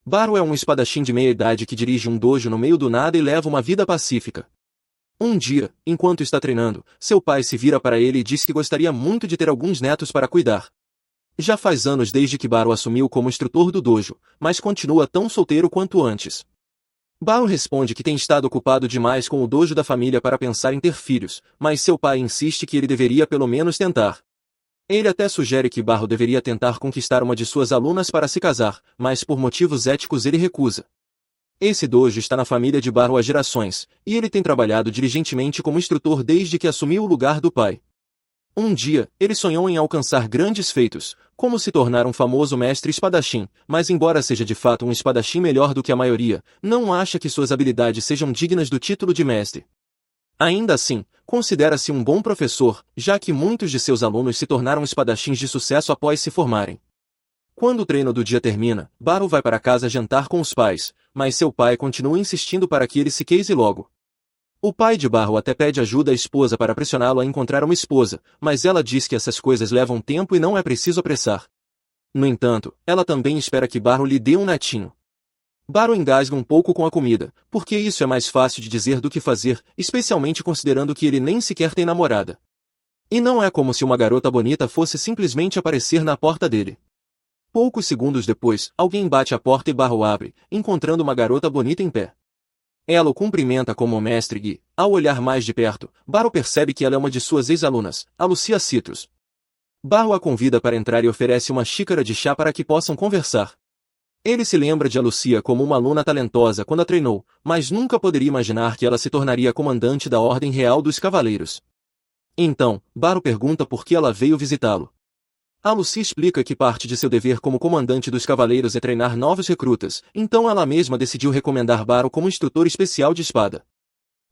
Baru é um espadachim de meia-idade que dirige um dojo no meio do nada e leva uma vida pacífica. Um dia, enquanto está treinando, seu pai se vira para ele e diz que gostaria muito de ter alguns netos para cuidar. Já faz anos desde que Baru assumiu como instrutor do dojo, mas continua tão solteiro quanto antes. Baru responde que tem estado ocupado demais com o dojo da família para pensar em ter filhos, mas seu pai insiste que ele deveria pelo menos tentar. Ele até sugere que Baru deveria tentar conquistar uma de suas alunas para se casar, mas por motivos éticos ele recusa. Esse dojo está na família de Baru há gerações, e ele tem trabalhado diligentemente como instrutor desde que assumiu o lugar do pai. Um dia, ele sonhou em alcançar grandes feitos, como se tornar um famoso mestre espadachim, mas embora seja de fato um espadachim melhor do que a maioria, não acha que suas habilidades sejam dignas do título de mestre. Ainda assim, considera-se um bom professor, já que muitos de seus alunos se tornaram espadachins de sucesso após se formarem. Quando o treino do dia termina, Baru vai para casa jantar com os pais, mas seu pai continua insistindo para que ele se case logo. O pai de Baru até pede ajuda à esposa para pressioná-lo a encontrar uma esposa, mas ela diz que essas coisas levam tempo e não é preciso apressar. No entanto, ela também espera que Baru lhe dê um netinho. Baru engasga um pouco com a comida, porque isso é mais fácil de dizer do que fazer, especialmente considerando que ele nem sequer tem namorada. E não é como se uma garota bonita fosse simplesmente aparecer na porta dele. Poucos segundos depois, alguém bate a porta e Baru abre, encontrando uma garota bonita em pé. Ela o cumprimenta como mestre e, ao olhar mais de perto, Baru percebe que ela é uma de suas ex-alunas, a Lucia Citrus. Baru a convida para entrar e oferece uma xícara de chá para que possam conversar. Ele se lembra de Lucia como uma aluna talentosa quando a treinou, mas nunca poderia imaginar que ela se tornaria comandante da Ordem Real dos Cavaleiros. Então, Baru pergunta por que ela veio visitá-lo. A Lucia explica que parte de seu dever como comandante dos Cavaleiros é treinar novos recrutas, então ela mesma decidiu recomendar Baru como instrutor especial de espada.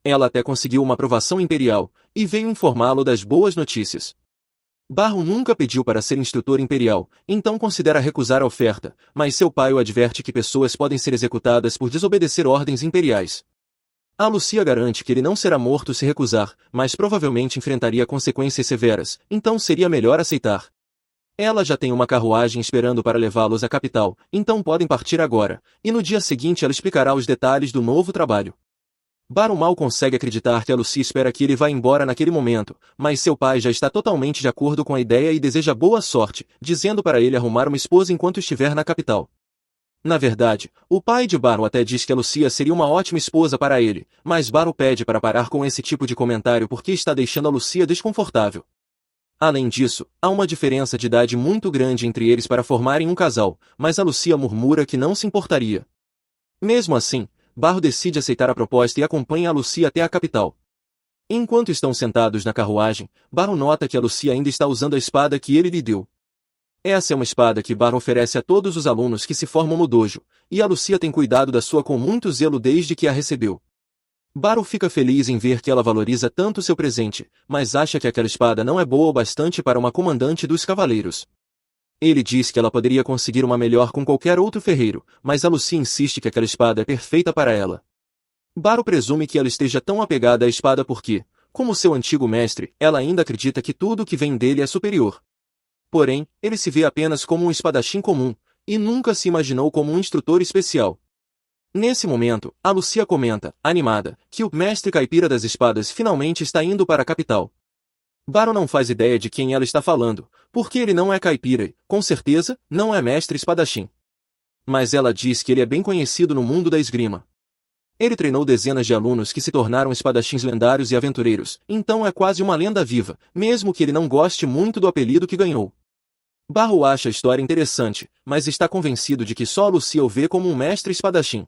Ela até conseguiu uma aprovação imperial, e veio informá-lo das boas notícias. Baru nunca pediu para ser instrutor imperial, então considera recusar a oferta, mas seu pai o adverte que pessoas podem ser executadas por desobedecer ordens imperiais. A Lucia garante que ele não será morto se recusar, mas provavelmente enfrentaria consequências severas, então seria melhor aceitar. Ela já tem uma carruagem esperando para levá-los à capital, então podem partir agora, e no dia seguinte ela explicará os detalhes do novo trabalho. Baru mal consegue acreditar que a Lucia espera que ele vá embora naquele momento, mas seu pai já está totalmente de acordo com a ideia e deseja boa sorte, dizendo para ele arrumar uma esposa enquanto estiver na capital. Na verdade, o pai de Baru até diz que a Lucia seria uma ótima esposa para ele, mas Baru pede para parar com esse tipo de comentário porque está deixando a Lucia desconfortável. Além disso, há uma diferença de idade muito grande entre eles para formarem um casal, mas a Lucia murmura que não se importaria. Mesmo assim, Baru decide aceitar a proposta e acompanha a Lucia até a capital. Enquanto estão sentados na carruagem, Baru nota que a Lucia ainda está usando a espada que ele lhe deu. Essa é uma espada que Baru oferece a todos os alunos que se formam no dojo, e a Lucia tem cuidado da sua com muito zelo desde que a recebeu. Baru fica feliz em ver que ela valoriza tanto seu presente, mas acha que aquela espada não é boa o bastante para uma comandante dos cavaleiros. Ele diz que ela poderia conseguir uma melhor com qualquer outro ferreiro, mas a Lucia insiste que aquela espada é perfeita para ela. Baru presume que ela esteja tão apegada à espada porque, como seu antigo mestre, ela ainda acredita que tudo que vem dele é superior. Porém, ele se vê apenas como um espadachim comum, e nunca se imaginou como um instrutor especial. Nesse momento, a Lucia comenta, animada, que o mestre caipira das espadas finalmente está indo para a capital. Baru não faz ideia de quem ela está falando, porque ele não é caipira e, com certeza, não é mestre espadachim. Mas ela diz que ele é bem conhecido no mundo da esgrima. Ele treinou dezenas de alunos que se tornaram espadachins lendários e aventureiros, então é quase uma lenda viva, mesmo que ele não goste muito do apelido que ganhou. Baru acha a história interessante, mas está convencido de que só a Lucia o vê como um mestre espadachim.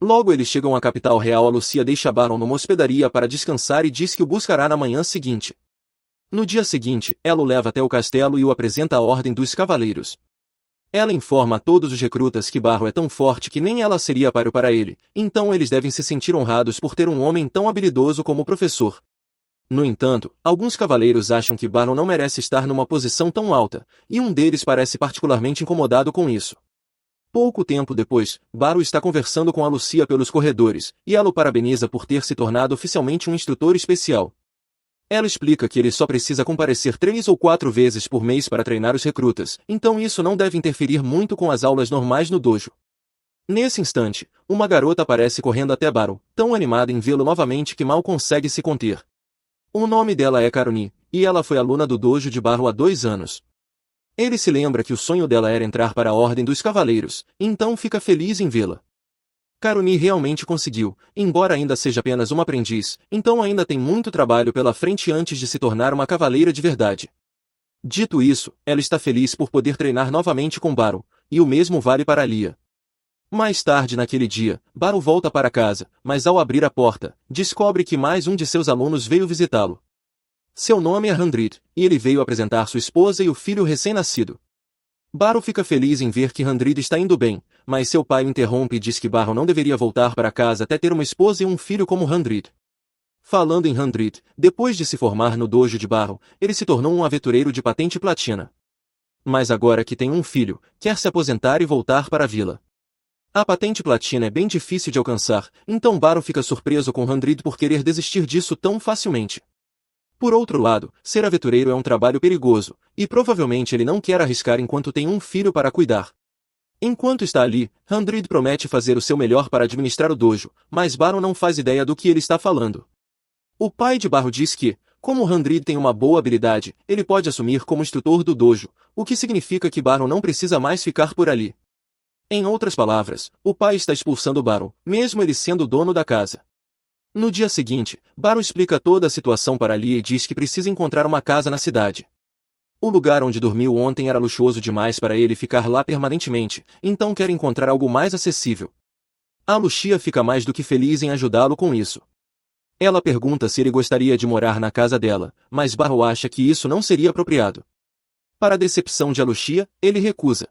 Logo eles chegam à capital real. A Lucia deixa Baru numa hospedaria para descansar e diz que o buscará na manhã seguinte. No dia seguinte, ela o leva até o castelo e o apresenta à Ordem dos Cavaleiros. Ela informa a todos os recrutas que Baru é tão forte que nem ela seria páreo para ele, então eles devem se sentir honrados por ter um homem tão habilidoso como o professor. No entanto, alguns cavaleiros acham que Baru não merece estar numa posição tão alta, e um deles parece particularmente incomodado com isso. Pouco tempo depois, Baru está conversando com a Lucia pelos corredores, e ela o parabeniza por ter se tornado oficialmente um instrutor especial. Ela explica que ele só precisa comparecer 3 ou 4 vezes por mês para treinar os recrutas, então isso não deve interferir muito com as aulas normais no dojo. Nesse instante, uma garota aparece correndo até Baro, tão animada em vê-lo novamente que mal consegue se conter. O nome dela é Karuni, e ela foi aluna do dojo de Baro há 2 anos. Ele se lembra que o sonho dela era entrar para a Ordem dos Cavaleiros, então fica feliz em vê-la. Karuni realmente conseguiu, embora ainda seja apenas uma aprendiz, então ainda tem muito trabalho pela frente antes de se tornar uma cavaleira de verdade. Dito isso, ela está feliz por poder treinar novamente com Baro, e o mesmo vale para Lia. Mais tarde naquele dia, Baro volta para casa, mas ao abrir a porta, descobre que mais um de seus alunos veio visitá-lo. Seu nome é Handrid, e ele veio apresentar sua esposa e o filho recém-nascido. Baro fica feliz em ver que Handrid está indo bem, mas seu pai o interrompe e diz que Baro não deveria voltar para casa até ter uma esposa e um filho como Handrid. Falando em Handrid, depois de se formar no dojo de Baro, ele se tornou um aventureiro de patente platina. Mas agora que tem um filho, quer se aposentar e voltar para a vila. A patente platina é bem difícil de alcançar, então Baro fica surpreso com Handrid por querer desistir disso tão facilmente. Por outro lado, ser aventureiro é um trabalho perigoso, e provavelmente ele não quer arriscar enquanto tem um filho para cuidar. Enquanto está ali, Handrid promete fazer o seu melhor para administrar o dojo, mas Baro não faz ideia do que ele está falando. O pai de Baro diz que, como Handrid tem uma boa habilidade, ele pode assumir como instrutor do dojo, o que significa que Baro não precisa mais ficar por ali. Em outras palavras, o pai está expulsando Baro, mesmo ele sendo o dono da casa. No dia seguinte, Baro explica toda a situação para Lia e diz que precisa encontrar uma casa na cidade. O lugar onde dormiu ontem era luxuoso demais para ele ficar lá permanentemente, então quer encontrar algo mais acessível. A Lucia fica mais do que feliz em ajudá-lo com isso. Ela pergunta se ele gostaria de morar na casa dela, mas Baro acha que isso não seria apropriado. Para a decepção de Alucia, ele recusa.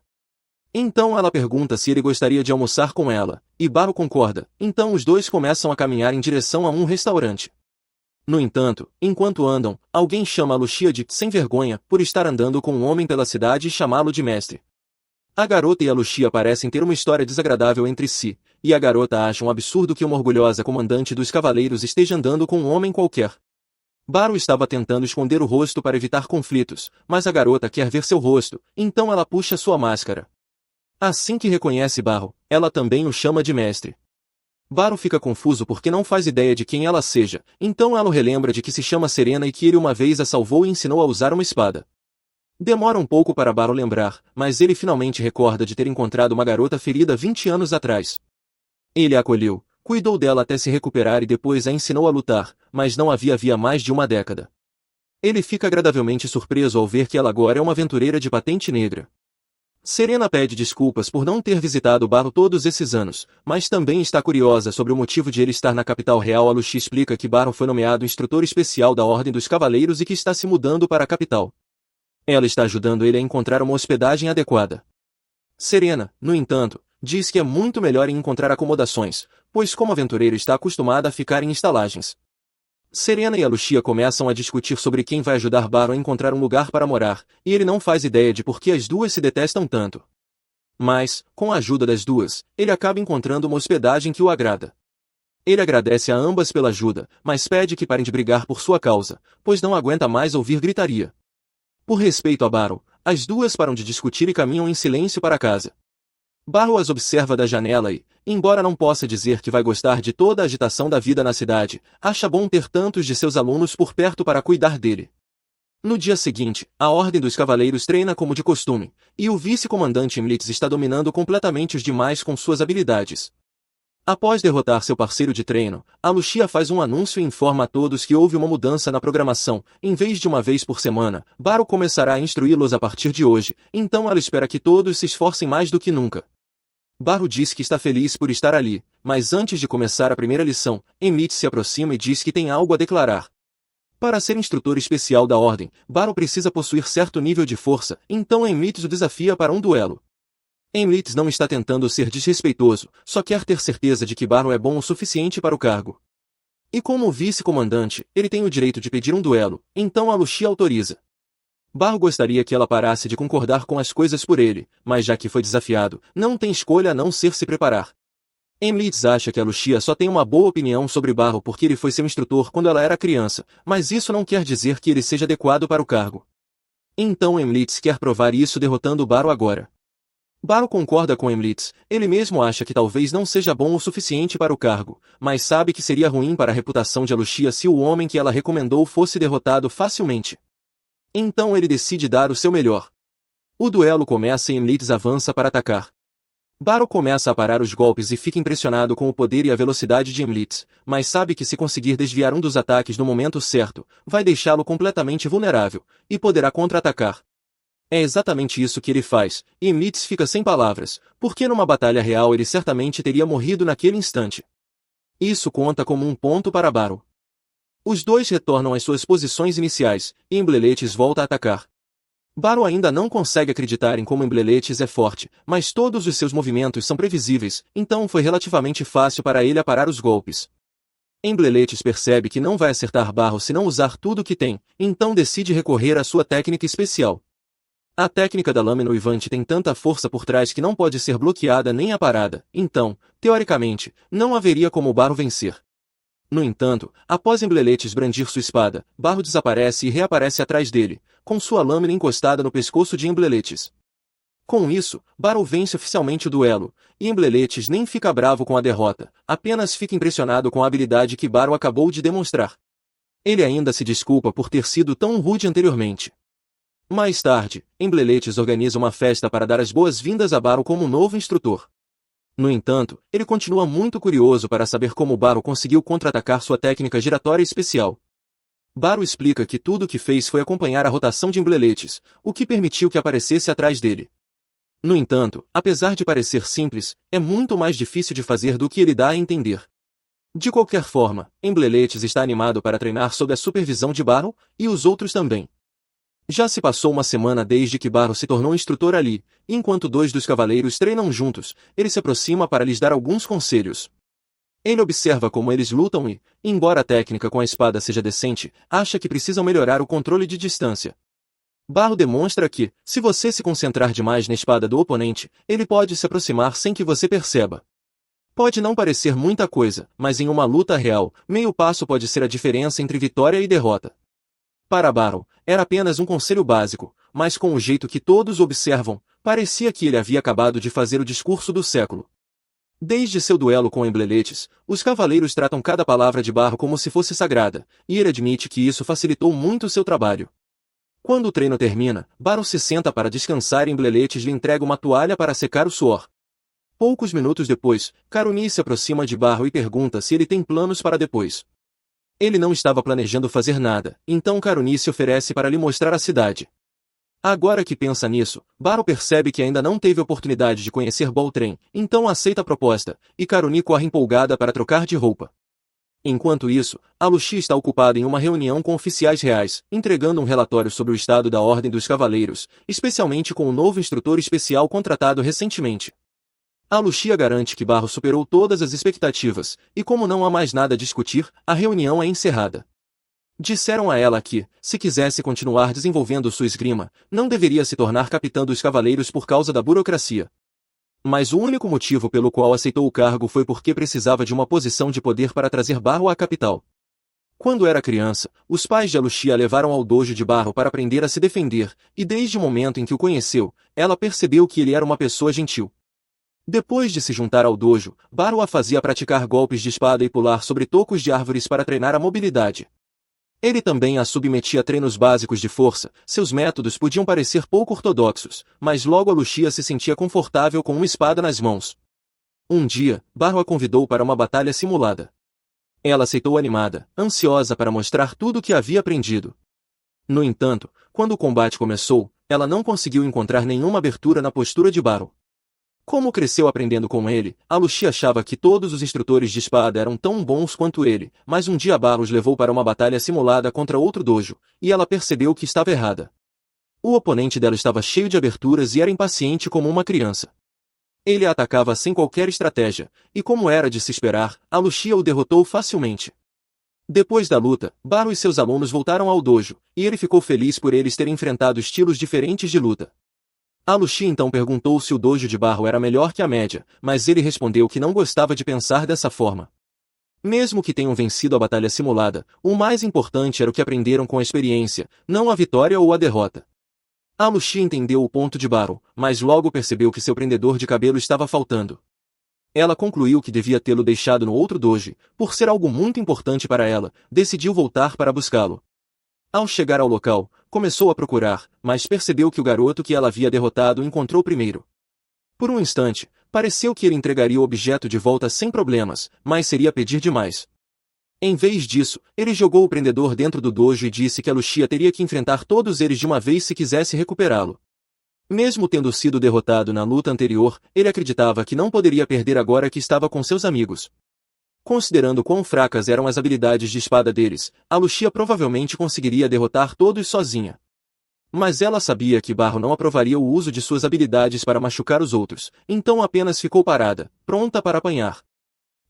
Então ela pergunta se ele gostaria de almoçar com ela, e Baro concorda, então os dois começam a caminhar em direção a um restaurante. No entanto, enquanto andam, alguém chama Alucia de sem vergonha por estar andando com um homem pela cidade e chamá-lo de mestre. A garota e Alucia parecem ter uma história desagradável entre si, e a garota acha um absurdo que uma orgulhosa comandante dos cavaleiros esteja andando com um homem qualquer. Baro estava tentando esconder o rosto para evitar conflitos, mas a garota quer ver seu rosto, então ela puxa sua máscara. Assim que reconhece Baro, ela também o chama de mestre. Baro fica confuso porque não faz ideia de quem ela seja, então ela o relembra de que se chama Serena e que ele uma vez a salvou e ensinou a usar uma espada. Demora um pouco para Baro lembrar, mas ele finalmente recorda de ter encontrado uma garota ferida 20 anos atrás. Ele a acolheu, cuidou dela até se recuperar e depois a ensinou a lutar, mas não havia mais de uma década. Ele fica agradavelmente surpreso ao ver que ela agora é uma aventureira de patente negra. Serena pede desculpas por não ter visitado Baro todos esses anos, mas também está curiosa sobre o motivo de ele estar na capital real. Alucia explica que Baro foi nomeado instrutor especial da Ordem dos Cavaleiros e que está se mudando para a capital. Ela está ajudando ele a encontrar uma hospedagem adequada. Serena, no entanto, diz que é muito melhor em encontrar acomodações, pois como aventureiro está acostumada a ficar em estalagens. Serena e Alucia começam a discutir sobre quem vai ajudar Baro a encontrar um lugar para morar, e ele não faz ideia de por que as duas se detestam tanto. Mas, com a ajuda das duas, ele acaba encontrando uma hospedagem que o agrada. Ele agradece a ambas pela ajuda, mas pede que parem de brigar por sua causa, pois não aguenta mais ouvir gritaria. Por respeito a Baro, as duas param de discutir e caminham em silêncio para casa. Baro as observa da janela e, embora não possa dizer que vai gostar de toda a agitação da vida na cidade, acha bom ter tantos de seus alunos por perto para cuidar dele. No dia seguinte, a Ordem dos Cavaleiros treina como de costume, e o vice-comandante Imlitz está dominando completamente os demais com suas habilidades. Após derrotar seu parceiro de treino, a Lucia faz um anúncio e informa a todos que houve uma mudança na programação. Em vez de uma vez por semana, Baro começará a instruí-los a partir de hoje, então ela espera que todos se esforcem mais do que nunca. Baro diz que está feliz por estar ali, mas antes de começar a primeira lição, Imlitz se aproxima e diz que tem algo a declarar. Para ser instrutor especial da Ordem, Baro precisa possuir certo nível de força, então Imlitz o desafia para um duelo. Imlitz não está tentando ser desrespeitoso, só quer ter certeza de que Baro é bom o suficiente para o cargo. E como vice-comandante, ele tem o direito de pedir um duelo, então a Lucia autoriza. Baro gostaria que ela parasse de concordar com as coisas por ele, mas já que foi desafiado, não tem escolha a não ser se preparar. Imlitz acha que a Lucia só tem uma boa opinião sobre Baro porque ele foi seu instrutor quando ela era criança, mas isso não quer dizer que ele seja adequado para o cargo. Então Imlitz quer provar isso derrotando Baro agora. Baro concorda com Emlitz, ele mesmo acha que talvez não seja bom o suficiente para o cargo, mas sabe que seria ruim para a reputação de Alushia se o homem que ela recomendou fosse derrotado facilmente. Então ele decide dar o seu melhor. O duelo começa e Emlitz avança para atacar. Baro começa a parar os golpes e fica impressionado com o poder e a velocidade de Emlitz, mas sabe que se conseguir desviar um dos ataques no momento certo, vai deixá-lo completamente vulnerável, e poderá contra-atacar. É exatamente isso que ele faz, e Emlitz fica sem palavras, porque numa batalha real ele certamente teria morrido naquele instante. Isso conta como um ponto para Baro. Os dois retornam às suas posições iniciais, e Embleletes volta a atacar. Baro ainda não consegue acreditar em como Embleletes é forte, mas todos os seus movimentos são previsíveis, então foi relativamente fácil para ele aparar os golpes. Embleletes percebe que não vai acertar Baro se não usar tudo o que tem, então decide recorrer à sua técnica especial. A técnica da lâmina uivante tem tanta força por trás que não pode ser bloqueada nem aparada, então, teoricamente, não haveria como Baro vencer. No entanto, após Embleletes brandir sua espada, Baro desaparece e reaparece atrás dele, com sua lâmina encostada no pescoço de Embleletes. Com isso, Baro vence oficialmente o duelo, e Embleletes nem fica bravo com a derrota, apenas fica impressionado com a habilidade que Baro acabou de demonstrar. Ele ainda se desculpa por ter sido tão rude anteriormente. Mais tarde, Embleletes organiza uma festa para dar as boas-vindas a Baro como novo instrutor. No entanto, ele continua muito curioso para saber como Baro conseguiu contra-atacar sua técnica giratória especial. Baro explica que tudo o que fez foi acompanhar a rotação de Embleletes, o que permitiu que aparecesse atrás dele. No entanto, apesar de parecer simples, é muito mais difícil de fazer do que ele dá a entender. De qualquer forma, Embleletes está animado para treinar sob a supervisão de Baro, e os outros também. Já se passou uma semana desde que Baro se tornou instrutor ali, e enquanto dois dos cavaleiros treinam juntos, ele se aproxima para lhes dar alguns conselhos. Ele observa como eles lutam e, embora a técnica com a espada seja decente, acha que precisam melhorar o controle de distância. Baro demonstra que, se você se concentrar demais na espada do oponente, ele pode se aproximar sem que você perceba. Pode não parecer muita coisa, mas em uma luta real, meio passo pode ser a diferença entre vitória e derrota. Para Baro, era apenas um conselho básico, mas com o jeito que todos observam, parecia que ele havia acabado de fazer o discurso do século. Desde seu duelo com Embleletes, os cavaleiros tratam cada palavra de Baro como se fosse sagrada, e ele admite que isso facilitou muito seu trabalho. Quando o treino termina, Baro se senta para descansar e Embleletes lhe entrega uma toalha para secar o suor. Poucos minutos depois, Karuni se aproxima de Baro e pergunta se ele tem planos para depois. Ele não estava planejando fazer nada, então Karuni se oferece para lhe mostrar a cidade. Agora que pensa nisso, Baro percebe que ainda não teve oportunidade de conhecer Boltren, então aceita a proposta, e Karuni corre empolgada para trocar de roupa. Enquanto isso, Alushia está ocupada em uma reunião com oficiais reais, entregando um relatório sobre o estado da Ordem dos Cavaleiros, especialmente com o novo instrutor especial contratado recentemente. Alushia garante que Baro superou todas as expectativas, e como não há mais nada a discutir, a reunião é encerrada. Disseram a ela que, se quisesse continuar desenvolvendo sua esgrima, não deveria se tornar capitã dos cavaleiros por causa da burocracia. Mas o único motivo pelo qual aceitou o cargo foi porque precisava de uma posição de poder para trazer Baro à capital. Quando era criança, os pais de Alushia a levaram ao dojo de Baro para aprender a se defender, e desde o momento em que o conheceu, ela percebeu que ele era uma pessoa gentil. Depois de se juntar ao dojo, Baro a fazia praticar golpes de espada e pular sobre tocos de árvores para treinar a mobilidade. Ele também a submetia a treinos básicos de força, seus métodos podiam parecer pouco ortodoxos, mas logo Alushia se sentia confortável com uma espada nas mãos. Um dia, Baro a convidou para uma batalha simulada. Ela aceitou animada, ansiosa para mostrar tudo o que havia aprendido. No entanto, quando o combate começou, ela não conseguiu encontrar nenhuma abertura na postura de Baro. Como cresceu aprendendo com ele, Alushia achava que todos os instrutores de espada eram tão bons quanto ele, mas um dia Baro os levou para uma batalha simulada contra outro dojo, e ela percebeu que estava errada. O oponente dela estava cheio de aberturas e era impaciente como uma criança. Ele a atacava sem qualquer estratégia, e como era de se esperar, Alushia o derrotou facilmente. Depois da luta, Baro e seus alunos voltaram ao dojo, e ele ficou feliz por eles terem enfrentado estilos diferentes de luta. Alushia então perguntou se o dojo de Baro era melhor que a média, mas ele respondeu que não gostava de pensar dessa forma. Mesmo que tenham vencido a batalha simulada, o mais importante era o que aprenderam com a experiência, não a vitória ou a derrota. Aluxia entendeu o ponto de Barrow, mas logo percebeu que seu prendedor de cabelo estava faltando. Ela concluiu que devia tê-lo deixado no outro dojo, por ser algo muito importante para ela, decidiu voltar para buscá-lo. Ao chegar ao local, começou a procurar, mas percebeu que o garoto que ela havia derrotado o encontrou primeiro. Por um instante, pareceu que ele entregaria o objeto de volta sem problemas, mas seria pedir demais. Em vez disso, ele jogou o prendedor dentro do dojo e disse que Aluxia teria que enfrentar todos eles de uma vez se quisesse recuperá-lo. Mesmo tendo sido derrotado na luta anterior, ele acreditava que não poderia perder agora que estava com seus amigos. Considerando quão fracas eram as habilidades de espada deles, Aluxia provavelmente conseguiria derrotar todos sozinha. Mas ela sabia que Barrow não aprovaria o uso de suas habilidades para machucar os outros, então apenas ficou parada, pronta para apanhar.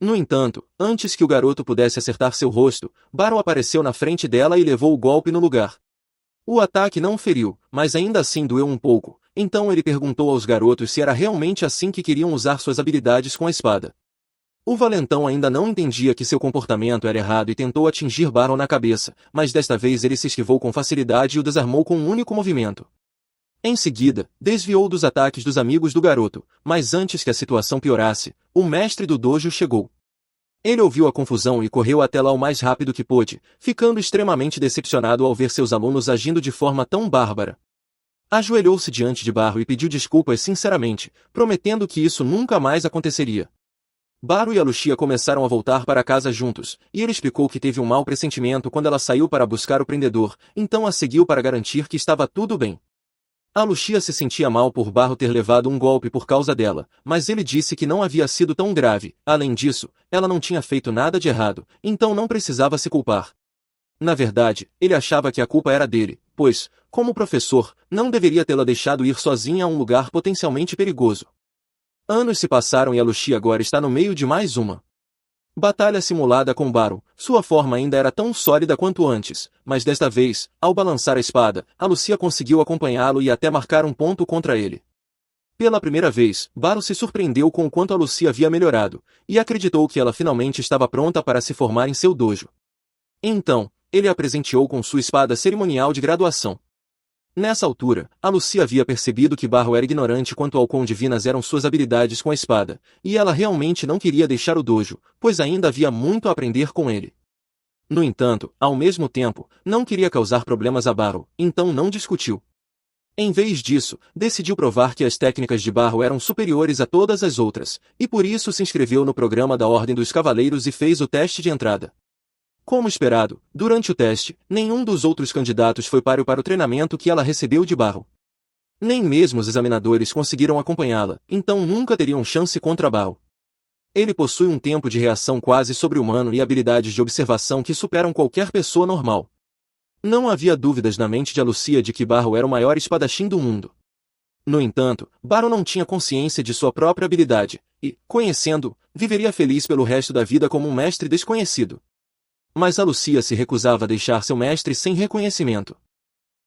No entanto, antes que o garoto pudesse acertar seu rosto, Barrow apareceu na frente dela e levou o golpe no lugar. O ataque não o feriu, mas ainda assim doeu um pouco, então ele perguntou aos garotos se era realmente assim que queriam usar suas habilidades com a espada. O valentão ainda não entendia que seu comportamento era errado e tentou atingir Barrow na cabeça, mas desta vez ele se esquivou com facilidade e o desarmou com um único movimento. Em seguida, desviou dos ataques dos amigos do garoto, mas antes que a situação piorasse, o mestre do dojo chegou. Ele ouviu a confusão e correu até lá o mais rápido que pôde, ficando extremamente decepcionado ao ver seus alunos agindo de forma tão bárbara. Ajoelhou-se diante de Barrow e pediu desculpas sinceramente, prometendo que isso nunca mais aconteceria. Barrow e Aluxia começaram a voltar para casa juntos, e ele explicou que teve um mau pressentimento quando ela saiu para buscar o prendedor, então a seguiu para garantir que estava tudo bem. Aluxia se sentia mal por Barrow ter levado um golpe por causa dela, mas ele disse que não havia sido tão grave, além disso, ela não tinha feito nada de errado, então não precisava se culpar. Na verdade, ele achava que a culpa era dele, pois, como professor, não deveria tê-la deixado ir sozinha a um lugar potencialmente perigoso. Anos se passaram e Aluxia agora está no meio de mais uma batalha simulada com Barrow. Sua forma ainda era tão sólida quanto antes, mas desta vez, ao balançar a espada, Aluxia conseguiu acompanhá-lo e até marcar um ponto contra ele. Pela primeira vez, Barrow se surpreendeu com o quanto Aluxia havia melhorado, e acreditou que ela finalmente estava pronta para se formar em seu dojo. Então, ele a presenteou com sua espada cerimonial de graduação. Nessa altura, Aluxia havia percebido que Barrow era ignorante quanto ao quão divinas eram suas habilidades com a espada, e ela realmente não queria deixar o dojo, pois ainda havia muito a aprender com ele. No entanto, ao mesmo tempo, não queria causar problemas a Barrow, então não discutiu. Em vez disso, decidiu provar que as técnicas de Barrow eram superiores a todas as outras, e por isso se inscreveu no programa da Ordem dos Cavaleiros e fez o teste de entrada. Como esperado, durante o teste, nenhum dos outros candidatos foi páreo para o treinamento que ela recebeu de Barrow. Nem mesmo os examinadores conseguiram acompanhá-la, então nunca teriam chance contra Barrow. Ele possui um tempo de reação quase sobre-humano e habilidades de observação que superam qualquer pessoa normal. Não havia dúvidas na mente de Aluxia de que Barrow era o maior espadachim do mundo. No entanto, Barrow não tinha consciência de sua própria habilidade, e, conhecendo-o, viveria feliz pelo resto da vida como um mestre desconhecido. Mas Aluxia se recusava a deixar seu mestre sem reconhecimento.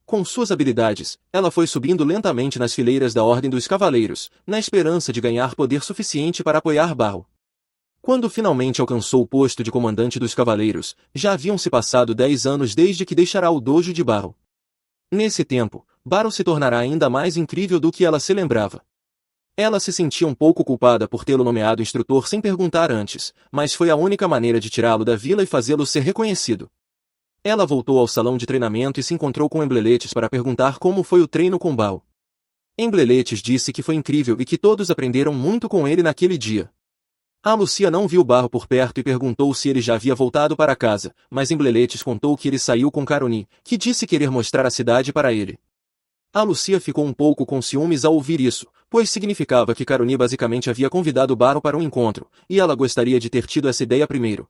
Com suas habilidades, ela foi subindo lentamente nas fileiras da Ordem dos Cavaleiros, na esperança de ganhar poder suficiente para apoiar Barrow. Quando finalmente alcançou o posto de comandante dos Cavaleiros, já haviam se passado 10 anos desde que deixará o dojo de Barrow. Nesse tempo, Barrow se tornará ainda mais incrível do que ela se lembrava. Ela se sentia um pouco culpada por tê-lo nomeado instrutor sem perguntar antes, mas foi a única maneira de tirá-lo da vila e fazê-lo ser reconhecido. Ela voltou ao salão de treinamento e se encontrou com Embleletes para perguntar como foi o treino com Barrow. Embleletes disse que foi incrível e que todos aprenderam muito com ele naquele dia. Aluxia não viu Barrow por perto e perguntou se ele já havia voltado para casa, mas Embleletes contou que ele saiu com Caroni, que disse querer mostrar a cidade para ele. Aluxia ficou um pouco com ciúmes ao ouvir isso, pois significava que Caroni basicamente havia convidado Barrow para um encontro, e ela gostaria de ter tido essa ideia primeiro.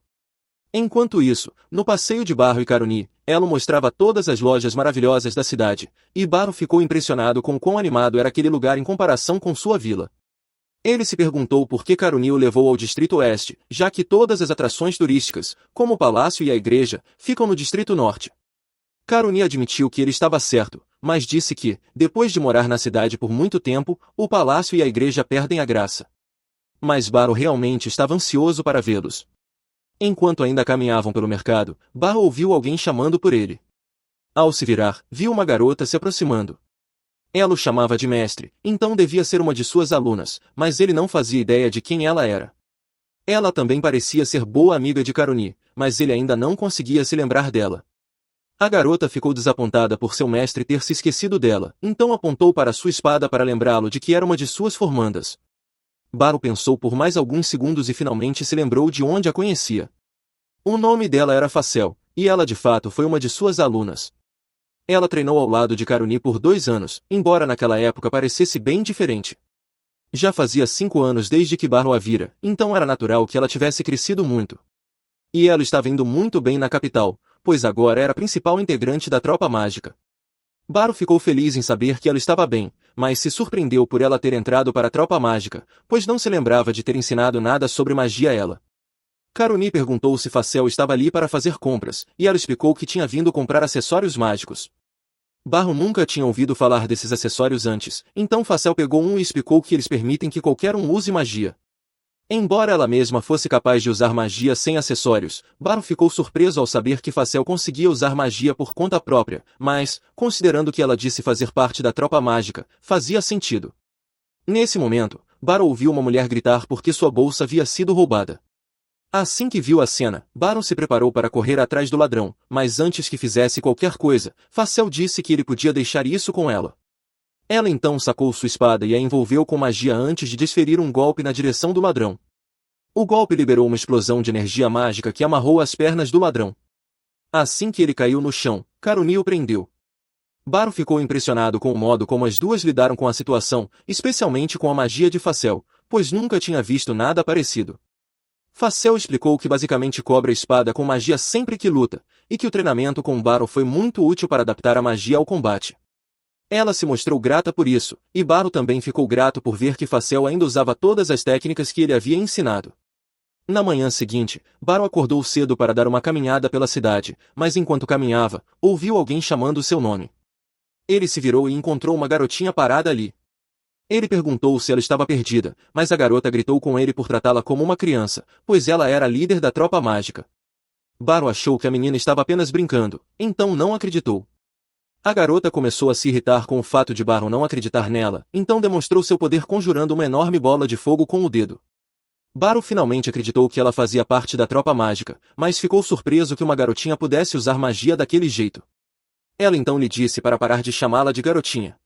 Enquanto isso, no passeio de Barrow e Caroni, ela mostrava todas as lojas maravilhosas da cidade, e Barrow ficou impressionado com quão animado era aquele lugar em comparação com sua vila. Ele se perguntou por que Caroni o levou ao Distrito Oeste, já que todas as atrações turísticas, como o palácio e a igreja, ficam no Distrito Norte. Caroni admitiu que ele estava certo, mas disse que, depois de morar na cidade por muito tempo, o palácio e a igreja perdem a graça. Mas Barrow realmente estava ansioso para vê-los. Enquanto ainda caminhavam pelo mercado, Barrow ouviu alguém chamando por ele. Ao se virar, viu uma garota se aproximando. Ela o chamava de mestre, então devia ser uma de suas alunas, mas ele não fazia ideia de quem ela era. Ela também parecia ser boa amiga de Karuni, mas ele ainda não conseguia se lembrar dela. A garota ficou desapontada por seu mestre ter se esquecido dela, então apontou para sua espada para lembrá-lo de que era uma de suas formandas. Baru pensou por mais alguns segundos e finalmente se lembrou de onde a conhecia. O nome dela era Facel, e ela de fato foi uma de suas alunas. Ela treinou ao lado de Karuni por 2 anos, embora naquela época parecesse bem diferente. Já fazia 5 anos desde que Baru a vira, então era natural que ela tivesse crescido muito. E ela estava indo muito bem na capital, pois agora era a principal integrante da tropa mágica. Baru ficou feliz em saber que ela estava bem, mas se surpreendeu por ela ter entrado para a tropa mágica, pois não se lembrava de ter ensinado nada sobre magia a ela. Karuni perguntou se Facel estava ali para fazer compras, e ela explicou que tinha vindo comprar acessórios mágicos. Baru nunca tinha ouvido falar desses acessórios antes, então Facel pegou um e explicou que eles permitem que qualquer um use magia. Embora ela mesma fosse capaz de usar magia sem acessórios, Baru ficou surpreso ao saber que Facel conseguia usar magia por conta própria, mas, considerando que ela disse fazer parte da tropa mágica, fazia sentido. Nesse momento, Baru ouviu uma mulher gritar porque sua bolsa havia sido roubada. Assim que viu a cena, Baru se preparou para correr atrás do ladrão, mas antes que fizesse qualquer coisa, Facel disse que ele podia deixar isso com ela. Ela então sacou sua espada e a envolveu com magia antes de desferir um golpe na direção do ladrão. O golpe liberou uma explosão de energia mágica que amarrou as pernas do ladrão. Assim que ele caiu no chão, Karuni o prendeu. Baru ficou impressionado com o modo como as duas lidaram com a situação, especialmente com a magia de Facel, pois nunca tinha visto nada parecido. Facel explicou que basicamente cobra a espada com magia sempre que luta, e que o treinamento com Baru foi muito útil para adaptar a magia ao combate. Ela se mostrou grata por isso, e Baru também ficou grato por ver que Facel ainda usava todas as técnicas que ele havia ensinado. Na manhã seguinte, Baru acordou cedo para dar uma caminhada pela cidade, mas enquanto caminhava, ouviu alguém chamando seu nome. Ele se virou e encontrou uma garotinha parada ali. Ele perguntou se ela estava perdida, mas a garota gritou com ele por tratá-la como uma criança, pois ela era a líder da tropa mágica. Baru achou que a menina estava apenas brincando, então não acreditou. A garota começou a se irritar com o fato de Baru não acreditar nela, então demonstrou seu poder conjurando uma enorme bola de fogo com o dedo. Baru finalmente acreditou que ela fazia parte da tropa mágica, mas ficou surpreso que uma garotinha pudesse usar magia daquele jeito. Ela então lhe disse para parar de chamá-la de garotinha.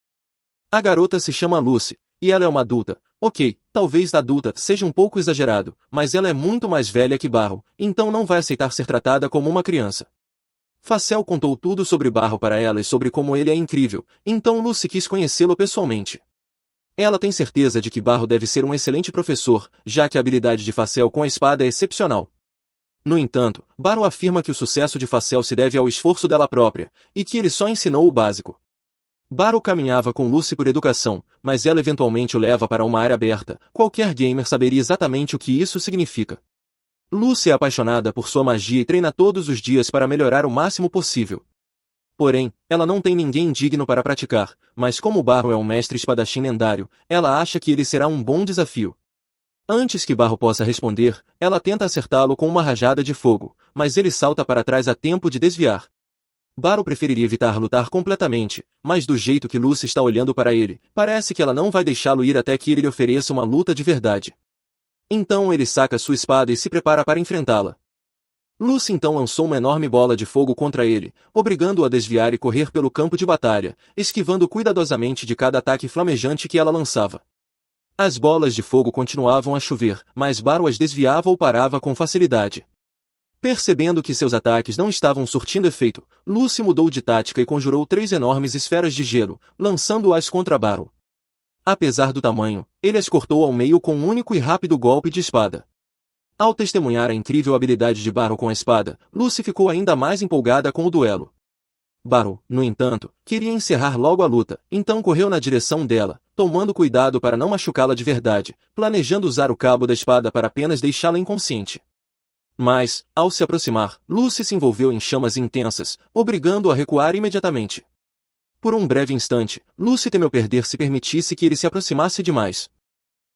A garota se chama Lucy, e ela é uma adulta. Ok, talvez adulta seja um pouco exagerado, mas ela é muito mais velha que Baru, então não vai aceitar ser tratada como uma criança. Facel contou tudo sobre Baru para ela e sobre como ele é incrível, então Lucy quis conhecê-lo pessoalmente. Ela tem certeza de que Baru deve ser um excelente professor, já que a habilidade de Facel com a espada é excepcional. No entanto, Baru afirma que o sucesso de Facel se deve ao esforço dela própria, e que ele só ensinou o básico. Baru caminhava com Lucy por educação, mas ela eventualmente o leva para uma área aberta. Qualquer gamer saberia exatamente o que isso significa. Lucy é apaixonada por sua magia e treina todos os dias para melhorar o máximo possível. Porém, ela não tem ninguém digno para praticar, mas como Baru é um mestre espadachim lendário, ela acha que ele será um bom desafio. Antes que Baru possa responder, ela tenta acertá-lo com uma rajada de fogo, mas ele salta para trás a tempo de desviar. Baru preferiria evitar lutar completamente, mas do jeito que Lucy está olhando para ele, parece que ela não vai deixá-lo ir até que ele lhe ofereça uma luta de verdade. Então ele saca sua espada e se prepara para enfrentá-la. Lucy então lançou uma enorme bola de fogo contra ele, obrigando-o a desviar e correr pelo campo de batalha, esquivando cuidadosamente de cada ataque flamejante que ela lançava. As bolas de fogo continuavam a chover, mas Baru as desviava ou parava com facilidade. Percebendo que seus ataques não estavam surtindo efeito, Lucy mudou de tática e conjurou 3 enormes esferas de gelo, lançando-as contra Baru. Apesar do tamanho, ele as cortou ao meio com um único e rápido golpe de espada. Ao testemunhar a incrível habilidade de Baru com a espada, Lucy ficou ainda mais empolgada com o duelo. Baru, no entanto, queria encerrar logo a luta, então correu na direção dela, tomando cuidado para não machucá-la de verdade, planejando usar o cabo da espada para apenas deixá-la inconsciente. Mas, ao se aproximar, Lucy se envolveu em chamas intensas, obrigando-o a recuar imediatamente. Por um breve instante, Lucy temeu perder se permitisse que ele se aproximasse demais.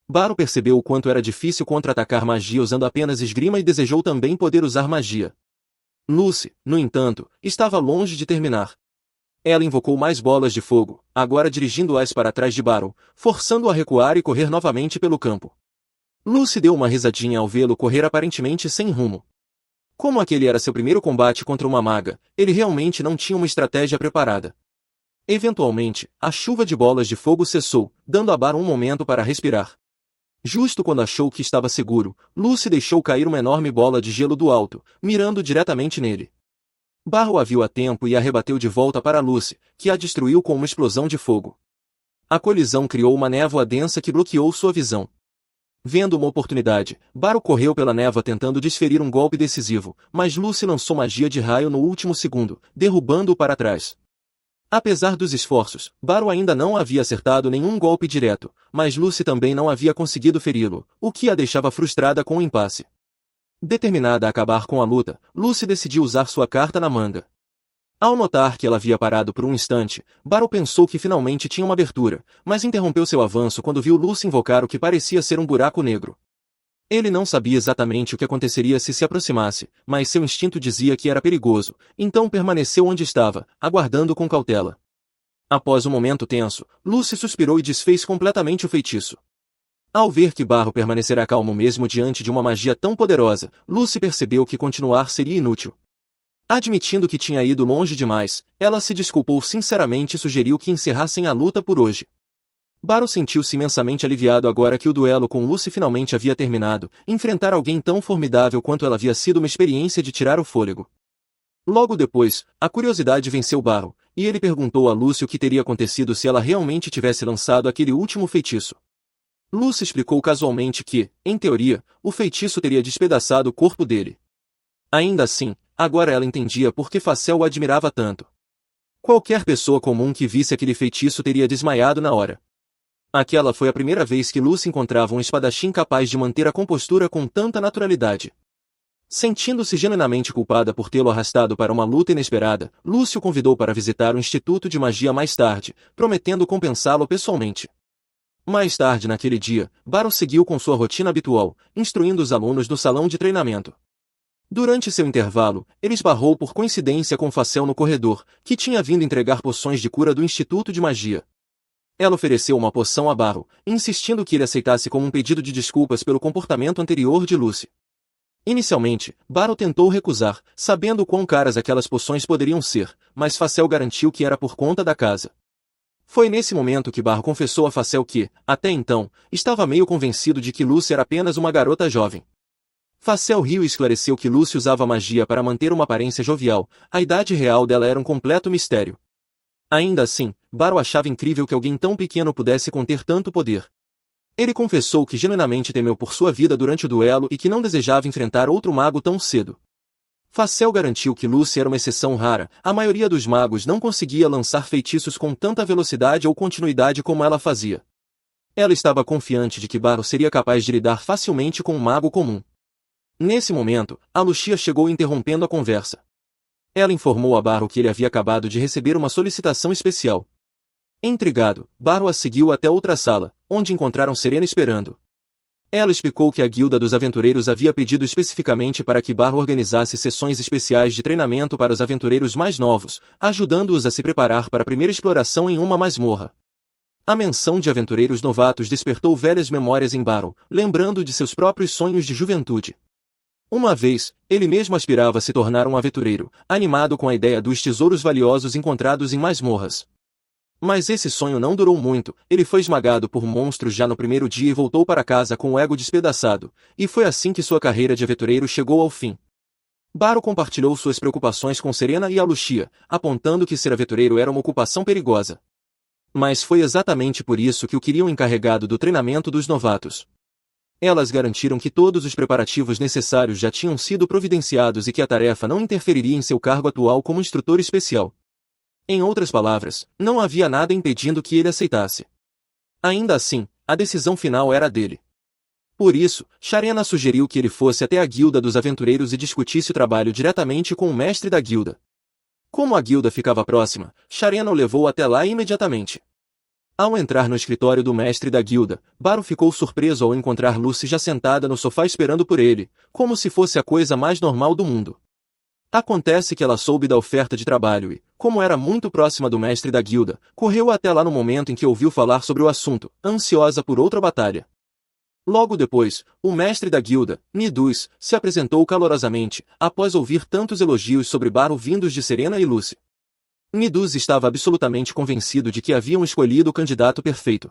Baru percebeu o quanto era difícil contra-atacar magia usando apenas esgrima e desejou também poder usar magia. Lucy, no entanto, estava longe de terminar. Ela invocou mais bolas de fogo, agora dirigindo-as para trás de Barrow, forçando-o a recuar e correr novamente pelo campo. Lucy deu uma risadinha ao vê-lo correr aparentemente sem rumo. Como aquele era seu primeiro combate contra uma maga, ele realmente não tinha uma estratégia preparada. Eventualmente, a chuva de bolas de fogo cessou, dando a Barrow um momento para respirar. Justo quando achou que estava seguro, Lucy deixou cair uma enorme bola de gelo do alto, mirando diretamente nele. Barrow a viu a tempo e a rebateu de volta para Lucy, que a destruiu com uma explosão de fogo. A colisão criou uma névoa densa que bloqueou sua visão. Vendo uma oportunidade, Barrow correu pela névoa tentando desferir um golpe decisivo, mas Lucy lançou magia de raio no último segundo, derrubando-o para trás. Apesar dos esforços, Barrow ainda não havia acertado nenhum golpe direto, mas Lucy também não havia conseguido feri-lo, o que a deixava frustrada com o impasse. Determinada a acabar com a luta, Lucy decidiu usar sua carta na manga. Ao notar que ela havia parado por um instante, Barrow pensou que finalmente tinha uma abertura, mas interrompeu seu avanço quando viu Lucy invocar o que parecia ser um buraco negro. Ele não sabia exatamente o que aconteceria se aproximasse, mas seu instinto dizia que era perigoso, então permaneceu onde estava, aguardando com cautela. Após um momento tenso, Lucy suspirou e desfez completamente o feitiço. Ao ver que Barrow permanecerá calmo mesmo diante de uma magia tão poderosa, Lucy percebeu que continuar seria inútil. Admitindo que tinha ido longe demais, ela se desculpou sinceramente e sugeriu que encerrassem a luta por hoje. Barrow sentiu-se imensamente aliviado agora que o duelo com Lucy finalmente havia terminado. Enfrentar alguém tão formidável quanto ela havia sido uma experiência de tirar o fôlego. Logo depois, a curiosidade venceu Barrow, e ele perguntou a Lucy o que teria acontecido se ela realmente tivesse lançado aquele último feitiço. Lucy explicou casualmente que, em teoria, o feitiço teria despedaçado o corpo dele. Ainda assim, agora ela entendia por que Facel o admirava tanto. Qualquer pessoa comum que visse aquele feitiço teria desmaiado na hora. Aquela foi a primeira vez que Lucy encontrava um espadachim capaz de manter a compostura com tanta naturalidade. Sentindo-se genuinamente culpada por tê-lo arrastado para uma luta inesperada, Lucy o convidou para visitar o Instituto de Magia mais tarde, prometendo compensá-lo pessoalmente. Mais tarde naquele dia, Barrow seguiu com sua rotina habitual, instruindo os alunos no salão de treinamento. Durante seu intervalo, ele esbarrou por coincidência com Facel no corredor, que tinha vindo entregar poções de cura do Instituto de Magia. Ela ofereceu uma poção a Barrow, insistindo que ele aceitasse como um pedido de desculpas pelo comportamento anterior de Lucy. Inicialmente, Barrow tentou recusar, sabendo quão caras aquelas poções poderiam ser, mas Facel garantiu que era por conta da casa. Foi nesse momento que Barrow confessou a Facel que, até então, estava meio convencido de que Lucy era apenas uma garota jovem. Facel riu e esclareceu que Lucy usava magia para manter uma aparência jovial, a idade real dela era um completo mistério. Ainda assim, Barrow achava incrível que alguém tão pequeno pudesse conter tanto poder. Ele confessou que genuinamente temeu por sua vida durante o duelo e que não desejava enfrentar outro mago tão cedo. Facel garantiu que Lucy era uma exceção rara, a maioria dos magos não conseguia lançar feitiços com tanta velocidade ou continuidade como ela fazia. Ela estava confiante de que Barrow seria capaz de lidar facilmente com um mago comum. Nesse momento, a Lucia chegou interrompendo a conversa. Ela informou a Barrow que ele havia acabado de receber uma solicitação especial. Intrigado, Barrow a seguiu até outra sala, onde encontraram Serena esperando. Ela explicou que a Guilda dos Aventureiros havia pedido especificamente para que Barrow organizasse sessões especiais de treinamento para os aventureiros mais novos, ajudando-os a se preparar para a primeira exploração em uma masmorra. A menção de aventureiros novatos despertou velhas memórias em Barrow, lembrando de seus próprios sonhos de juventude. Uma vez, ele mesmo aspirava a se tornar um aventureiro, animado com a ideia dos tesouros valiosos encontrados em masmorras. Mas esse sonho não durou muito, ele foi esmagado por monstros já no primeiro dia e voltou para casa com o ego despedaçado, e foi assim que sua carreira de aventureiro chegou ao fim. Barrow compartilhou suas preocupações com Serena e a Lucia, apontando que ser aventureiro era uma ocupação perigosa. Mas foi exatamente por isso que o queriam encarregado do treinamento dos novatos. Elas garantiram que todos os preparativos necessários já tinham sido providenciados e que a tarefa não interferiria em seu cargo atual como instrutor especial. Em outras palavras, não havia nada impedindo que ele aceitasse. Ainda assim, a decisão final era dele. Por isso, Sharena sugeriu que ele fosse até a Guilda dos Aventureiros e discutisse o trabalho diretamente com o mestre da guilda. Como a guilda ficava próxima, Sharena o levou até lá imediatamente. Ao entrar no escritório do mestre da guilda, Barrow ficou surpreso ao encontrar Lucy já sentada no sofá esperando por ele, como se fosse a coisa mais normal do mundo. Acontece que ela soube da oferta de trabalho e, como era muito próxima do mestre da guilda, correu até lá no momento em que ouviu falar sobre o assunto, ansiosa por outra batalha. Logo depois, o mestre da guilda, Nidus, se apresentou calorosamente, após ouvir tantos elogios sobre Baru vindos de Serena e Lucy. Nidus estava absolutamente convencido de que haviam escolhido o candidato perfeito.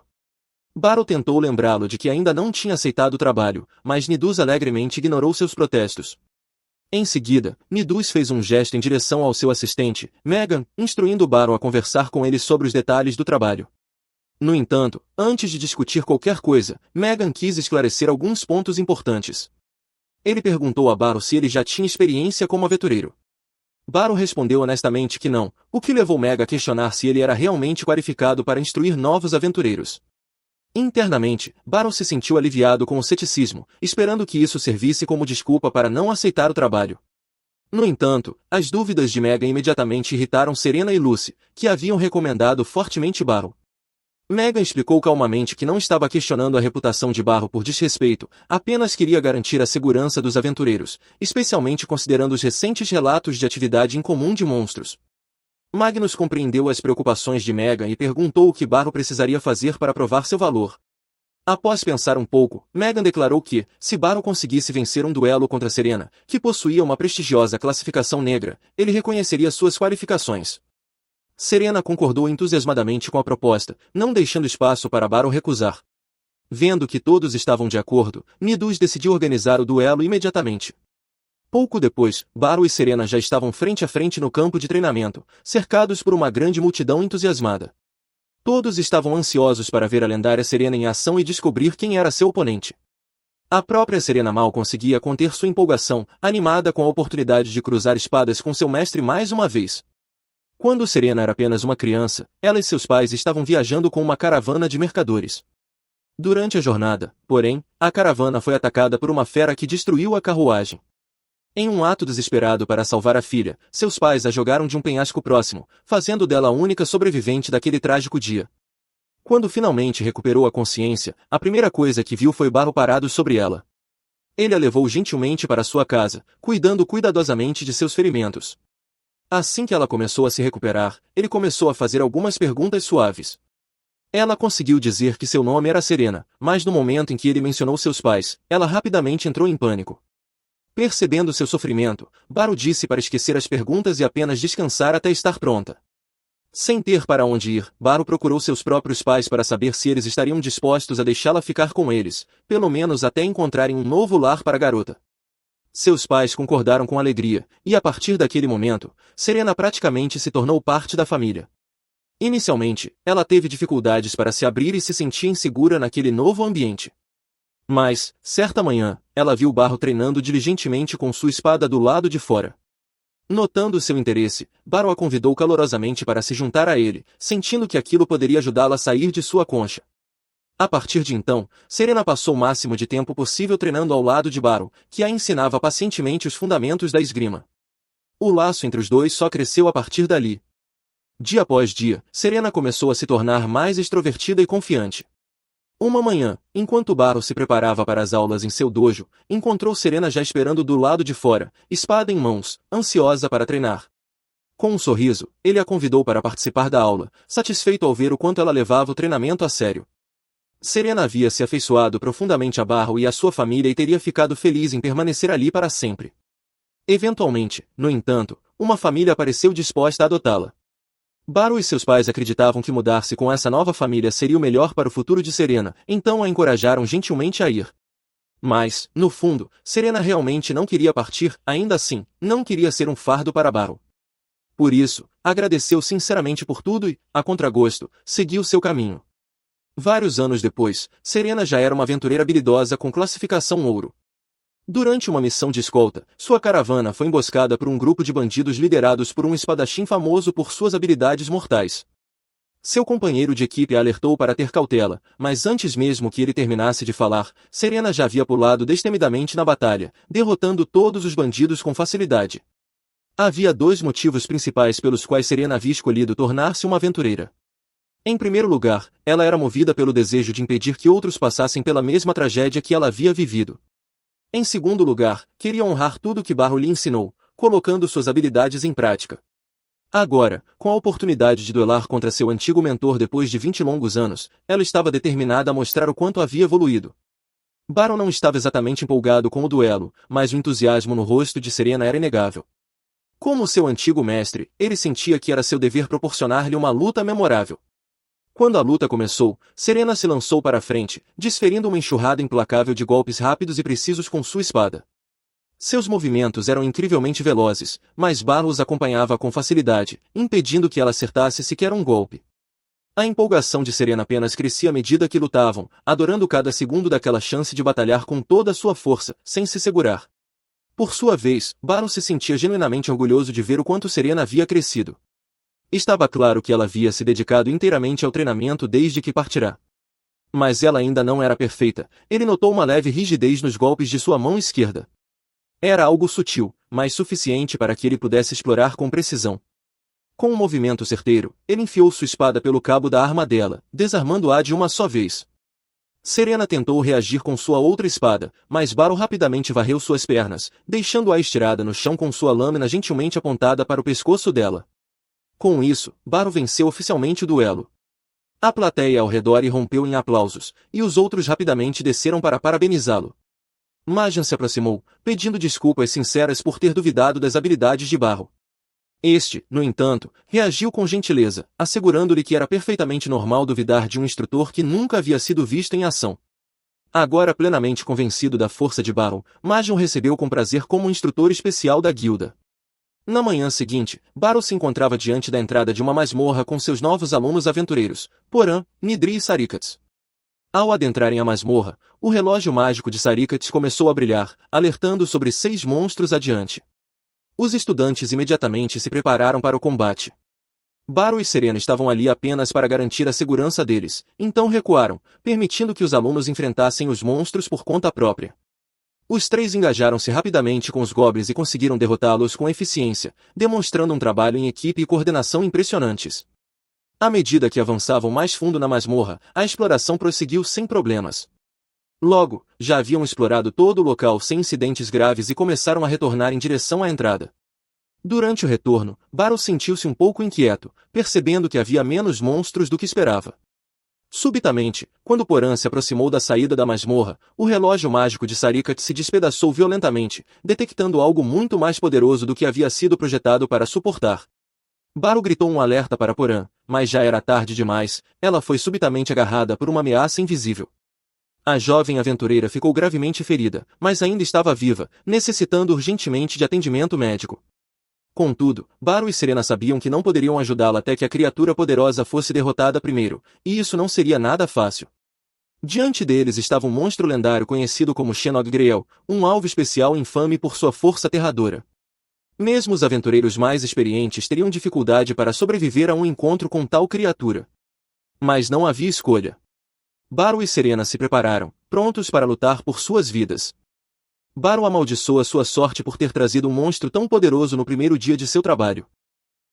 Baru tentou lembrá-lo de que ainda não tinha aceitado o trabalho, mas Nidus alegremente ignorou seus protestos. Em seguida, Nidus fez um gesto em direção ao seu assistente, Megan, instruindo Baru a conversar com ele sobre os detalhes do trabalho. No entanto, antes de discutir qualquer coisa, Megan quis esclarecer alguns pontos importantes. Ele perguntou a Baru se ele já tinha experiência como aventureiro. Baru respondeu honestamente que não, o que levou Megan a questionar se ele era realmente qualificado para instruir novos aventureiros. Internamente, Baru se sentiu aliviado com o ceticismo, esperando que isso servisse como desculpa para não aceitar o trabalho. No entanto, as dúvidas de Megan imediatamente irritaram Serena e Lucy, que haviam recomendado fortemente Baru. Megan explicou calmamente que não estava questionando a reputação de Baru por desrespeito, apenas queria garantir a segurança dos aventureiros, especialmente considerando os recentes relatos de atividade incomum de monstros. Magnus compreendeu as preocupações de Megan e perguntou o que Baru precisaria fazer para provar seu valor. Após pensar um pouco, Megan declarou que, se Baru conseguisse vencer um duelo contra Serena, que possuía uma prestigiosa classificação negra, ele reconheceria suas qualificações. Serena concordou entusiasmadamente com a proposta, não deixando espaço para Baru recusar. Vendo que todos estavam de acordo, Nidus decidiu organizar o duelo imediatamente. Pouco depois, Baru e Serena já estavam frente a frente no campo de treinamento, cercados por uma grande multidão entusiasmada. Todos estavam ansiosos para ver a lendária Serena em ação e descobrir quem era seu oponente. A própria Serena mal conseguia conter sua empolgação, animada com a oportunidade de cruzar espadas com seu mestre mais uma vez. Quando Serena era apenas uma criança, ela e seus pais estavam viajando com uma caravana de mercadores. Durante a jornada, porém, a caravana foi atacada por uma fera que destruiu a carruagem. Em um ato desesperado para salvar a filha, seus pais a jogaram de um penhasco próximo, fazendo dela a única sobrevivente daquele trágico dia. Quando finalmente recuperou a consciência, a primeira coisa que viu foi Baru parado sobre ela. Ele a levou gentilmente para sua casa, cuidando cuidadosamente de seus ferimentos. Assim que ela começou a se recuperar, ele começou a fazer algumas perguntas suaves. Ela conseguiu dizer que seu nome era Serena, mas no momento em que ele mencionou seus pais, ela rapidamente entrou em pânico. Percebendo seu sofrimento, Baru disse para esquecer as perguntas e apenas descansar até estar pronta. Sem ter para onde ir, Baru procurou seus próprios pais para saber se eles estariam dispostos a deixá-la ficar com eles, pelo menos até encontrarem um novo lar para a garota. Seus pais concordaram com alegria, e a partir daquele momento, Serena praticamente se tornou parte da família. Inicialmente, ela teve dificuldades para se abrir e se sentia insegura naquele novo ambiente. Mas, certa manhã, ela viu Baru treinando diligentemente com sua espada do lado de fora. Notando seu interesse, Baru a convidou calorosamente para se juntar a ele, sentindo que aquilo poderia ajudá-la a sair de sua concha. A partir de então, Serena passou o máximo de tempo possível treinando ao lado de Baru, que a ensinava pacientemente os fundamentos da esgrima. O laço entre os dois só cresceu a partir dali. Dia após dia, Serena começou a se tornar mais extrovertida e confiante. Uma manhã, enquanto Baru se preparava para as aulas em seu dojo, encontrou Serena já esperando do lado de fora, espada em mãos, ansiosa para treinar. Com um sorriso, ele a convidou para participar da aula, satisfeito ao ver o quanto ela levava o treinamento a sério. Serena havia se afeiçoado profundamente a Baru e a sua família e teria ficado feliz em permanecer ali para sempre. Eventualmente, no entanto, uma família apareceu disposta a adotá-la. Baru e seus pais acreditavam que mudar-se com essa nova família seria o melhor para o futuro de Serena, então a encorajaram gentilmente a ir. Mas, no fundo, Serena realmente não queria partir, ainda assim, não queria ser um fardo para Baru. Por isso, agradeceu sinceramente por tudo e, a contragosto, seguiu seu caminho. Vários anos depois, Serena já era uma aventureira habilidosa com classificação ouro. Durante uma missão de escolta, sua caravana foi emboscada por um grupo de bandidos liderados por um espadachim famoso por suas habilidades mortais. Seu companheiro de equipe a alertou para ter cautela, mas antes mesmo que ele terminasse de falar, Serena já havia pulado destemidamente na batalha, derrotando todos os bandidos com facilidade. Havia dois motivos principais pelos quais Serena havia escolhido tornar-se uma aventureira. Em primeiro lugar, ela era movida pelo desejo de impedir que outros passassem pela mesma tragédia que ela havia vivido. Em segundo lugar, queria honrar tudo que Baru lhe ensinou, colocando suas habilidades em prática. Agora, com a oportunidade de duelar contra seu antigo mentor depois de 20 longos anos, ela estava determinada a mostrar o quanto havia evoluído. Baron não estava exatamente empolgado com o duelo, mas o entusiasmo no rosto de Serena era inegável. Como seu antigo mestre, ele sentia que era seu dever proporcionar-lhe uma luta memorável. Quando a luta começou, Serena se lançou para a frente, desferindo uma enxurrada implacável de golpes rápidos e precisos com sua espada. Seus movimentos eram incrivelmente velozes, mas Baron os acompanhava com facilidade, impedindo que ela acertasse sequer um golpe. A empolgação de Serena apenas crescia à medida que lutavam, adorando cada segundo daquela chance de batalhar com toda a sua força, sem se segurar. Por sua vez, Baron se sentia genuinamente orgulhoso de ver o quanto Serena havia crescido. Estava claro que ela havia se dedicado inteiramente ao treinamento desde que partirá. Mas ela ainda não era perfeita, ele notou uma leve rigidez nos golpes de sua mão esquerda. Era algo sutil, mas suficiente para que ele pudesse explorar com precisão. Com um movimento certeiro, ele enfiou sua espada pelo cabo da arma dela, desarmando-a de uma só vez. Serena tentou reagir com sua outra espada, mas Baron rapidamente varreu suas pernas, deixando-a estirada no chão com sua lâmina gentilmente apontada para o pescoço dela. Com isso, Baron venceu oficialmente o duelo. A plateia ao redor irrompeu em aplausos, e os outros rapidamente desceram para parabenizá-lo. Majin se aproximou, pedindo desculpas sinceras por ter duvidado das habilidades de Baron. Este, no entanto, reagiu com gentileza, assegurando-lhe que era perfeitamente normal duvidar de um instrutor que nunca havia sido visto em ação. Agora plenamente convencido da força de Baron, Majin o recebeu com prazer como instrutor especial da guilda. Na manhã seguinte, Baron se encontrava diante da entrada de uma masmorra com seus novos alunos aventureiros, Poran, Nidri e Sarikats. Ao adentrarem a masmorra, o relógio mágico de Sarikats começou a brilhar, alertando sobre 6 monstros adiante. Os estudantes imediatamente se prepararam para o combate. Baron e Serena estavam ali apenas para garantir a segurança deles, então recuaram, permitindo que os alunos enfrentassem os monstros por conta própria. Os 3 engajaram-se rapidamente com os goblins e conseguiram derrotá-los com eficiência, demonstrando um trabalho em equipe e coordenação impressionantes. À medida que avançavam mais fundo na masmorra, a exploração prosseguiu sem problemas. Logo, já haviam explorado todo o local sem incidentes graves e começaram a retornar em direção à entrada. Durante o retorno, Baron sentiu-se um pouco inquieto, percebendo que havia menos monstros do que esperava. Subitamente, quando Poran se aproximou da saída da masmorra, o relógio mágico de Sarikats se despedaçou violentamente, detectando algo muito mais poderoso do que havia sido projetado para suportar. Baron gritou um alerta para Poran, mas já era tarde demais, ela foi subitamente agarrada por uma ameaça invisível. A jovem aventureira ficou gravemente ferida, mas ainda estava viva, necessitando urgentemente de atendimento médico. Contudo, Baron e Serena sabiam que não poderiam ajudá-la até que a criatura poderosa fosse derrotada primeiro, e isso não seria nada fácil. Diante deles estava um monstro lendário conhecido como Shenog Greel, um alvo especial infame por sua força aterradora. Mesmo os aventureiros mais experientes teriam dificuldade para sobreviver a um encontro com tal criatura. Mas não havia escolha. Baron e Serena se prepararam, prontos para lutar por suas vidas. Baron amaldiçoa sua sorte por ter trazido um monstro tão poderoso no primeiro dia de seu trabalho.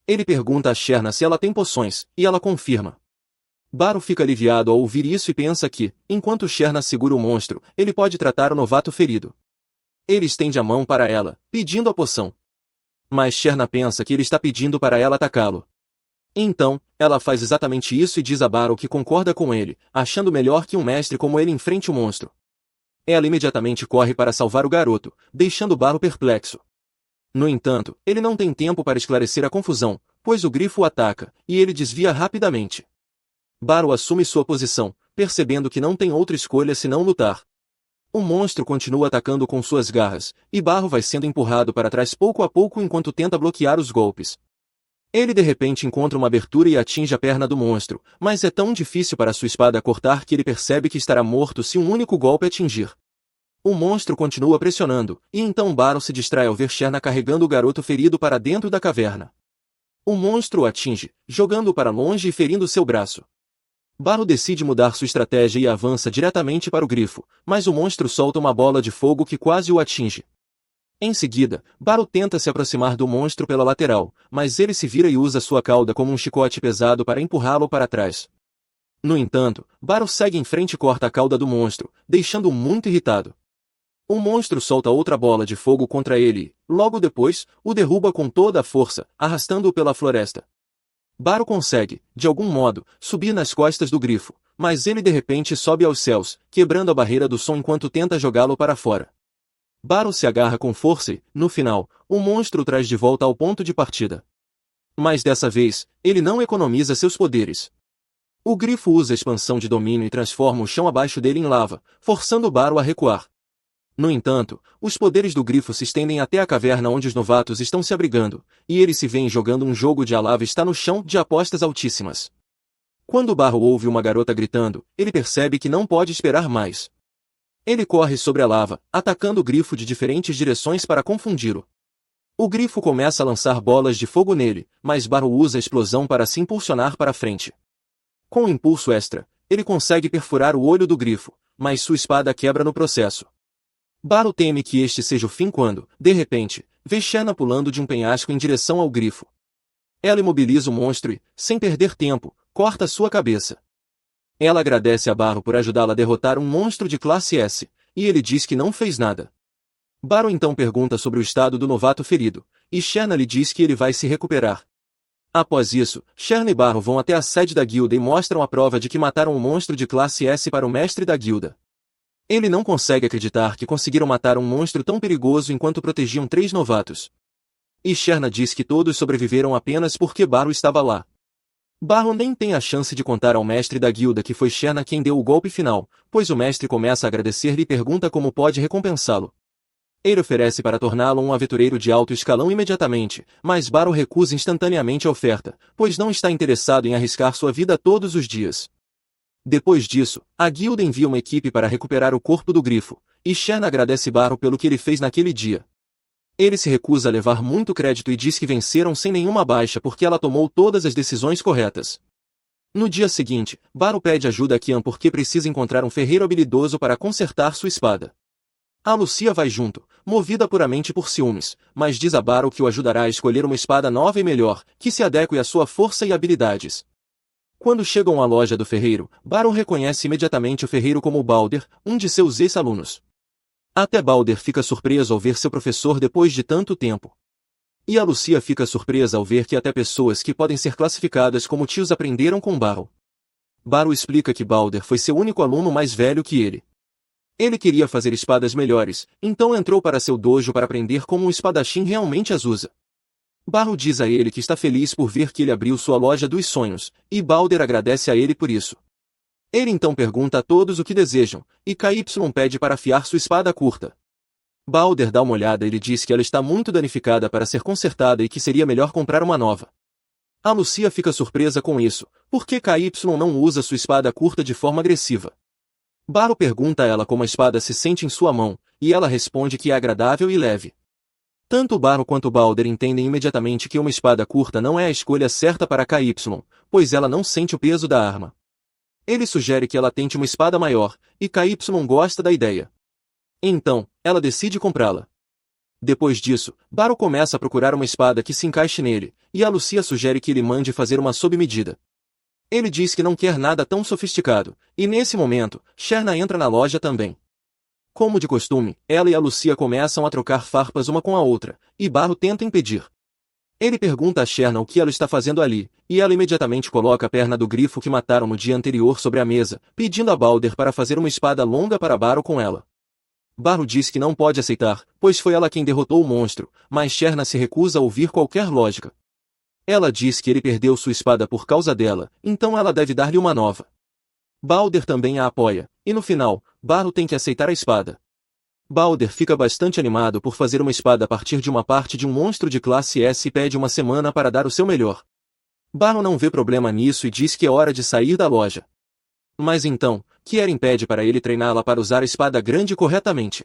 Ele pergunta a Sherna se ela tem poções, e ela confirma. Baron fica aliviado ao ouvir isso e pensa que, enquanto Sherna segura o monstro, ele pode tratar o novato ferido. Ele estende a mão para ela, pedindo a poção. Mas Sherna pensa que ele está pedindo para ela atacá-lo. Então, ela faz exatamente isso e diz a Baron que concorda com ele, achando melhor que um mestre como ele enfrente o monstro. Ela imediatamente corre para salvar o garoto, deixando Baron perplexo. No entanto, ele não tem tempo para esclarecer a confusão, pois o grifo o ataca, e ele desvia rapidamente. Baron assume sua posição, percebendo que não tem outra escolha senão lutar. O monstro continua atacando com suas garras, e Baron vai sendo empurrado para trás pouco a pouco enquanto tenta bloquear os golpes. Ele de repente encontra uma abertura e atinge a perna do monstro, mas é tão difícil para sua espada cortar que ele percebe que estará morto se um único golpe atingir. O monstro continua pressionando, e então Baron se distrai ao ver Sherna carregando o garoto ferido para dentro da caverna. O monstro o atinge, jogando-o para longe e ferindo seu braço. Baron decide mudar sua estratégia e avança diretamente para o grifo, mas o monstro solta uma bola de fogo que quase o atinge. Em seguida, Baron tenta se aproximar do monstro pela lateral, mas ele se vira e usa sua cauda como um chicote pesado para empurrá-lo para trás. No entanto, Baron segue em frente e corta a cauda do monstro, deixando-o muito irritado. O monstro solta outra bola de fogo contra ele e, logo depois, o derruba com toda a força, arrastando-o pela floresta. Baro consegue, de algum modo, subir nas costas do grifo, mas ele de repente sobe aos céus, quebrando a barreira do som enquanto tenta jogá-lo para fora. Baro se agarra com força e, no final, o monstro o traz de volta ao ponto de partida. Mas dessa vez, ele não economiza seus poderes. O grifo usa a expansão de domínio e transforma o chão abaixo dele em lava, forçando Baro a recuar. No entanto, os poderes do grifo se estendem até a caverna onde os novatos estão se abrigando, e eles se veem jogando um jogo de a lava está no chão de apostas altíssimas. Quando Baro ouve uma garota gritando, ele percebe que não pode esperar mais. Ele corre sobre a lava, atacando o grifo de diferentes direções para confundi-lo. O grifo começa a lançar bolas de fogo nele, mas Baro usa a explosão para se impulsionar para frente. Com um impulso extra, ele consegue perfurar o olho do grifo, mas sua espada quebra no processo. Baro teme que este seja o fim quando, de repente, vê Shanna pulando de um penhasco em direção ao grifo. Ela imobiliza o monstro e, sem perder tempo, corta sua cabeça. Ela agradece a Baro por ajudá-la a derrotar um monstro de classe S, e ele diz que não fez nada. Baro então pergunta sobre o estado do novato ferido, e Shanna lhe diz que ele vai se recuperar. Após isso, Shanna e Baro vão até a sede da guilda e mostram a prova de que mataram um monstro de classe S para o mestre da guilda. Ele não consegue acreditar que conseguiram matar um monstro tão perigoso enquanto protegiam 3 novatos. E Shanna diz que todos sobreviveram apenas porque Baro estava lá. Baro nem tem a chance de contar ao mestre da guilda que foi Shanna quem deu o golpe final, pois o mestre começa a agradecer-lhe e pergunta como pode recompensá-lo. Ele oferece para torná-lo um aventureiro de alto escalão imediatamente, mas Baro recusa instantaneamente a oferta, pois não está interessado em arriscar sua vida todos os dias. Depois disso, a guilda envia uma equipe para recuperar o corpo do grifo, e Shanna agradece Baro pelo que ele fez naquele dia. Ele se recusa a levar muito crédito e diz que venceram sem nenhuma baixa porque ela tomou todas as decisões corretas. No dia seguinte, Baro pede ajuda a Kian porque precisa encontrar um ferreiro habilidoso para consertar sua espada. A Lucia vai junto, movida puramente por ciúmes, mas diz a Baro que o ajudará a escolher uma espada nova e melhor, que se adeque à sua força e habilidades. Quando chegam à loja do ferreiro, Baro reconhece imediatamente o ferreiro como Balder, um de seus ex-alunos. Até Balder fica surpreso ao ver seu professor depois de tanto tempo. E a Lucia fica surpresa ao ver que até pessoas que podem ser classificadas como tios aprenderam com Baro. Baro explica que Balder foi seu único aluno mais velho que ele. Ele queria fazer espadas melhores, então entrou para seu dojo para aprender como um espadachim realmente as usa. Baro diz a ele que está feliz por ver que ele abriu sua loja dos sonhos, e Balder agradece a ele por isso. Ele então pergunta a todos o que desejam, e KY pede para afiar sua espada curta. Balder dá uma olhada e lhe diz que ela está muito danificada para ser consertada e que seria melhor comprar uma nova. A Lucia fica surpresa com isso, porque KY não usa sua espada curta de forma agressiva. Baro pergunta a ela como a espada se sente em sua mão, e ela responde que é agradável e leve. Tanto Baro quanto Balder entendem imediatamente que uma espada curta não é a escolha certa para KY, pois ela não sente o peso da arma. Ele sugere que ela tente uma espada maior, e KY gosta da ideia. Então, ela decide comprá-la. Depois disso, Baro começa a procurar uma espada que se encaixe nele, e a Lucia sugere que ele mande fazer uma sob medida. Ele diz que não quer nada tão sofisticado, e nesse momento, Shanna entra na loja também. Como de costume, ela e a Lucia começam a trocar farpas uma com a outra, e Baro tenta impedir. Ele pergunta a Shanna o que ela está fazendo ali, e ela imediatamente coloca a perna do grifo que mataram no dia anterior sobre a mesa, pedindo a Balder para fazer uma espada longa para Baro com ela. Baro diz que não pode aceitar, pois foi ela quem derrotou o monstro, mas Shanna se recusa a ouvir qualquer lógica. Ela diz que ele perdeu sua espada por causa dela, então ela deve dar-lhe uma nova. Balder também a apoia, e no final, Baro tem que aceitar a espada. Balder fica bastante animado por fazer uma espada a partir de uma parte de um monstro de classe S e pede uma semana para dar o seu melhor. Baro não vê problema nisso e diz que é hora de sair da loja. Mas então, Kieren pede para ele treiná-la para usar a espada grande corretamente.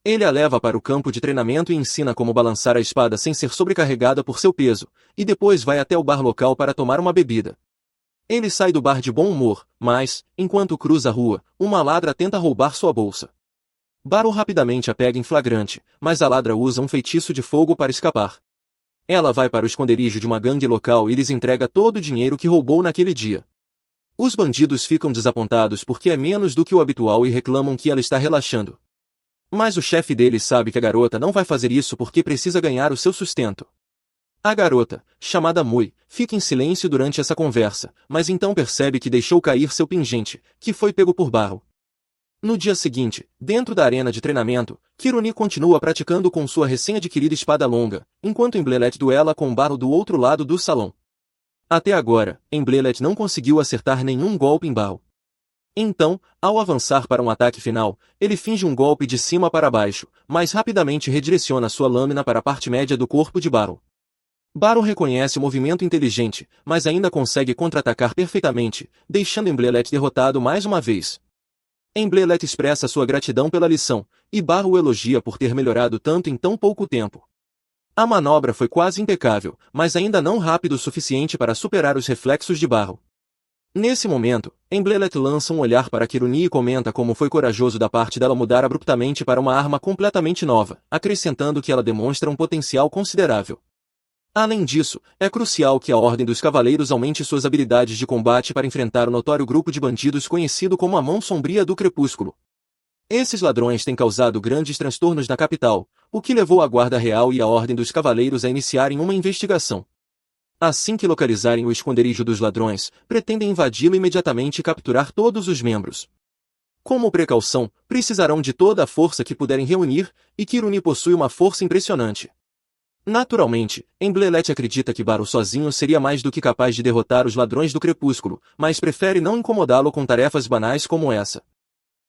Ele a leva para o campo de treinamento e ensina como balançar a espada sem ser sobrecarregada por seu peso, e depois vai até o bar local para tomar uma bebida. Ele sai do bar de bom humor, mas, enquanto cruza a rua, uma ladra tenta roubar sua bolsa. Baro rapidamente a pega em flagrante, mas a ladra usa um feitiço de fogo para escapar. Ela vai para o esconderijo de uma gangue local e lhes entrega todo o dinheiro que roubou naquele dia. Os bandidos ficam desapontados porque é menos do que o habitual e reclamam que ela está relaxando. Mas o chefe deles sabe que a garota não vai fazer isso porque precisa ganhar o seu sustento. A garota, chamada Mui, fica em silêncio durante essa conversa, mas então percebe que deixou cair seu pingente, que foi pego por Barro. No dia seguinte, dentro da arena de treinamento, Kironi continua praticando com sua recém-adquirida espada longa, enquanto Emblelet duela com Barro do outro lado do salão. Até agora, Emblelet não conseguiu acertar nenhum golpe em Barro. Então, ao avançar para um ataque final, ele finge um golpe de cima para baixo, mas rapidamente redireciona sua lâmina para a parte média do corpo de Barro. Barro reconhece o movimento inteligente, mas ainda consegue contra-atacar perfeitamente, deixando Emblelet derrotado mais uma vez. Emblelet expressa sua gratidão pela lição, e Barro o elogia por ter melhorado tanto em tão pouco tempo. A manobra foi quase impecável, mas ainda não rápido o suficiente para superar os reflexos de Barro. Nesse momento, Emblelet lança um olhar para Kironi e comenta como foi corajoso da parte dela mudar abruptamente para uma arma completamente nova, acrescentando que ela demonstra um potencial considerável. Além disso, é crucial que a Ordem dos Cavaleiros aumente suas habilidades de combate para enfrentar o notório grupo de bandidos conhecido como a Mão Sombria do Crepúsculo. Esses ladrões têm causado grandes transtornos na capital, o que levou a Guarda Real e a Ordem dos Cavaleiros a iniciarem uma investigação. Assim que localizarem o esconderijo dos ladrões, pretendem invadi-lo imediatamente e capturar todos os membros. Como precaução, precisarão de toda a força que puderem reunir, e Kironi possui uma força impressionante. Naturalmente, Emblelet acredita que Barro sozinho seria mais do que capaz de derrotar os ladrões do crepúsculo, mas prefere não incomodá-lo com tarefas banais como essa.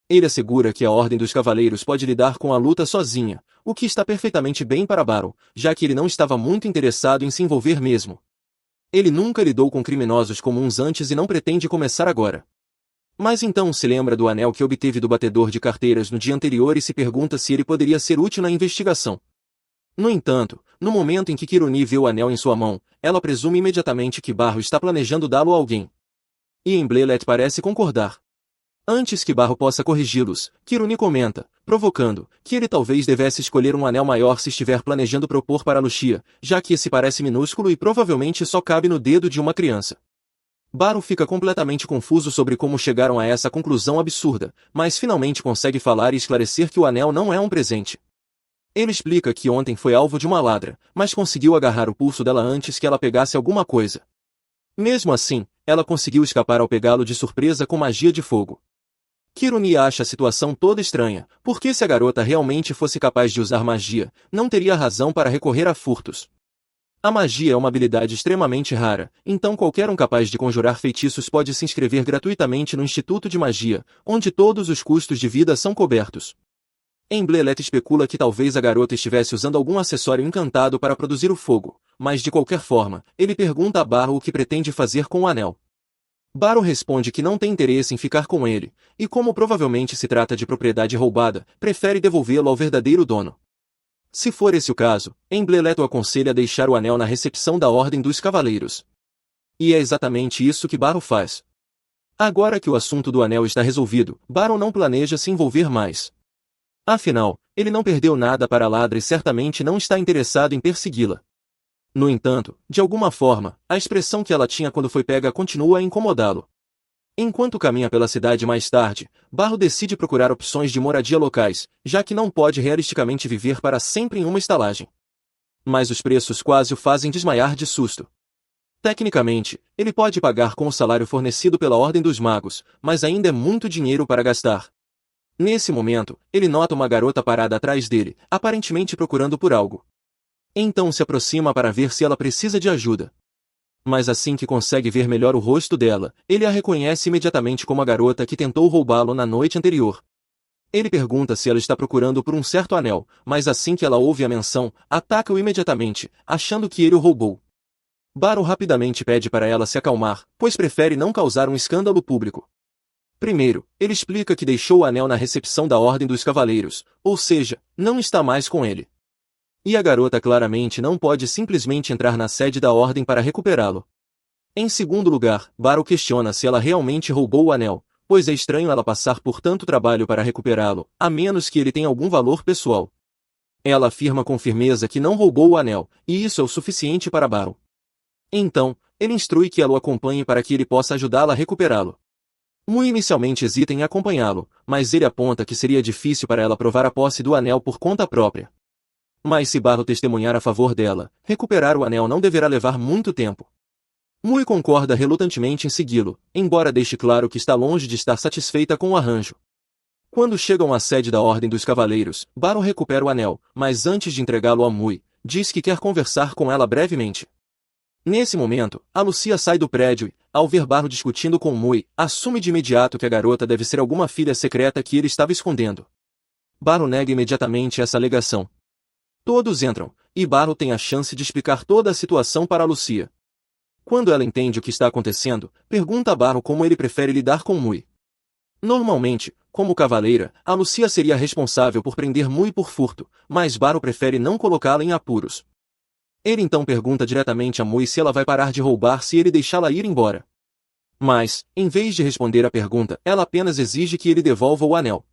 Ele assegura que a Ordem dos Cavaleiros pode lidar com a luta sozinha, o que está perfeitamente bem para Barro, já que ele não estava muito interessado em se envolver mesmo. Ele nunca lidou com criminosos comuns antes e não pretende começar agora. Mas então se lembra do anel que obteve do batedor de carteiras no dia anterior e se pergunta se ele poderia ser útil na investigação. No entanto, no momento em que Kironi vê o anel em sua mão, ela presume imediatamente que Barro está planejando dá-lo a alguém. E Emblelet parece concordar. Antes que Barro possa corrigi-los, Kironi comenta, provocando, que ele talvez devesse escolher um anel maior se estiver planejando propor para Lucia, já que esse parece minúsculo e provavelmente só cabe no dedo de uma criança. Barro fica completamente confuso sobre como chegaram a essa conclusão absurda, mas finalmente consegue falar e esclarecer que o anel não é um presente. Ele explica que ontem foi alvo de uma ladra, mas conseguiu agarrar o pulso dela antes que ela pegasse alguma coisa. Mesmo assim, ela conseguiu escapar ao pegá-lo de surpresa com magia de fogo. Kironi acha a situação toda estranha, porque se a garota realmente fosse capaz de usar magia, não teria razão para recorrer a furtos. A magia é uma habilidade extremamente rara, então qualquer um capaz de conjurar feitiços pode se inscrever gratuitamente no Instituto de Magia, onde todos os custos de vida são cobertos. Emblelet especula que talvez a garota estivesse usando algum acessório encantado para produzir o fogo, mas de qualquer forma, ele pergunta a Barro o que pretende fazer com o anel. Barro responde que não tem interesse em ficar com ele, e como provavelmente se trata de propriedade roubada, prefere devolvê-lo ao verdadeiro dono. Se for esse o caso, Emblelet o aconselha a deixar o anel na recepção da Ordem dos Cavaleiros. E é exatamente isso que Barro faz. Agora que o assunto do anel está resolvido, Barro não planeja se envolver mais. Afinal, ele não perdeu nada para a ladra e certamente não está interessado em persegui-la. No entanto, de alguma forma, a expressão que ela tinha quando foi pega continua a incomodá-lo. Enquanto caminha pela cidade mais tarde, Barro decide procurar opções de moradia locais, já que não pode realisticamente viver para sempre em uma estalagem. Mas os preços quase o fazem desmaiar de susto. Tecnicamente, ele pode pagar com o salário fornecido pela Ordem dos Magos, mas ainda é muito dinheiro para gastar. Nesse momento, ele nota uma garota parada atrás dele, aparentemente procurando por algo. Então se aproxima para ver se ela precisa de ajuda. Mas assim que consegue ver melhor o rosto dela, ele a reconhece imediatamente como a garota que tentou roubá-lo na noite anterior. Ele pergunta se ela está procurando por um certo anel, mas assim que ela ouve a menção, ataca-o imediatamente, achando que ele o roubou. Barro rapidamente pede para ela se acalmar, pois prefere não causar um escândalo público. Primeiro, ele explica que deixou o anel na recepção da Ordem dos Cavaleiros, ou seja, não está mais com ele. E a garota claramente não pode simplesmente entrar na sede da Ordem para recuperá-lo. Em segundo lugar, Barro questiona se ela realmente roubou o anel, pois é estranho ela passar por tanto trabalho para recuperá-lo, a menos que ele tenha algum valor pessoal. Ela afirma com firmeza que não roubou o anel, e isso é o suficiente para Barro. Então, ele instrui que ela o acompanhe para que ele possa ajudá-la a recuperá-lo. Mui inicialmente hesita em acompanhá-lo, mas ele aponta que seria difícil para ela provar a posse do anel por conta própria. Mas se Barro testemunhar a favor dela, recuperar o anel não deverá levar muito tempo. Mui concorda relutantemente em segui-lo, embora deixe claro que está longe de estar satisfeita com o arranjo. Quando chegam à sede da Ordem dos Cavaleiros, Barro recupera o anel, mas antes de entregá-lo a Mui, diz que quer conversar com ela brevemente. Nesse momento, a Lucia sai do prédio e, ao ver Barro discutindo com Mui, assume de imediato que a garota deve ser alguma filha secreta que ele estava escondendo. Barro nega imediatamente essa alegação. Todos entram, e Barro tem a chance de explicar toda a situação para a Lucia. Quando ela entende o que está acontecendo, pergunta a Barro como ele prefere lidar com Mui. Normalmente, como cavaleira, a Lucia seria responsável por prender Mui por furto, mas Barro prefere não colocá-la em apuros. Ele então pergunta diretamente a Mui se ela vai parar de roubar se ele deixá-la ir embora. Mas, em vez de responder à pergunta, ela apenas exige que ele devolva o anel.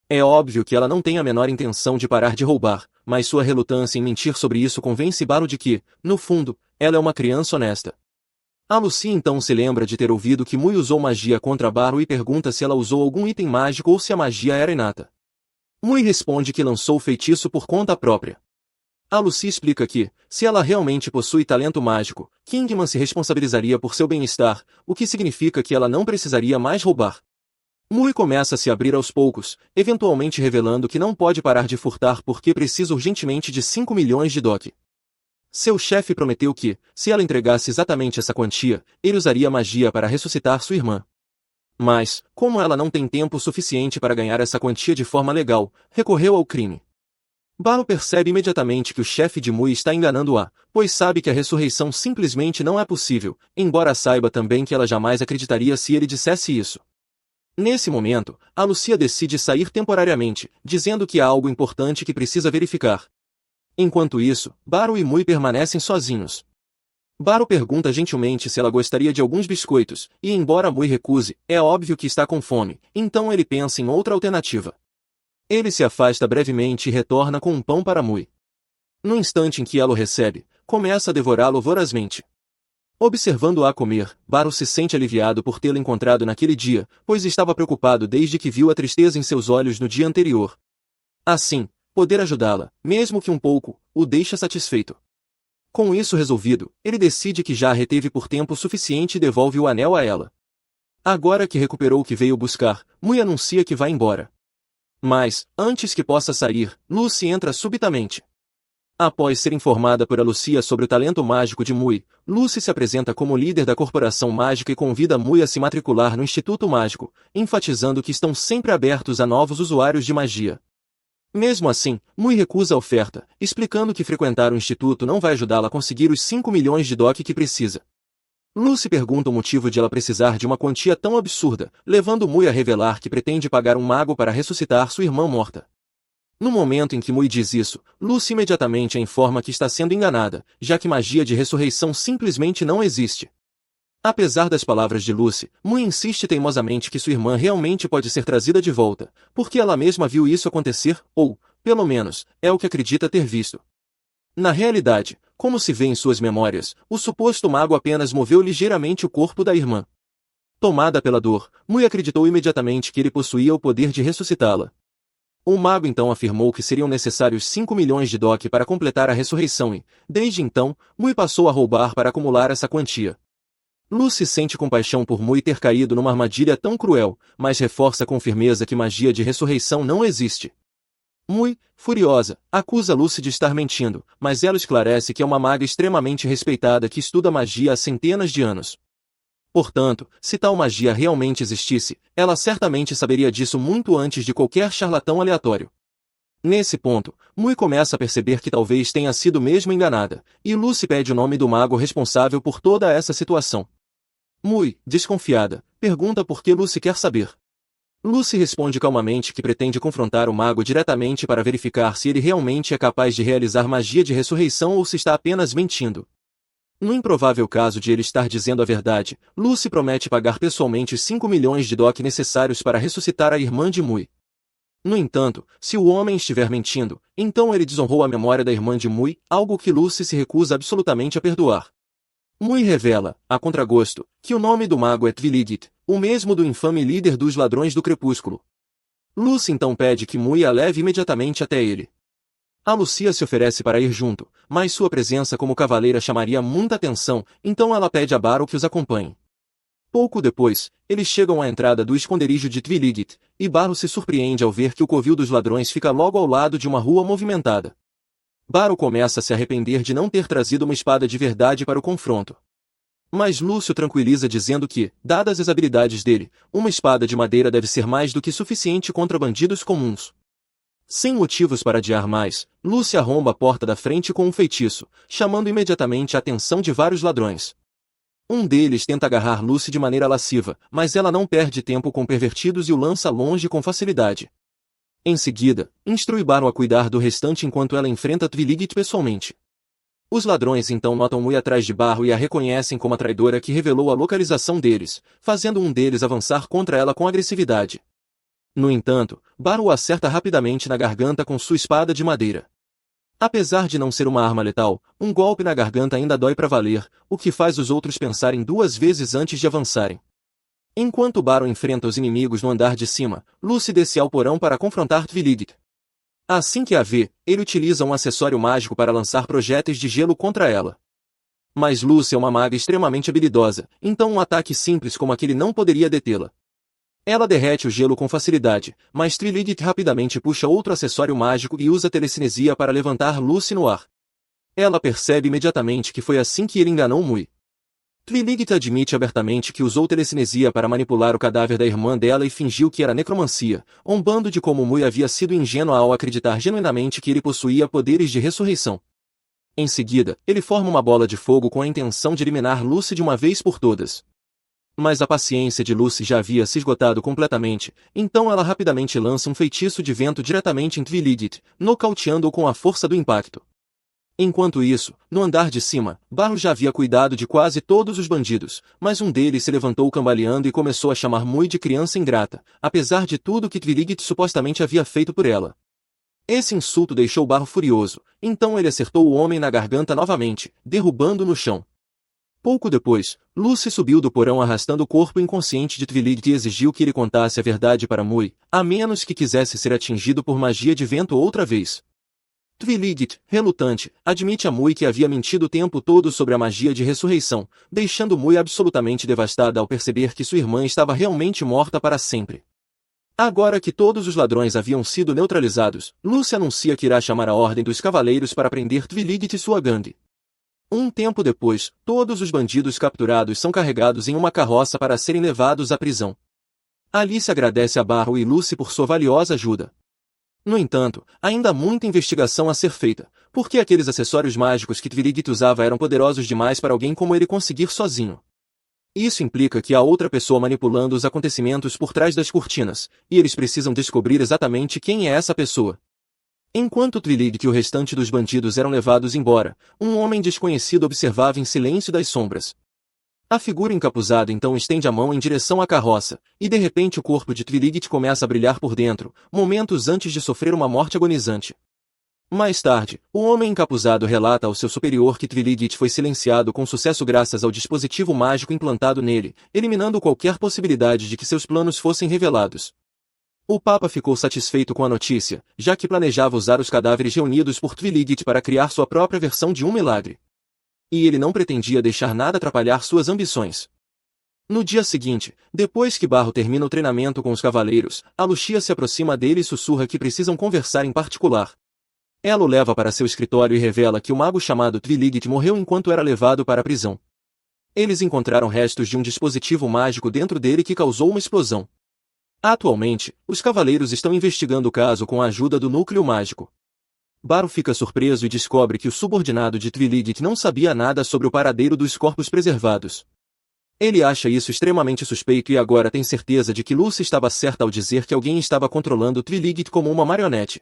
É óbvio que ela não tem a menor intenção de parar de roubar, mas sua relutância em mentir sobre isso convence Barro de que, no fundo, ela é uma criança honesta. A Lucia então se lembra de ter ouvido que Mui usou magia contra Barro e pergunta se ela usou algum item mágico ou se a magia era inata. Mui responde que lançou o feitiço por conta própria. A Lucia explica que, se ela realmente possui talento mágico, Kingman se responsabilizaria por seu bem-estar, o que significa que ela não precisaria mais roubar. Mui começa a se abrir aos poucos, eventualmente revelando que não pode parar de furtar porque precisa urgentemente de 5 milhões de DOC. Seu chefe prometeu que, se ela entregasse exatamente essa quantia, ele usaria magia para ressuscitar sua irmã. Mas, como ela não tem tempo suficiente para ganhar essa quantia de forma legal, recorreu ao crime. Barro percebe imediatamente que o chefe de Mui está enganando-a, pois sabe que a ressurreição simplesmente não é possível, embora saiba também que ela jamais acreditaria se ele dissesse isso. Nesse momento, a Lucia decide sair temporariamente, dizendo que há algo importante que precisa verificar. Enquanto isso, Barro e Mui permanecem sozinhos. Barro pergunta gentilmente se ela gostaria de alguns biscoitos, e embora Mui recuse, é óbvio que está com fome, então ele pensa em outra alternativa. Ele se afasta brevemente e retorna com um pão para Mui. No instante em que ela o recebe, começa a devorá-lo vorazmente. Observando-a comer, Barro se sente aliviado por tê-la encontrado naquele dia, pois estava preocupado desde que viu a tristeza em seus olhos no dia anterior. Assim, poder ajudá-la, mesmo que um pouco, o deixa satisfeito. Com isso resolvido, ele decide que já a reteve por tempo suficiente e devolve o anel a ela. Agora que recuperou o que veio buscar, Mui anuncia que vai embora. Mas, antes que possa sair, Lucy entra subitamente. Após ser informada por a Lucia sobre o talento mágico de Mui, Lucy se apresenta como líder da corporação mágica e convida Mui a se matricular no Instituto Mágico, enfatizando que estão sempre abertos a novos usuários de magia. Mesmo assim, Mui recusa a oferta, explicando que frequentar o instituto não vai ajudá-la a conseguir os 5 milhões de DOC que precisa. Lucy pergunta o motivo de ela precisar de uma quantia tão absurda, levando Mui a revelar que pretende pagar um mago para ressuscitar sua irmã morta. No momento em que Mui diz isso, Lucy imediatamente a informa que está sendo enganada, já que magia de ressurreição simplesmente não existe. Apesar das palavras de Lucy, Mui insiste teimosamente que sua irmã realmente pode ser trazida de volta, porque ela mesma viu isso acontecer, ou, pelo menos, é o que acredita ter visto. Na realidade, como se vê em suas memórias, o suposto mago apenas moveu ligeiramente o corpo da irmã. Tomada pela dor, Mui acreditou imediatamente que ele possuía o poder de ressuscitá-la. O mago então afirmou que seriam necessários 5 milhões de DOC para completar a ressurreição e, desde então, Mui passou a roubar para acumular essa quantia. Lucy sente compaixão por Mui ter caído numa armadilha tão cruel, mas reforça com firmeza que magia de ressurreição não existe. Mui, furiosa, acusa Lucy de estar mentindo, mas ela esclarece que é uma maga extremamente respeitada que estuda magia há centenas de anos. Portanto, se tal magia realmente existisse, ela certamente saberia disso muito antes de qualquer charlatão aleatório. Nesse ponto, Mui começa a perceber que talvez tenha sido mesmo enganada, e Lucy pede o nome do mago responsável por toda essa situação. Mui, desconfiada, pergunta por que Lucy quer saber. Lucy responde calmamente que pretende confrontar o mago diretamente para verificar se ele realmente é capaz de realizar magia de ressurreição ou se está apenas mentindo. No improvável caso de ele estar dizendo a verdade, Lucy promete pagar pessoalmente os 5 milhões de DOC necessários para ressuscitar a irmã de Mui. No entanto, se o homem estiver mentindo, então ele desonrou a memória da irmã de Mui, algo que Lucy se recusa absolutamente a perdoar. Mui revela, a contragosto, que o nome do mago é Twiligit, o mesmo do infame líder dos Ladrões do Crepúsculo. Lucy então pede que Mui a leve imediatamente até ele. A Lucia se oferece para ir junto, mas sua presença como cavaleira chamaria muita atenção, então ela pede a Barrow que os acompanhe. Pouco depois, eles chegam à entrada do esconderijo de Twiligit, e Barrow se surpreende ao ver que o covil dos ladrões fica logo ao lado de uma rua movimentada. Barrow começa a se arrepender de não ter trazido uma espada de verdade para o confronto. Mas Lúcio tranquiliza dizendo que, dadas as habilidades dele, uma espada de madeira deve ser mais do que suficiente contra bandidos comuns. Sem motivos para adiar mais, Lúcio arromba a porta da frente com um feitiço, chamando imediatamente a atenção de vários ladrões. Um deles tenta agarrar Lucy de maneira lasciva, mas ela não perde tempo com pervertidos e o lança longe com facilidade. Em seguida, instrui Barrow a cuidar do restante enquanto ela enfrenta Twiligit pessoalmente. Os ladrões então notam Mui atrás de Barrow e a reconhecem como a traidora que revelou a localização deles, fazendo um deles avançar contra ela com agressividade. No entanto, Barrow acerta rapidamente na garganta com sua espada de madeira. Apesar de não ser uma arma letal, um golpe na garganta ainda dói pra valer, o que faz os outros pensarem duas vezes antes de avançarem. Enquanto Barrow enfrenta os inimigos no andar de cima, Lucy desce ao porão para confrontar Twiligit. Assim que a vê, ele utiliza um acessório mágico para lançar projéteis de gelo contra ela. Mas Lucy é uma maga extremamente habilidosa, então um ataque simples como aquele não poderia detê-la. Ela derrete o gelo com facilidade, mas Twiligit rapidamente puxa outro acessório mágico e usa telecinesia para levantar Lucy no ar. Ela percebe imediatamente que foi assim que ele enganou Mui. Twiligit admite abertamente que usou telecinesia para manipular o cadáver da irmã dela e fingiu que era necromancia, zombando de como Mui havia sido ingênua ao acreditar genuinamente que ele possuía poderes de ressurreição. Em seguida, ele forma uma bola de fogo com a intenção de eliminar Lucy de uma vez por todas. Mas a paciência de Lucy já havia se esgotado completamente, então ela rapidamente lança um feitiço de vento diretamente em Twiligit, nocauteando-o com a força do impacto. Enquanto isso, no andar de cima, Barrow já havia cuidado de quase todos os bandidos, mas um deles se levantou cambaleando e começou a chamar Mui de criança ingrata, apesar de tudo que Twiligit supostamente havia feito por ela. Esse insulto deixou Barrow furioso, então ele acertou o homem na garganta novamente, derrubando-o no chão. Pouco depois, Lucy subiu do porão arrastando o corpo inconsciente de Twiligit e exigiu que ele contasse a verdade para Mui, a menos que quisesse ser atingido por magia de vento outra vez. Twiligit, relutante, admite a Mui que havia mentido o tempo todo sobre a magia de ressurreição, deixando Mui absolutamente devastada ao perceber que sua irmã estava realmente morta para sempre. Agora que todos os ladrões haviam sido neutralizados, Lucy anuncia que irá chamar a Ordem dos Cavaleiros para prender Twiligit e sua gangue. Um tempo depois, todos os bandidos capturados são carregados em uma carroça para serem levados à prisão. Alice agradece a Barrow e Lucy por sua valiosa ajuda. No entanto, ainda há muita investigação a ser feita, porque aqueles acessórios mágicos que Twiligit usava eram poderosos demais para alguém como ele conseguir sozinho. Isso implica que há outra pessoa manipulando os acontecimentos por trás das cortinas, e eles precisam descobrir exatamente quem é essa pessoa. Enquanto Twiligit e o restante dos bandidos eram levados embora, um homem desconhecido observava em silêncio das sombras. A figura encapuzada então estende a mão em direção à carroça, e de repente o corpo de Twiligit começa a brilhar por dentro, momentos antes de sofrer uma morte agonizante. Mais tarde, o homem encapuzado relata ao seu superior que Twiligit foi silenciado com sucesso graças ao dispositivo mágico implantado nele, eliminando qualquer possibilidade de que seus planos fossem revelados. O Papa ficou satisfeito com a notícia, já que planejava usar os cadáveres reunidos por Twiligit para criar sua própria versão de um milagre. E ele não pretendia deixar nada atrapalhar suas ambições. No dia seguinte, depois que Barrow termina o treinamento com os cavaleiros, a Lucia se aproxima dele e sussurra que precisam conversar em particular. Ela o leva para seu escritório e revela que o mago chamado Twiligit morreu enquanto era levado para a prisão. Eles encontraram restos de um dispositivo mágico dentro dele que causou uma explosão. Atualmente, os cavaleiros estão investigando o caso com a ajuda do núcleo mágico. Barrow fica surpreso e descobre que o subordinado de Twiligit não sabia nada sobre o paradeiro dos corpos preservados. Ele acha isso extremamente suspeito e agora tem certeza de que Lucy estava certa ao dizer que alguém estava controlando Twiligit como uma marionete.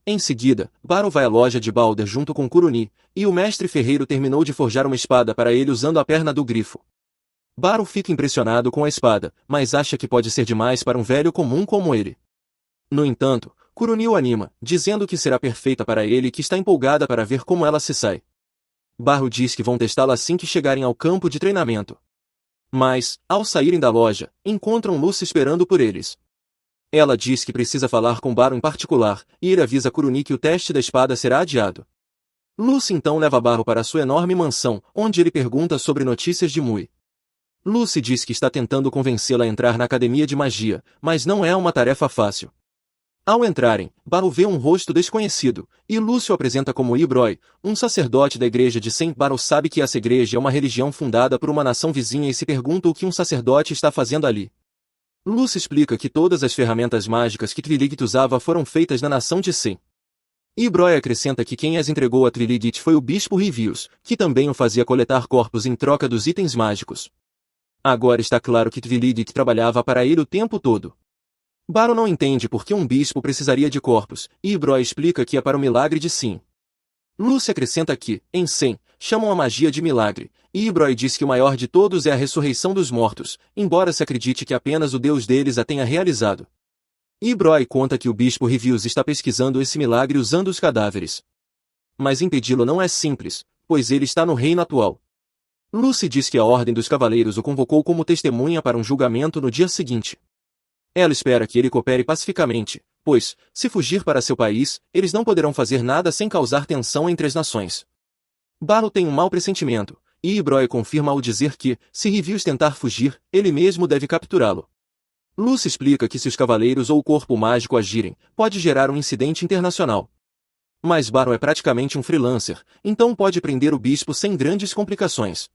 Em seguida, Barrow vai à loja de Balder junto com Kuruni, e o mestre ferreiro terminou de forjar uma espada para ele usando a perna do grifo. Barrow fica impressionado com a espada, mas acha que pode ser demais para um velho comum como ele. No entanto, Kuruni o anima, dizendo que será perfeita para ele e que está empolgada para ver como ela se sai. Barro diz que vão testá-la assim que chegarem ao campo de treinamento. Mas, ao saírem da loja, encontram Lucy esperando por eles. Ela diz que precisa falar com Barro em particular, e ele avisa Kuruni que o teste da espada será adiado. Lucy então leva Barro para sua enorme mansão, onde ele pergunta sobre notícias de Mui. Lucy diz que está tentando convencê-la a entrar na academia de magia, mas não é uma tarefa fácil. Ao entrarem, Barro vê um rosto desconhecido, e Lucy o apresenta como Ibroy, um sacerdote da igreja de Saint Barrow. Sabe que essa igreja é uma religião fundada por uma nação vizinha e se pergunta o que um sacerdote está fazendo ali. Lucy explica que todas as ferramentas mágicas que Twiligit usava foram feitas na nação de Saint. Ibroy acrescenta que quem as entregou a Twiligit foi o bispo Rivius, que também o fazia coletar corpos em troca dos itens mágicos. Agora está claro que Twiligit trabalhava para ele o tempo todo. Barrow não entende por que um bispo precisaria de corpos, e Ibroy explica que é para o milagre de Sim. Lucy acrescenta que, em Sim, chamam a magia de milagre, e Ibroy diz que o maior de todos é a ressurreição dos mortos, embora se acredite que apenas o deus deles a tenha realizado. Ibroy conta que o bispo Rivius está pesquisando esse milagre usando os cadáveres. Mas impedi-lo não é simples, pois ele está no reino atual. Lucy diz que a Ordem dos Cavaleiros o convocou como testemunha para um julgamento no dia seguinte. Ela espera que ele coopere pacificamente, pois, se fugir para seu país, eles não poderão fazer nada sem causar tensão entre as nações. Barrow tem um mau pressentimento, e Ibroy confirma ao dizer que, se Rivius tentar fugir, ele mesmo deve capturá-lo. Lucy explica que se os cavaleiros ou o corpo mágico agirem, pode gerar um incidente internacional. Mas Barrow é praticamente um freelancer, então pode prender o bispo sem grandes complicações.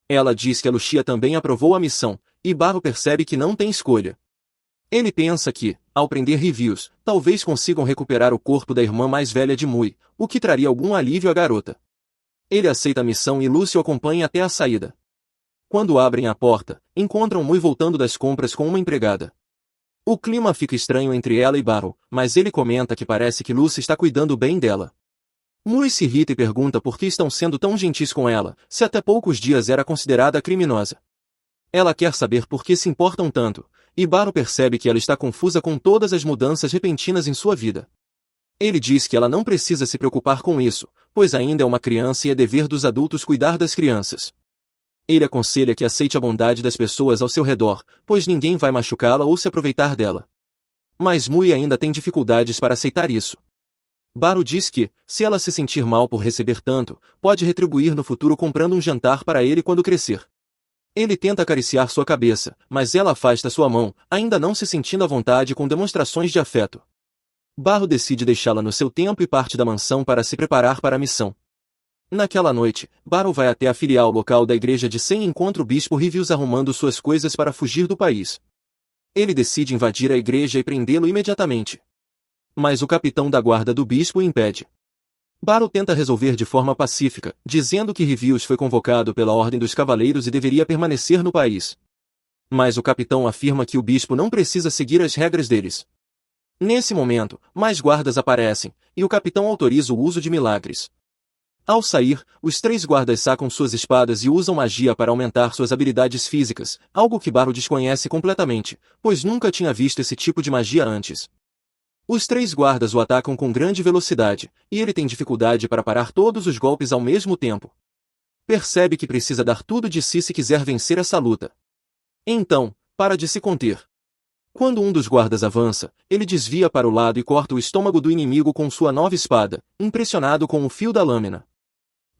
Ela diz que a Lucia também aprovou a missão, e Barrow percebe que não tem escolha. Ele pensa que, ao prender Rivius, talvez consigam recuperar o corpo da irmã mais velha de Mui, o que traria algum alívio à garota. Ele aceita a missão e Lucy o acompanha até a saída. Quando abrem a porta, encontram Mui voltando das compras com uma empregada. O clima fica estranho entre ela e Barrow, mas ele comenta que parece que Lucy está cuidando bem dela. Mui se irrita e pergunta por que estão sendo tão gentis com ela, se até poucos dias era considerada criminosa. Ela quer saber por que se importam tanto, e Barrow percebe que ela está confusa com todas as mudanças repentinas em sua vida. Ele diz que ela não precisa se preocupar com isso, pois ainda é uma criança e é dever dos adultos cuidar das crianças. Ele aconselha que aceite a bondade das pessoas ao seu redor, pois ninguém vai machucá-la ou se aproveitar dela. Mas Mui ainda tem dificuldades para aceitar isso. Barrow diz que, se ela se sentir mal por receber tanto, pode retribuir no futuro comprando um jantar para ele quando crescer. Ele tenta acariciar sua cabeça, mas ela afasta sua mão, ainda não se sentindo à vontade com demonstrações de afeto. Barrow decide deixá-la no seu tempo e parte da mansão para se preparar para a missão. Naquela noite, Barrow vai até a filial local da igreja de Sen e encontra o bispo Rivius arrumando suas coisas para fugir do país. Ele decide invadir a igreja e prendê-lo imediatamente. Mas o capitão da guarda do bispo o impede. Barrow tenta resolver de forma pacífica, dizendo que Rivius foi convocado pela Ordem dos Cavaleiros e deveria permanecer no país. Mas o capitão afirma que o bispo não precisa seguir as regras deles. Nesse momento, mais guardas aparecem, e o capitão autoriza o uso de milagres. Ao sair, os 3 guardas sacam suas espadas e usam magia para aumentar suas habilidades físicas, algo que Barrow desconhece completamente, pois nunca tinha visto esse tipo de magia antes. Os 3 guardas o atacam com grande velocidade, e ele tem dificuldade para parar todos os golpes ao mesmo tempo. Percebe que precisa dar tudo de si se quiser vencer essa luta. Então, para de se conter. Quando um dos guardas avança, ele desvia para o lado e corta o estômago do inimigo com sua nova espada, impressionado com o fio da lâmina.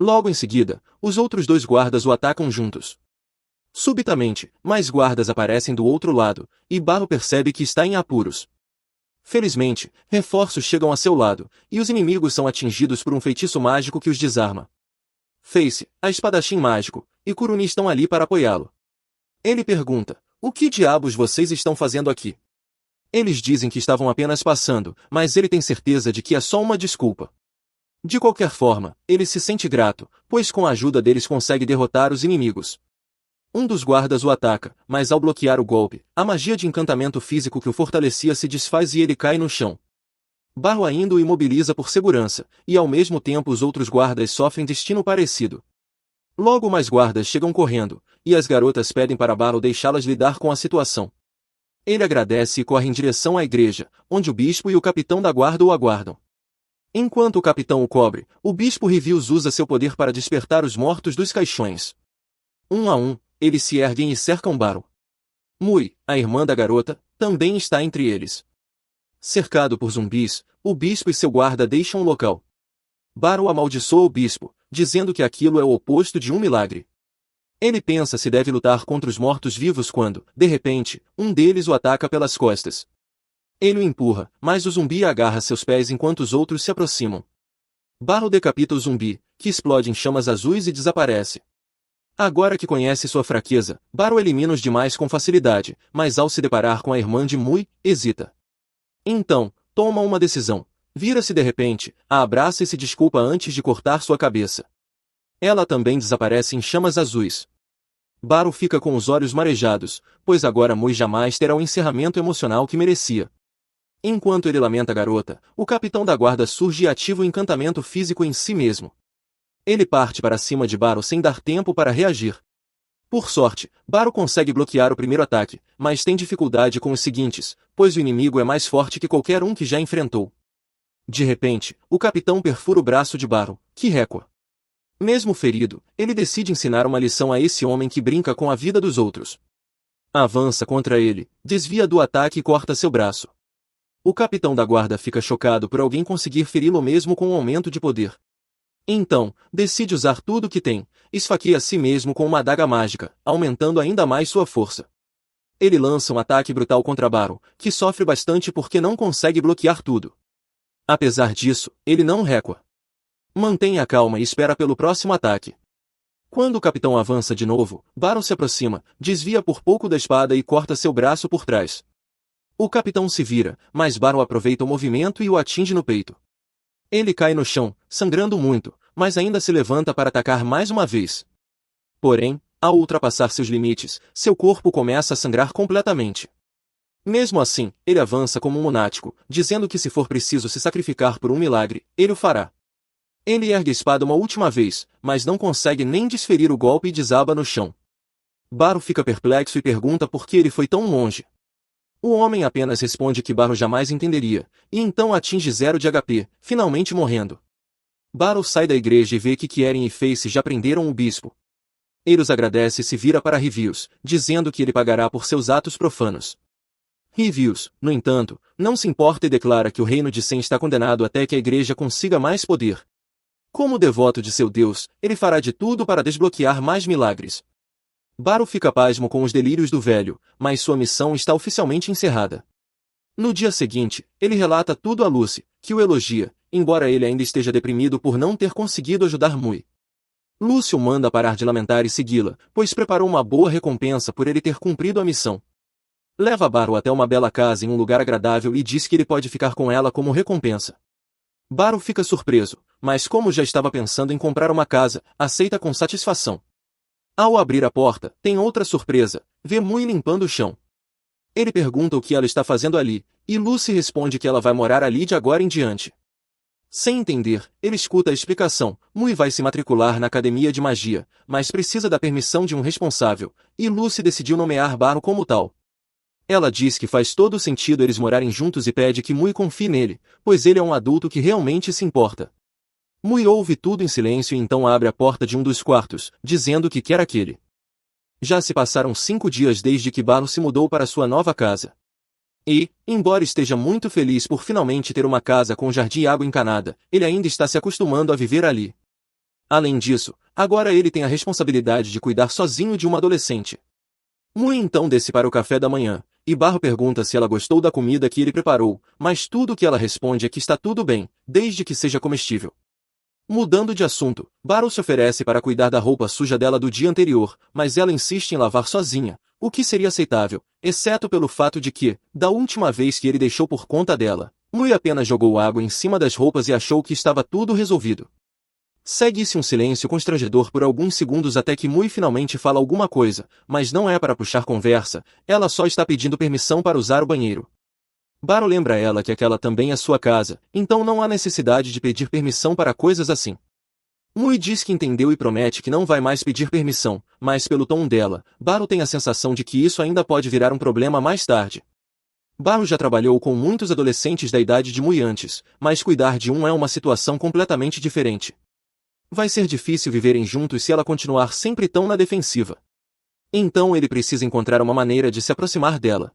Logo em seguida, os outros 2 guardas o atacam juntos. Subitamente, mais guardas aparecem do outro lado, e Barrow percebe que está em apuros. Felizmente, reforços chegam a seu lado, e os inimigos são atingidos por um feitiço mágico que os desarma. Face, a espadachim mágico, e Kuruni estão ali para apoiá-lo. Ele pergunta, o que diabos vocês estão fazendo aqui? Eles dizem que estavam apenas passando, mas ele tem certeza de que é só uma desculpa. De qualquer forma, ele se sente grato, pois com a ajuda deles consegue derrotar os inimigos. Um dos guardas o ataca, mas ao bloquear o golpe, a magia de encantamento físico que o fortalecia se desfaz e ele cai no chão. Barrow ainda o imobiliza por segurança, e ao mesmo tempo os outros guardas sofrem destino parecido. Logo mais guardas chegam correndo, e as garotas pedem para Barrow deixá-las lidar com a situação. Ele agradece e corre em direção à igreja, onde o bispo e o capitão da guarda o aguardam. Enquanto o capitão o cobre, o bispo Rivius usa seu poder para despertar os mortos dos caixões. Um a um, eles se erguem e cercam Baro. Mui, a irmã da garota, também está entre eles. Cercado por zumbis, o bispo e seu guarda deixam o local. Baro amaldiçoa o bispo, dizendo que aquilo é o oposto de um milagre. Ele pensa se deve lutar contra os mortos-vivos quando, de repente, um deles o ataca pelas costas. Ele o empurra, mas o zumbi agarra seus pés enquanto os outros se aproximam. Baro decapita o zumbi, que explode em chamas azuis e desaparece. Agora que conhece sua fraqueza, Baro elimina os demais com facilidade, mas ao se deparar com a irmã de Mui, hesita. Então, toma uma decisão. Vira-se de repente, a abraça e se desculpa antes de cortar sua cabeça. Ela também desaparece em chamas azuis. Baro fica com os olhos marejados, pois agora Mui jamais terá o encerramento emocional que merecia. Enquanto ele lamenta a garota, o capitão da guarda surge e ativa o encantamento físico em si mesmo. Ele parte para cima de Baro sem dar tempo para reagir. Por sorte, Baro consegue bloquear o primeiro ataque, mas tem dificuldade com os seguintes, pois o inimigo é mais forte que qualquer um que já enfrentou. De repente, o capitão perfura o braço de Baro, que recua. Mesmo ferido, ele decide ensinar uma lição a esse homem que brinca com a vida dos outros. Avança contra ele, desvia do ataque e corta seu braço. O capitão da guarda fica chocado por alguém conseguir feri-lo mesmo com um aumento de poder. Então, decide usar tudo o que tem, esfaqueia a si mesmo com uma adaga mágica, aumentando ainda mais sua força. Ele lança um ataque brutal contra Baro, que sofre bastante porque não consegue bloquear tudo. Apesar disso, ele não recua. Mantém a calma e espera pelo próximo ataque. Quando o capitão avança de novo, Baro se aproxima, desvia por pouco da espada e corta seu braço por trás. O capitão se vira, mas Baro aproveita o movimento e o atinge no peito. Ele cai no chão, sangrando muito, mas ainda se levanta para atacar mais uma vez. Porém, ao ultrapassar seus limites, seu corpo começa a sangrar completamente. Mesmo assim, ele avança como um lunático, dizendo que se for preciso se sacrificar por um milagre, ele o fará. Ele ergue a espada uma última vez, mas não consegue nem desferir o golpe e desaba no chão. Baro fica perplexo e pergunta por que ele foi tão longe. O homem apenas responde que Baro jamais entenderia, e então atinge 0 de HP, finalmente morrendo. Baro sai da igreja e vê que Kieren e Face já prenderam o bispo. Ele os agradece e se vira para Rivius, dizendo que ele pagará por seus atos profanos. Rivius, no entanto, não se importa e declara que o reino de Sen está condenado até que a igreja consiga mais poder. Como devoto de seu Deus, ele fará de tudo para desbloquear mais milagres. Baro fica pasmo com os delírios do velho, mas sua missão está oficialmente encerrada. No dia seguinte, ele relata tudo a Lucy, que o elogia, embora ele ainda esteja deprimido por não ter conseguido ajudar Mui. Lucy o manda parar de lamentar e segui-la, pois preparou uma boa recompensa por ele ter cumprido a missão. Leva Baro até uma bela casa em um lugar agradável e diz que ele pode ficar com ela como recompensa. Baro fica surpreso, mas como já estava pensando em comprar uma casa, aceita com satisfação. Ao abrir a porta, tem outra surpresa, vê Mui limpando o chão. Ele pergunta o que ela está fazendo ali, e Lucy responde que ela vai morar ali de agora em diante. Sem entender, ele escuta a explicação. Mui vai se matricular na academia de magia, mas precisa da permissão de um responsável, e Lucy decidiu nomear Baro como tal. Ela diz que faz todo sentido eles morarem juntos e pede que Mui confie nele, pois ele é um adulto que realmente se importa. Mui ouve tudo em silêncio e então abre a porta de um dos quartos, dizendo que quer aquele. Já se passaram 5 dias desde que Baro se mudou para sua nova casa. E, embora esteja muito feliz por finalmente ter uma casa com jardim e água encanada, ele ainda está se acostumando a viver ali. Além disso, agora ele tem a responsabilidade de cuidar sozinho de uma adolescente. Mui então desce para o café da manhã, e Baro pergunta se ela gostou da comida que ele preparou, mas tudo o que ela responde é que está tudo bem, desde que seja comestível. Mudando de assunto, Baro se oferece para cuidar da roupa suja dela do dia anterior, mas ela insiste em lavar sozinha, o que seria aceitável, exceto pelo fato de que, da última vez que ele deixou por conta dela, Mui apenas jogou água em cima das roupas e achou que estava tudo resolvido. Segue-se um silêncio constrangedor por alguns segundos até que Mui finalmente fala alguma coisa, mas não é para puxar conversa, ela só está pedindo permissão para usar o banheiro. Baro lembra a ela que aquela também é sua casa, então não há necessidade de pedir permissão para coisas assim. Mui diz que entendeu e promete que não vai mais pedir permissão, mas pelo tom dela, Baro tem a sensação de que isso ainda pode virar um problema mais tarde. Baru já trabalhou com muitos adolescentes da idade de Mui antes, mas cuidar de um é uma situação completamente diferente. Vai ser difícil viverem juntos se ela continuar sempre tão na defensiva. Então ele precisa encontrar uma maneira de se aproximar dela.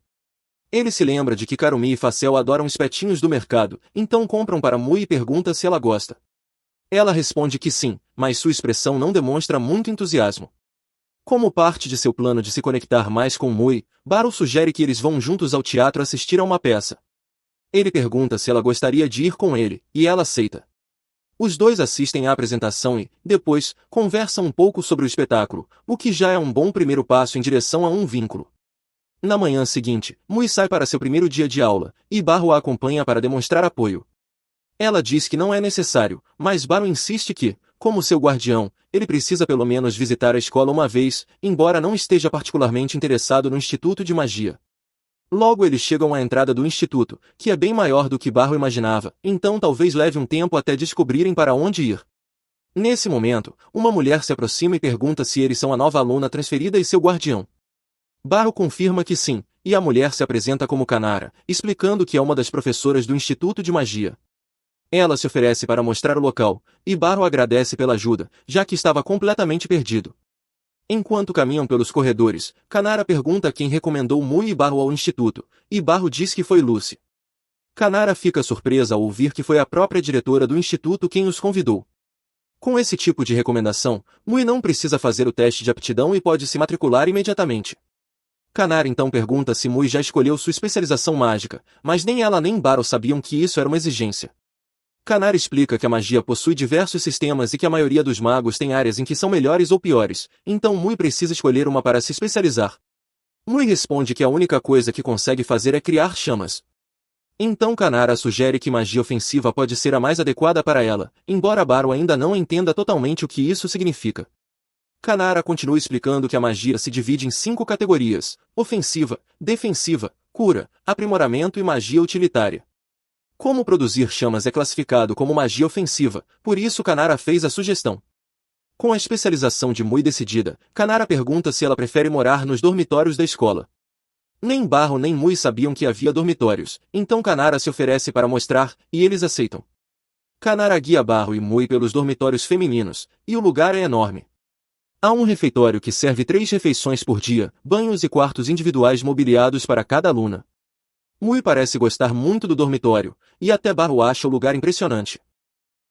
Ele se lembra de que Karumi e Facel adoram espetinhos do mercado, então compram para Mui e pergunta se ela gosta. Ela responde que sim, mas sua expressão não demonstra muito entusiasmo. Como parte de seu plano de se conectar mais com Mui, Baru sugere que eles vão juntos ao teatro assistir a uma peça. Ele pergunta se ela gostaria de ir com ele, e ela aceita. Os dois assistem à apresentação e, depois, conversam um pouco sobre o espetáculo, o que já é um bom primeiro passo em direção a um vínculo. Na manhã seguinte, Mui sai para seu primeiro dia de aula, e Baru a acompanha para demonstrar apoio. Ela diz que não é necessário, mas Baru insiste que, como seu guardião, ele precisa pelo menos visitar a escola uma vez, embora não esteja particularmente interessado no Instituto de Magia. Logo eles chegam à entrada do instituto, que é bem maior do que Baru imaginava, então talvez leve um tempo até descobrirem para onde ir. Nesse momento, uma mulher se aproxima e pergunta se eles são a nova aluna transferida e seu guardião. Baru confirma que sim, e a mulher se apresenta como Kanara, explicando que é uma das professoras do Instituto de Magia. Ela se oferece para mostrar o local, e Baru agradece pela ajuda, já que estava completamente perdido. Enquanto caminham pelos corredores, Kanara pergunta quem recomendou Mui e Baru ao instituto, e Baru diz que foi Lucy. Kanara fica surpresa ao ouvir que foi a própria diretora do instituto quem os convidou. Com esse tipo de recomendação, Mui não precisa fazer o teste de aptidão e pode se matricular imediatamente. Kanara então pergunta se Mui já escolheu sua especialização mágica, mas nem ela nem Baru sabiam que isso era uma exigência. Kanara explica que a magia possui diversos sistemas e que a maioria dos magos tem áreas em que são melhores ou piores, então Mui precisa escolher uma para se especializar. Mui responde que a única coisa que consegue fazer é criar chamas. Então Kanara sugere que magia ofensiva pode ser a mais adequada para ela, embora Baru ainda não entenda totalmente o que isso significa. Kanara continua explicando que a magia se divide em 5 categorias: ofensiva, defensiva, cura, aprimoramento e magia utilitária. Como produzir chamas é classificado como magia ofensiva, por isso Kanara fez a sugestão. Com a especialização de Mui decidida, Kanara pergunta se ela prefere morar nos dormitórios da escola. Nem Baru nem Mui sabiam que havia dormitórios, então Kanara se oferece para mostrar, e eles aceitam. Kanara guia Baru e Mui pelos dormitórios femininos, e o lugar é enorme. Há um refeitório que serve 3 refeições por dia, banhos e quartos individuais mobiliados para cada aluna. Mui parece gostar muito do dormitório, e até Baru acha o lugar impressionante.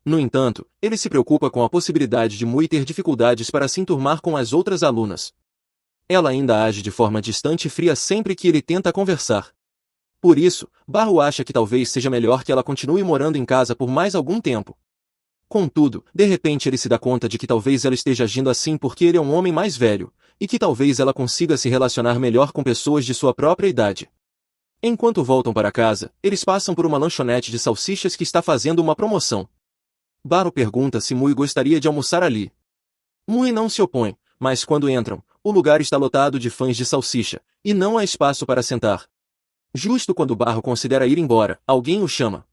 No entanto, ele se preocupa com a possibilidade de Mui ter dificuldades para se enturmar com as outras alunas. Ela ainda age de forma distante e fria sempre que ele tenta conversar. Por isso, Baru acha que talvez seja melhor que ela continue morando em casa por mais algum tempo. Contudo, de repente ele se dá conta de que talvez ela esteja agindo assim porque ele é um homem mais velho, e que talvez ela consiga se relacionar melhor com pessoas de sua própria idade. Enquanto voltam para casa, eles passam por uma lanchonete de salsichas que está fazendo uma promoção. Baru pergunta se Mui gostaria de almoçar ali. Mui não se opõe, mas quando entram, o lugar está lotado de fãs de salsicha, e não há espaço para sentar. Justo quando Baru considera ir embora, alguém o chama.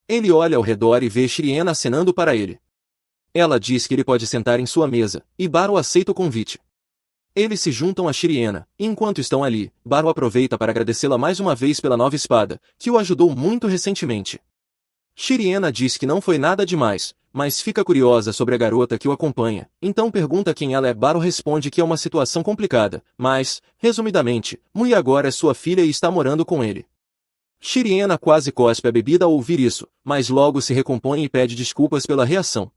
Ele olha ao redor e vê Shiriena acenando para ele. Ela diz que ele pode sentar em sua mesa, e Baru aceita o convite. Eles se juntam a Shiriena, e enquanto estão ali, Baru aproveita para agradecê-la mais uma vez pela nova espada, que o ajudou muito recentemente. Shiriena diz que não foi nada demais, mas fica curiosa sobre a garota que o acompanha, então pergunta quem ela é. Baru responde que é uma situação complicada, mas, resumidamente, Mui agora é sua filha e está morando com ele. Shiriena quase cospe a bebida ao ouvir isso, mas logo se recompõe e pede desculpas pela reação.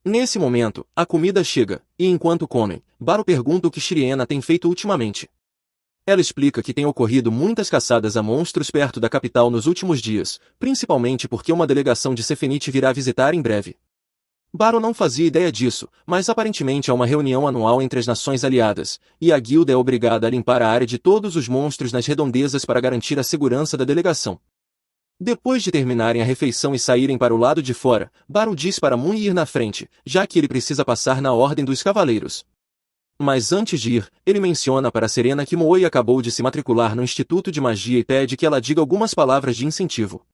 Nesse momento, a comida chega, e enquanto comem, Baru pergunta o que Shiriena tem feito ultimamente. Ela explica que tem ocorrido muitas caçadas a monstros perto da capital nos últimos dias, principalmente porque uma delegação de Sefenite virá visitar em breve. Baru não fazia ideia disso, mas aparentemente há uma reunião anual entre as nações aliadas, e a guilda é obrigada a limpar a área de todos os monstros nas redondezas para garantir a segurança da delegação. Depois de terminarem a refeição e saírem para o lado de fora, Baru diz para Mui ir na frente, já que ele precisa passar na ordem dos cavaleiros. Mas antes de ir, ele menciona para Serena que Moe acabou de se matricular no Instituto de Magia e pede que ela diga algumas palavras de incentivo.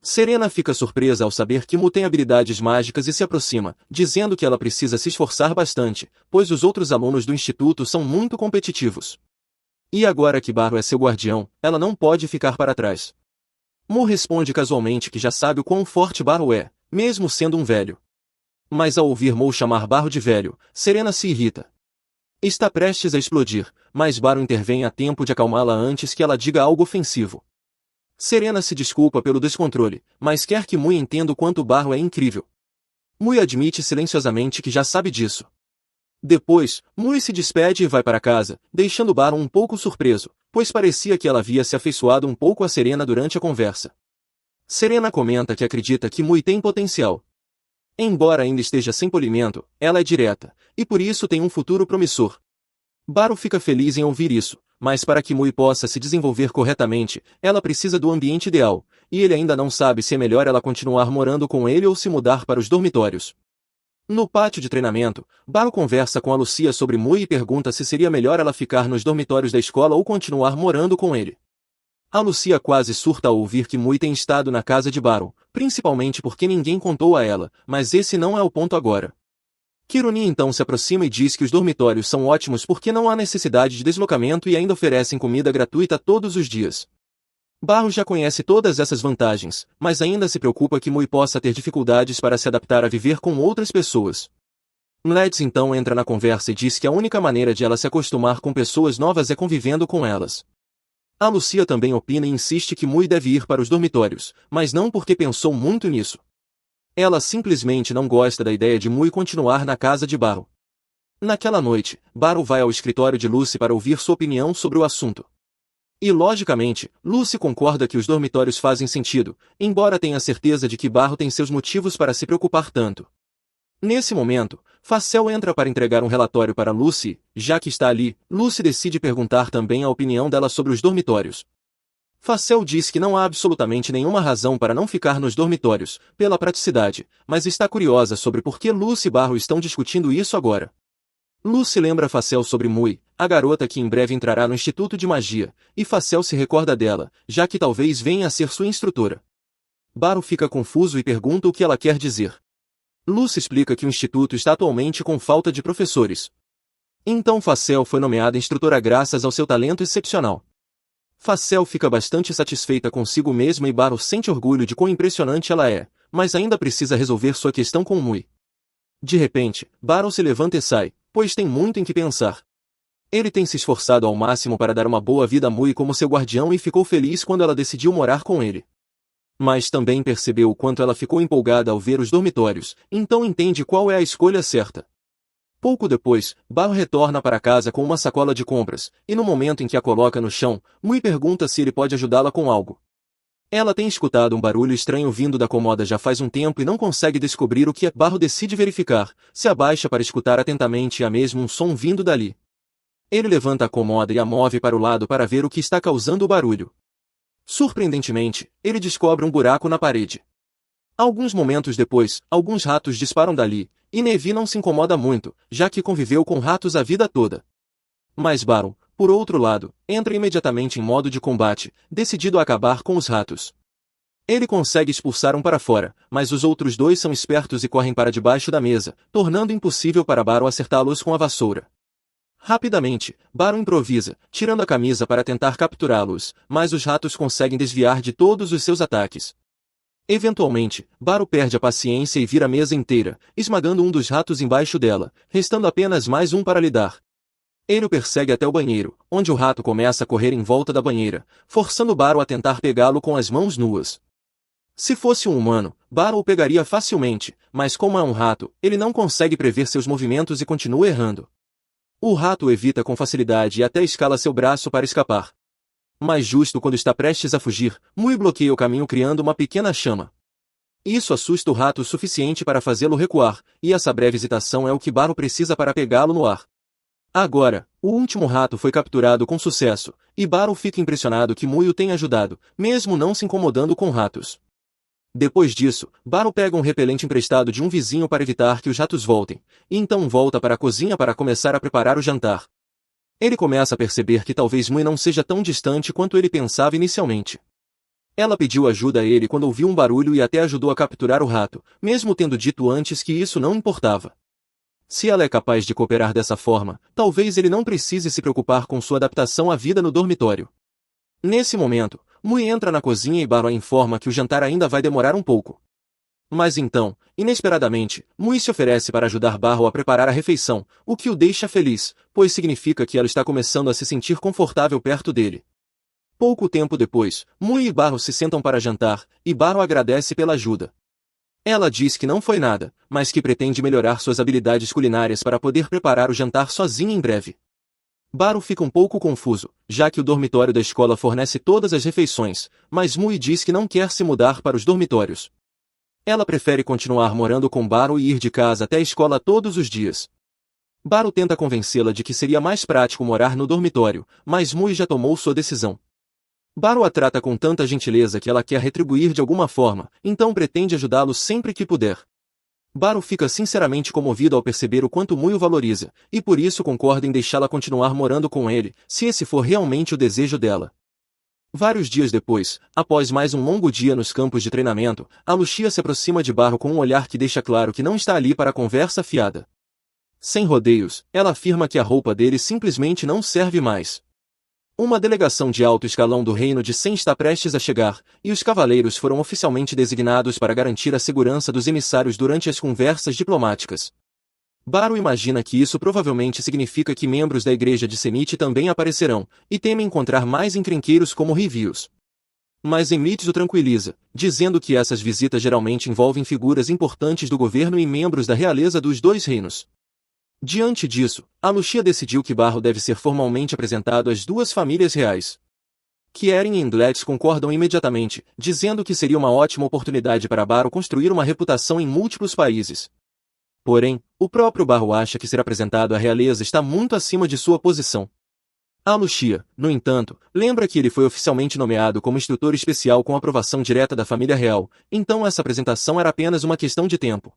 Serena fica surpresa ao saber que Mu tem habilidades mágicas e se aproxima, dizendo que ela precisa se esforçar bastante, pois os outros alunos do instituto são muito competitivos. E agora que Barro é seu guardião, ela não pode ficar para trás. Mu responde casualmente que já sabe o quão forte Barro é, mesmo sendo um velho. Mas ao ouvir Mo chamar Barro de velho, Serena se irrita. Está prestes a explodir, mas Barro intervém a tempo de acalmá-la antes que ela diga algo ofensivo. Serena se desculpa pelo descontrole, mas quer que Mui entenda o quanto Barro é incrível. Mui admite silenciosamente que já sabe disso. Depois, Mui se despede e vai para casa, deixando Barro um pouco surpreso, pois parecia que ela havia se afeiçoado um pouco a Serena durante a conversa. Serena comenta que acredita que Mui tem potencial. Embora ainda esteja sem polimento, ela é direta, e por isso tem um futuro promissor. Barro fica feliz em ouvir isso, mas para que Mui possa se desenvolver corretamente, ela precisa do ambiente ideal, e ele ainda não sabe se é melhor ela continuar morando com ele ou se mudar para os dormitórios. No pátio de treinamento, Barro conversa com a Lucia sobre Mui e pergunta se seria melhor ela ficar nos dormitórios da escola ou continuar morando com ele. A Lucia quase surta ao ouvir que Mui tem estado na casa de Barro, principalmente porque ninguém contou a ela, mas esse não é o ponto agora. Kiruni então se aproxima e diz que os dormitórios são ótimos porque não há necessidade de deslocamento e ainda oferecem comida gratuita todos os dias. Barro já conhece todas essas vantagens, mas ainda se preocupa que Mui possa ter dificuldades para se adaptar a viver com outras pessoas. Let's então entra na conversa e diz que a única maneira de ela se acostumar com pessoas novas é convivendo com elas. A Lucia também opina e insiste que Mui deve ir para os dormitórios, mas não porque pensou muito nisso. Ela simplesmente não gosta da ideia de Mui continuar na casa de Barro. Naquela noite, Barro vai ao escritório de Lucy para ouvir sua opinião sobre o assunto. E logicamente, Lucy concorda que os dormitórios fazem sentido, embora tenha certeza de que Barro tem seus motivos para se preocupar tanto. Nesse momento, Facel entra para entregar um relatório para Lucy, já que está ali, Lucy decide perguntar também a opinião dela sobre os dormitórios. Facel diz que não há absolutamente nenhuma razão para não ficar nos dormitórios, pela praticidade, mas está curiosa sobre por que Lucy e Barro estão discutindo isso agora. Lucy lembra Facel sobre Mui, a garota que em breve entrará no Instituto de Magia, e Facel se recorda dela, já que talvez venha a ser sua instrutora. Barro fica confuso e pergunta o que ela quer dizer. Lucy explica que o instituto está atualmente com falta de professores. Então Facel foi nomeada instrutora graças ao seu talento excepcional. Facel fica bastante satisfeita consigo mesma e Barro sente orgulho de quão impressionante ela é, mas ainda precisa resolver sua questão com Mui. De repente, Barro se levanta e sai, pois tem muito em que pensar. Ele tem se esforçado ao máximo para dar uma boa vida a Mui como seu guardião e ficou feliz quando ela decidiu morar com ele. Mas também percebeu o quanto ela ficou empolgada ao ver os dormitórios, então entende qual é a escolha certa. Pouco depois, Barro retorna para casa com uma sacola de compras, e no momento em que a coloca no chão, Mui pergunta se ele pode ajudá-la com algo. Ela tem escutado um barulho estranho vindo da cômoda já faz um tempo e não consegue descobrir o que é. Barro decide verificar, se abaixa para escutar atentamente e há mesmo um som vindo dali. Ele levanta a cômoda e a move para o lado para ver o que está causando o barulho. Surpreendentemente, ele descobre um buraco na parede. Alguns momentos depois, alguns ratos disparam dali, e Nevi não se incomoda muito, já que conviveu com ratos a vida toda. Mas Baron, por outro lado, entra imediatamente em modo de combate, decidido a acabar com os ratos. Ele consegue expulsar um para fora, mas os outros dois são espertos e correm para debaixo da mesa, tornando impossível para Baron acertá-los com a vassoura. Rapidamente, Baron improvisa, tirando a camisa para tentar capturá-los, mas os ratos conseguem desviar de todos os seus ataques. Eventualmente, Baron perde a paciência e vira a mesa inteira, esmagando um dos ratos embaixo dela, restando apenas mais um para lidar. Ele o persegue até o banheiro, onde o rato começa a correr em volta da banheira, forçando Baron a tentar pegá-lo com as mãos nuas. Se fosse um humano, Baron o pegaria facilmente, mas como é um rato, ele não consegue prever seus movimentos e continua errando. O rato o evita com facilidade e até escala seu braço para escapar. Mas justo quando está prestes a fugir, Mui bloqueia o caminho criando uma pequena chama. Isso assusta o rato o suficiente para fazê-lo recuar, e essa breve hesitação é o que Baron precisa para pegá-lo no ar. Agora, o último rato foi capturado com sucesso, e Baron fica impressionado que Mui o tenha ajudado, mesmo não se incomodando com ratos. Depois disso, Baron pega um repelente emprestado de um vizinho para evitar que os ratos voltem, e então volta para a cozinha para começar a preparar o jantar. Ele começa a perceber que talvez Mui não seja tão distante quanto ele pensava inicialmente. Ela pediu ajuda a ele quando ouviu um barulho e até ajudou a capturar o rato, mesmo tendo dito antes que isso não importava. Se ela é capaz de cooperar dessa forma, talvez ele não precise se preocupar com sua adaptação à vida no dormitório. Nesse momento, Mui entra na cozinha e Baro a informa que o jantar ainda vai demorar um pouco. Mas então, inesperadamente, Mui se oferece para ajudar Barro a preparar a refeição, o que o deixa feliz, pois significa que ela está começando a se sentir confortável perto dele. Pouco tempo depois, Mui e Barro se sentam para jantar, e Barro agradece pela ajuda. Ela diz que não foi nada, mas que pretende melhorar suas habilidades culinárias para poder preparar o jantar sozinha em breve. Baro fica um pouco confuso, já que o dormitório da escola fornece todas as refeições, mas Mui diz que não quer se mudar para os dormitórios. Ela prefere continuar morando com Baro e ir de casa até a escola todos os dias. Baro tenta convencê-la de que seria mais prático morar no dormitório, mas Mui já tomou sua decisão. Baro a trata com tanta gentileza que ela quer retribuir de alguma forma, então pretende ajudá-lo sempre que puder. Baro fica sinceramente comovido ao perceber o quanto Mui o valoriza, e por isso concorda em deixá-la continuar morando com ele, se esse for realmente o desejo dela. Vários dias depois, após mais um longo dia nos campos de treinamento, a Lucia se aproxima de Baro com um olhar que deixa claro que não está ali para a conversa fiada. Sem rodeios, ela afirma que a roupa dele simplesmente não serve mais. Uma delegação de alto escalão do Reino de Sen está prestes a chegar, e os cavaleiros foram oficialmente designados para garantir a segurança dos emissários durante as conversas diplomáticas. Baro imagina que isso provavelmente significa que membros da igreja de Senite também aparecerão, e teme encontrar mais encrenqueiros como Rivius. Mas Emlitz o tranquiliza, dizendo que essas visitas geralmente envolvem figuras importantes do governo e membros da realeza dos dois reinos. Diante disso, a Lucia decidiu que Barro deve ser formalmente apresentado às duas famílias reais. Kieren e Ingletz concordam imediatamente, dizendo que seria uma ótima oportunidade para Barro construir uma reputação em múltiplos países. Porém, o próprio Barro acha que ser apresentado à realeza está muito acima de sua posição. A Lucia, no entanto, lembra que ele foi oficialmente nomeado como instrutor especial com aprovação direta da família real, então essa apresentação era apenas uma questão de tempo.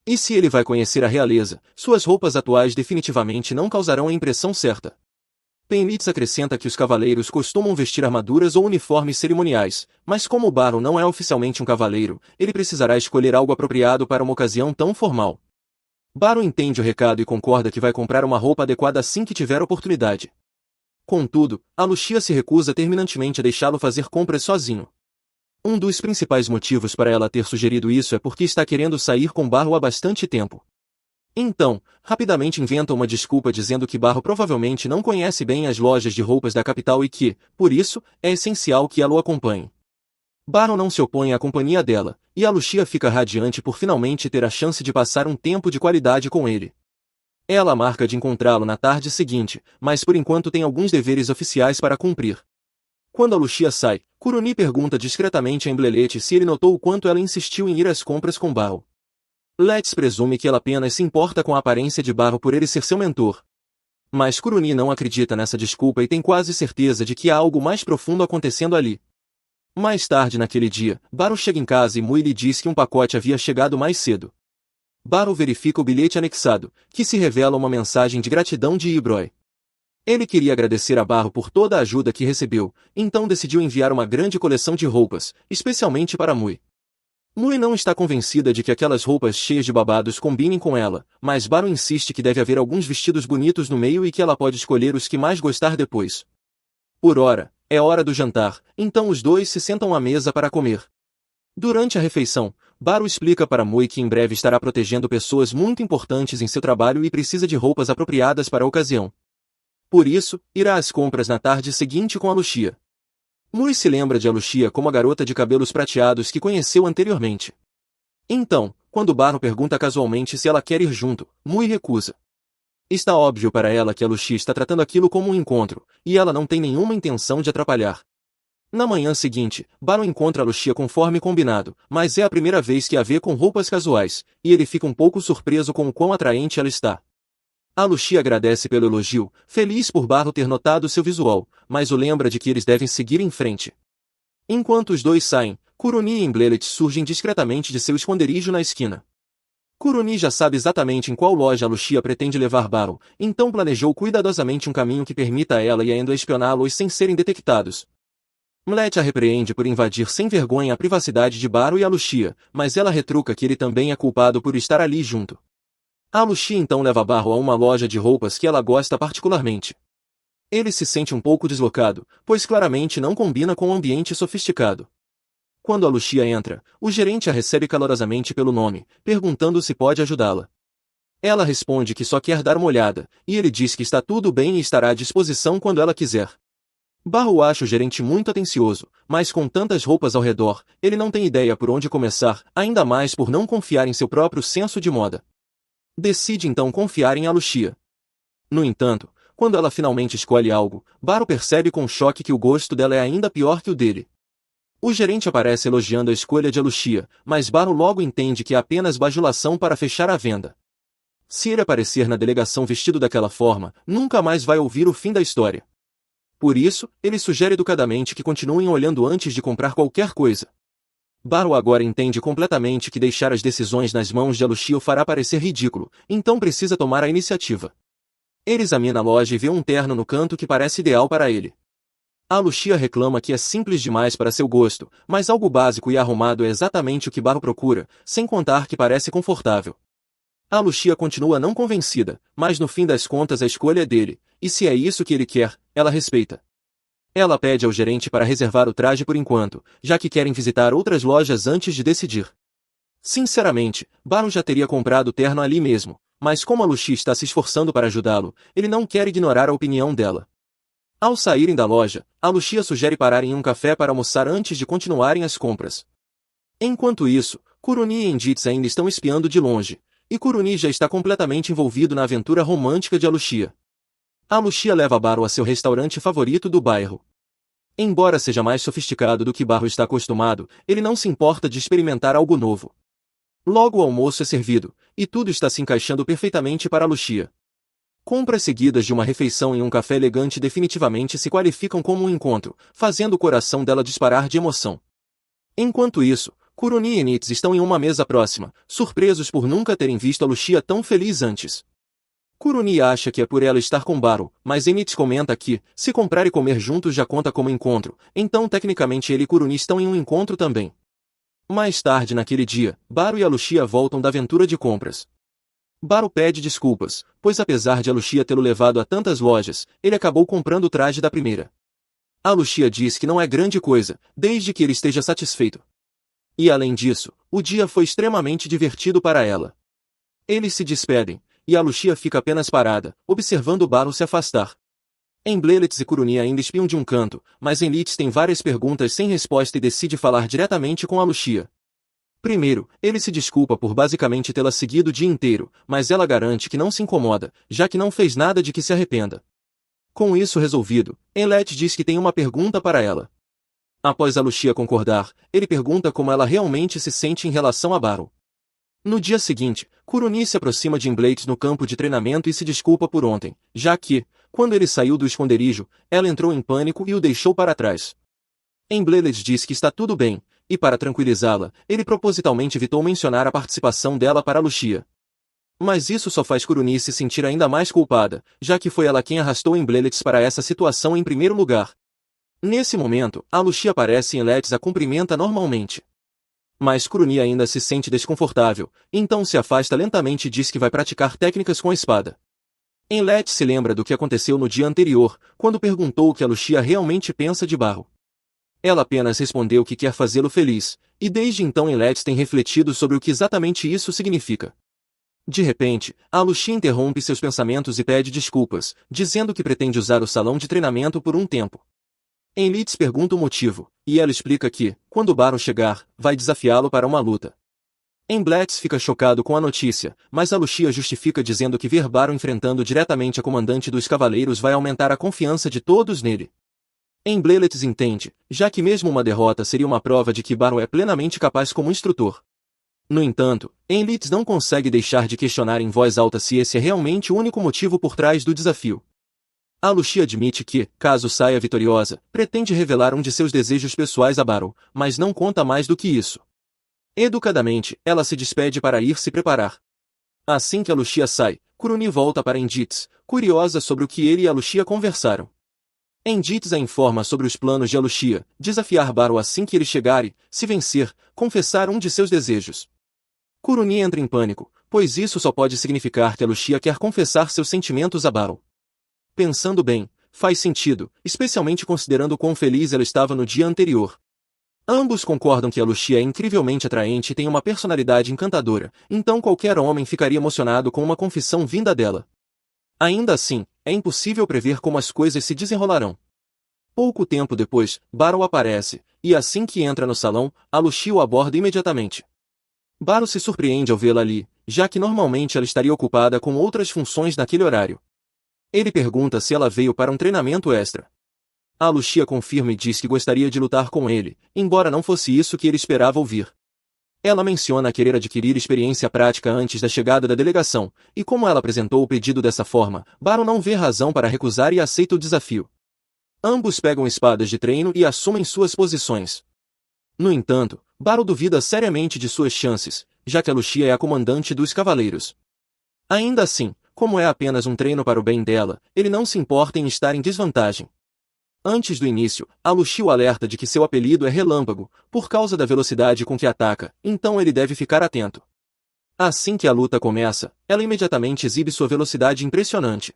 E se ele vai conhecer a realeza, suas roupas atuais definitivamente não causarão a impressão certa. Penlitz acrescenta que os cavaleiros costumam vestir armaduras ou uniformes cerimoniais, mas como Barro não é oficialmente um cavaleiro, ele precisará escolher algo apropriado para uma ocasião tão formal. Baro entende o recado e concorda que vai comprar uma roupa adequada assim que tiver oportunidade. Contudo, a Lucia se recusa terminantemente a deixá-lo fazer compras sozinho. Um dos principais motivos para ela ter sugerido isso é porque está querendo sair com Barro há bastante tempo. Então, rapidamente inventa uma desculpa dizendo que Barro provavelmente não conhece bem as lojas de roupas da capital e que, por isso, é essencial que ela o acompanhe. Barro não se opõe à companhia dela, e a Lucia fica radiante por finalmente ter a chance de passar um tempo de qualidade com ele. Ela marca de encontrá-lo na tarde seguinte, mas por enquanto tem alguns deveres oficiais para cumprir. Quando a Lucia sai, Kuruni pergunta discretamente a Embelete se ele notou o quanto ela insistiu em ir às compras com Barro. Let's presume que ela apenas se importa com a aparência de Barro por ele ser seu mentor. Mas Kuruni não acredita nessa desculpa e tem quase certeza de que há algo mais profundo acontecendo ali. Mais tarde naquele dia, Barro chega em casa e Mui lhe diz que um pacote havia chegado mais cedo. Barro verifica o bilhete anexado, que se revela uma mensagem de gratidão de Ibroy. Ele queria agradecer a Barro por toda a ajuda que recebeu, então decidiu enviar uma grande coleção de roupas, especialmente para Mui. Mui não está convencida de que aquelas roupas cheias de babados combinem com ela, mas Barro insiste que deve haver alguns vestidos bonitos no meio e que ela pode escolher os que mais gostar depois. Por ora, é hora do jantar, então os dois se sentam à mesa para comer. Durante a refeição, Barro explica para Mui que em breve estará protegendo pessoas muito importantes em seu trabalho e precisa de roupas apropriadas para a ocasião. Por isso, irá às compras na tarde seguinte com a Lucia. Mui se lembra de a Lucia como a garota de cabelos prateados que conheceu anteriormente. Então, quando Barro pergunta casualmente se ela quer ir junto, Mui recusa. Está óbvio para ela que a Lucia está tratando aquilo como um encontro, e ela não tem nenhuma intenção de atrapalhar. Na manhã seguinte, Barro encontra a Lucia conforme combinado, mas é a primeira vez que a vê com roupas casuais, e ele fica um pouco surpreso com o quão atraente ela está. A Lucia agradece pelo elogio, feliz por Barro ter notado seu visual, mas o lembra de que eles devem seguir em frente. Enquanto os dois saem, Kuruni e Emblelet surgem discretamente de seu esconderijo na esquina. Kuruni já sabe exatamente em qual loja a Lucia pretende levar Barro, então planejou cuidadosamente um caminho que permita a ela e a Endo espioná-los sem serem detectados. Mlet a repreende por invadir sem vergonha a privacidade de Barro e a Lucia, mas ela retruca que ele também é culpado por estar ali junto. A Lucia então leva Barro a uma loja de roupas que ela gosta particularmente. Ele se sente um pouco deslocado, pois claramente não combina com o ambiente sofisticado. Quando a Lucia entra, o gerente a recebe calorosamente pelo nome, perguntando se pode ajudá-la. Ela responde que só quer dar uma olhada, e ele diz que está tudo bem e estará à disposição quando ela quiser. Barro acha o gerente muito atencioso, mas com tantas roupas ao redor, ele não tem ideia por onde começar, ainda mais por não confiar em seu próprio senso de moda. Decide então confiar em Lucia. No entanto, quando ela finalmente escolhe algo, Barro percebe com choque que o gosto dela é ainda pior que o dele. O gerente aparece elogiando a escolha de Lucia, mas Barro logo entende que é apenas bajulação para fechar a venda. Se ele aparecer na delegação vestido daquela forma, nunca mais vai ouvir o fim da história. Por isso, ele sugere educadamente que continuem olhando antes de comprar qualquer coisa. Barro agora entende completamente que deixar as decisões nas mãos de Lucia o fará parecer ridículo, então precisa tomar a iniciativa. Ele examina a loja e vê um terno no canto que parece ideal para ele. A Lucia reclama que é simples demais para seu gosto, mas algo básico e arrumado é exatamente o que Barro procura, sem contar que parece confortável. A Lucia continua não convencida, mas no fim das contas a escolha é dele, e se é isso que ele quer, ela respeita. Ela pede ao gerente para reservar o traje por enquanto, já que querem visitar outras lojas antes de decidir. Sinceramente, Barro já teria comprado o terno ali mesmo, mas como a Lucia está se esforçando para ajudá-lo, ele não quer ignorar a opinião dela. Ao saírem da loja, a Lucia sugere pararem em um café para almoçar antes de continuarem as compras. Enquanto isso, Kurumi e Enditz ainda estão espiando de longe, e Kurumi já está completamente envolvido na aventura romântica de Lucia. A Lucia leva Barro a seu restaurante favorito do bairro. Embora seja mais sofisticado do que Barro está acostumado, ele não se importa de experimentar algo novo. Logo o almoço é servido, e tudo está se encaixando perfeitamente para Lucia. Compras seguidas de uma refeição em um café elegante definitivamente se qualificam como um encontro, fazendo o coração dela disparar de emoção. Enquanto isso, Kurumi e Nitz estão em uma mesa próxima, surpresos por nunca terem visto a Lucia tão feliz antes. Kurumi acha que é por ela estar com Barro, mas Nitz comenta que, se comprar e comer juntos já conta como encontro, então tecnicamente ele e Kurumi estão em um encontro também. Mais tarde naquele dia, Barro e a Lucia voltam da aventura de compras. Barro pede desculpas, pois apesar de a Lucia tê-lo levado a tantas lojas, ele acabou comprando o traje da primeira. A Lucia diz que não é grande coisa, desde que ele esteja satisfeito. E além disso, o dia foi extremamente divertido para ela. Eles se despedem, e a Lucia fica apenas parada, observando Barro se afastar. Embleletz e Kurumi ainda espiam de um canto, mas Enlitz tem várias perguntas sem resposta e decide falar diretamente com a Lucia. Primeiro, ele se desculpa por basicamente tê-la seguido o dia inteiro, mas ela garante que não se incomoda, já que não fez nada de que se arrependa. Com isso resolvido, Enlitz diz que tem uma pergunta para ela. Após a Lucia concordar, ele pergunta como ela realmente se sente em relação a Barro. No dia seguinte, Kurumi se aproxima de Embleletz no campo de treinamento e se desculpa por ontem, já que, quando ele saiu do esconderijo, ela entrou em pânico e o deixou para trás. Embleletz diz que está tudo bem, e para tranquilizá-la, ele propositalmente evitou mencionar a participação dela para Lucia. Mas isso só faz Kurumi se sentir ainda mais culpada, já que foi ela quem arrastou Embleletz para essa situação em primeiro lugar. Nesse momento, a Lucia aparece e Enlitz a cumprimenta normalmente. Mas Kurumi ainda se sente desconfortável, então se afasta lentamente e diz que vai praticar técnicas com a espada. Enlitz se lembra do que aconteceu no dia anterior, quando perguntou o que a Lucia realmente pensa de Barro. Ela apenas respondeu que quer fazê-lo feliz, e desde então Enlitz tem refletido sobre o que exatamente isso significa. De repente, a Lucia interrompe seus pensamentos e pede desculpas, dizendo que pretende usar o salão de treinamento por um tempo. Enlitz pergunta o motivo, e ela explica que, quando Barro chegar, vai desafiá-lo para uma luta. Embleletz fica chocado com a notícia, mas a Lucia justifica dizendo que ver Barro enfrentando diretamente a comandante dos cavaleiros vai aumentar a confiança de todos nele. Embleletz entende, já que mesmo uma derrota seria uma prova de que Barro é plenamente capaz como instrutor. No entanto, Enlitz não consegue deixar de questionar em voz alta se esse é realmente o único motivo por trás do desafio. A Lucia admite que, caso saia vitoriosa, pretende revelar um de seus desejos pessoais a Barro, mas não conta mais do que isso. Educadamente, ela se despede para ir se preparar. Assim que a Lucia sai, Kurumi volta para Enditz, curiosa sobre o que ele e a Lucia conversaram. Enditz a informa sobre os planos de a Lucia, desafiar Barro assim que ele chegar e, se vencer, confessar um de seus desejos. Kurumi entra em pânico, pois isso só pode significar que a Lucia quer confessar seus sentimentos a Baru. Pensando bem, faz sentido, especialmente considerando quão feliz ela estava no dia anterior. Ambos concordam que a Lucia é incrivelmente atraente e tem uma personalidade encantadora, então qualquer homem ficaria emocionado com uma confissão vinda dela. Ainda assim, é impossível prever como as coisas se desenrolarão. Pouco tempo depois, Baru aparece, e assim que entra no salão, a Lucia o aborda imediatamente. Baru se surpreende ao vê-la ali, já que normalmente ela estaria ocupada com outras funções naquele horário. Ele pergunta se ela veio para um treinamento extra. A Lucia confirma e diz que gostaria de lutar com ele, embora não fosse isso que ele esperava ouvir. Ela menciona querer adquirir experiência prática antes da chegada da delegação, e como ela apresentou o pedido dessa forma, Baru não vê razão para recusar e aceita o desafio. Ambos pegam espadas de treino e assumem suas posições. No entanto, Baru duvida seriamente de suas chances, já que a Lucia é a comandante dos cavaleiros. Ainda assim, como é apenas um treino para o bem dela, ele não se importa em estar em desvantagem. Antes do início, a Lucia o alerta de que seu apelido é Relâmpago, por causa da velocidade com que ataca, então ele deve ficar atento. Assim que a luta começa, ela imediatamente exibe sua velocidade impressionante.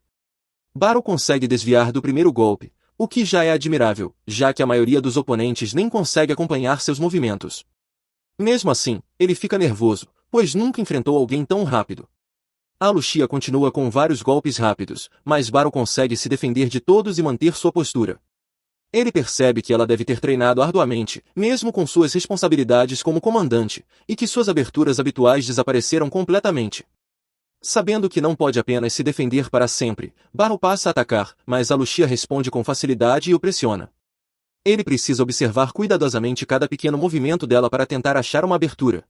Baru consegue desviar do primeiro golpe, o que já é admirável, já que a maioria dos oponentes nem consegue acompanhar seus movimentos. Mesmo assim, ele fica nervoso, pois nunca enfrentou alguém tão rápido. A Lucia continua com vários golpes rápidos, mas Baru consegue se defender de todos e manter sua postura. Ele percebe que ela deve ter treinado arduamente, mesmo com suas responsabilidades como comandante, e que suas aberturas habituais desapareceram completamente. Sabendo que não pode apenas se defender para sempre, Baru passa a atacar, mas a Lucia responde com facilidade e o pressiona. Ele precisa observar cuidadosamente cada pequeno movimento dela para tentar achar uma abertura.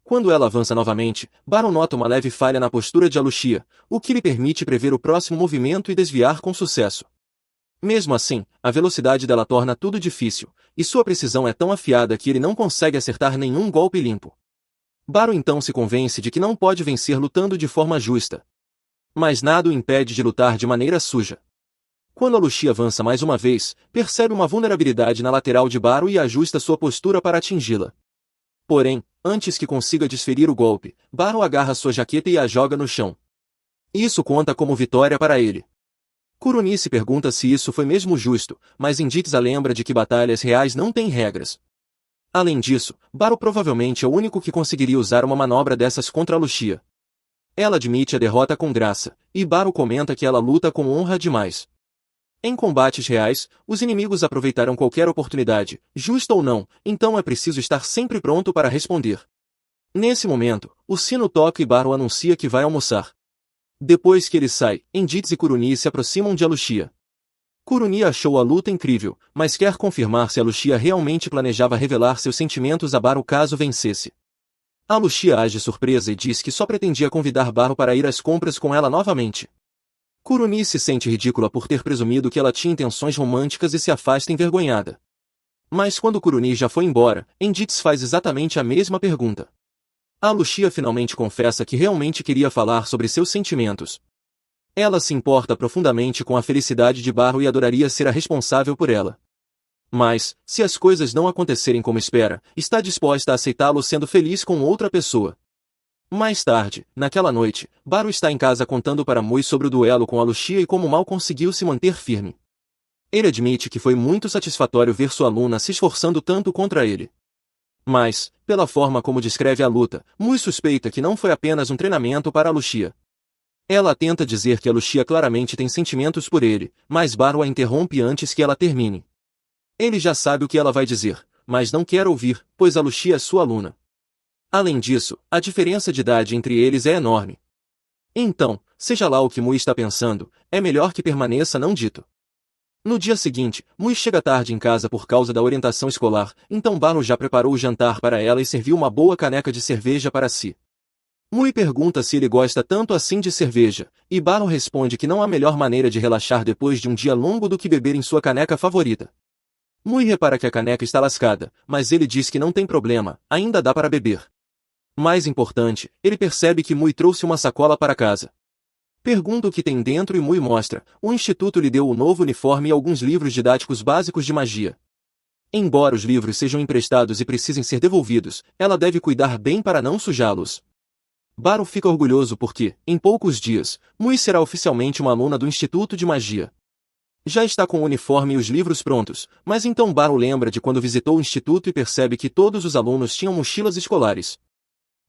Quando ela avança novamente, Baru nota uma leve falha na postura de Lucia, o que lhe permite prever o próximo movimento e desviar com sucesso. Mesmo assim, a velocidade dela torna tudo difícil, e sua precisão é tão afiada que ele não consegue acertar nenhum golpe limpo. Baru então se convence de que não pode vencer lutando de forma justa. Mas nada o impede de lutar de maneira suja. Quando a Lucia avança mais uma vez, percebe uma vulnerabilidade na lateral de Baru e ajusta sua postura para atingi-la. Porém, antes que consiga desferir o golpe, Baru agarra sua jaqueta e a joga no chão. Isso conta como vitória para ele. Kuruni se pergunta se isso foi mesmo justo, mas Inditza lembra de que batalhas reais não têm regras. Além disso, Baru provavelmente é o único que conseguiria usar uma manobra dessas contra a Lucia. Ela admite a derrota com graça, e Baru comenta que ela luta com honra demais. Em combates reais, os inimigos aproveitarão qualquer oportunidade, justa ou não, então é preciso estar sempre pronto para responder. Nesse momento, o sino toca e Baru anuncia que vai almoçar. Depois que ele sai, Inditza e Kuruni se aproximam de Lucia. Kuruni achou a luta incrível, mas quer confirmar se a Lucia realmente planejava revelar seus sentimentos a Baru caso vencesse. A Lucia age surpresa e diz que só pretendia convidar Baru para ir às compras com ela novamente. Kuruni se sente ridícula por ter presumido que ela tinha intenções românticas e se afasta envergonhada. Mas quando Kuruni já foi embora, Inditza faz exatamente a mesma pergunta. A Lucia finalmente confessa que realmente queria falar sobre seus sentimentos. Ela se importa profundamente com a felicidade de Baru e adoraria ser a responsável por ela. Mas, se as coisas não acontecerem como espera, está disposta a aceitá-lo sendo feliz com outra pessoa. Mais tarde, naquela noite, Baru está em casa contando para Mui sobre o duelo com a Lucia e como mal conseguiu se manter firme. Ele admite que foi muito satisfatório ver sua aluna se esforçando tanto contra ele. Mas, pela forma como descreve a luta, Mui suspeita que não foi apenas um treinamento para a Lucia. Ela tenta dizer que a Lucia claramente tem sentimentos por ele, mas Baru a interrompe antes que ela termine. Ele já sabe o que ela vai dizer, mas não quer ouvir, pois a Lucia é sua aluna. Além disso, a diferença de idade entre eles é enorme. Então, seja lá o que Mui está pensando, é melhor que permaneça não dito. No dia seguinte, Mui chega tarde em casa por causa da orientação escolar, então Baru já preparou o jantar para ela e serviu uma boa caneca de cerveja para si. Mui pergunta se ele gosta tanto assim de cerveja, e Baru responde que não há melhor maneira de relaxar depois de um dia longo do que beber em sua caneca favorita. Mui repara que a caneca está lascada, mas ele diz que não tem problema, ainda dá para beber. Mais importante, ele percebe que Mui trouxe uma sacola para casa. Pergunta o que tem dentro e Mui mostra. O instituto lhe deu o novo uniforme e alguns livros didáticos básicos de magia. Embora os livros sejam emprestados e precisem ser devolvidos, ela deve cuidar bem para não sujá-los. Baru fica orgulhoso porque, em poucos dias, Mui será oficialmente uma aluna do Instituto de Magia. Já está com o uniforme e os livros prontos, mas então Baru lembra de quando visitou o instituto e percebe que todos os alunos tinham mochilas escolares.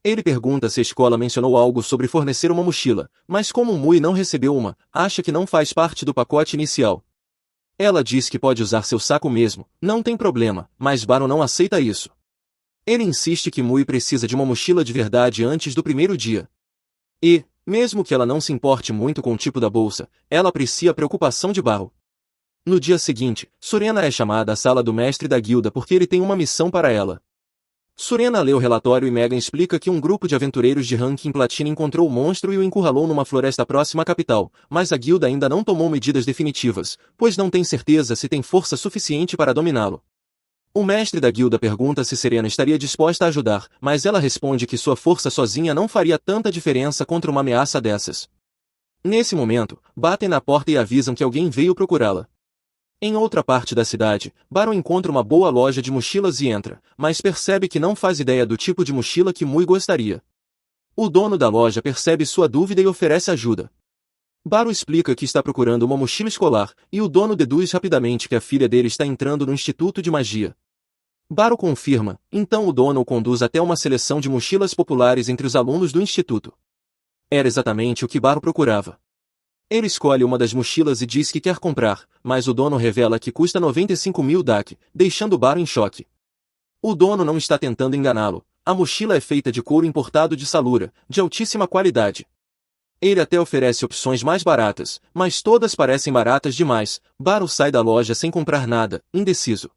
Ele pergunta se a escola mencionou algo sobre fornecer uma mochila, mas como Mui não recebeu uma, acha que não faz parte do pacote inicial. Ela diz que pode usar seu saco mesmo, não tem problema, mas Baru não aceita isso. Ele insiste que Mui precisa de uma mochila de verdade antes do primeiro dia. E, mesmo que ela não se importe muito com o tipo da bolsa, ela aprecia a preocupação de Baru. No dia seguinte, Surena é chamada à sala do mestre da guilda porque ele tem uma missão para ela. Surena lê o relatório e Megan explica que um grupo de aventureiros de ranking platina encontrou o monstro e o encurralou numa floresta próxima à capital, mas a guilda ainda não tomou medidas definitivas, pois não tem certeza se tem força suficiente para dominá-lo. O mestre da guilda pergunta se Serena estaria disposta a ajudar, mas ela responde que sua força sozinha não faria tanta diferença contra uma ameaça dessas. Nesse momento, batem na porta e avisam que alguém veio procurá-la. Em outra parte da cidade, Baru encontra uma boa loja de mochilas e entra, mas percebe que não faz ideia do tipo de mochila que Mui gostaria. O dono da loja percebe sua dúvida e oferece ajuda. Baru explica que está procurando uma mochila escolar, e o dono deduz rapidamente que a filha dele está entrando no Instituto de Magia. Baru confirma, então o dono o conduz até uma seleção de mochilas populares entre os alunos do instituto. Era exatamente o que Baru procurava. Ele escolhe uma das mochilas e diz que quer comprar, mas o dono revela que custa 95.000 DAC, deixando Baru em choque. O dono não está tentando enganá-lo. A mochila é feita de couro importado de Salura, de altíssima qualidade. Ele até oferece opções mais baratas, mas todas parecem baratas demais. Baru sai da loja sem comprar nada, indeciso.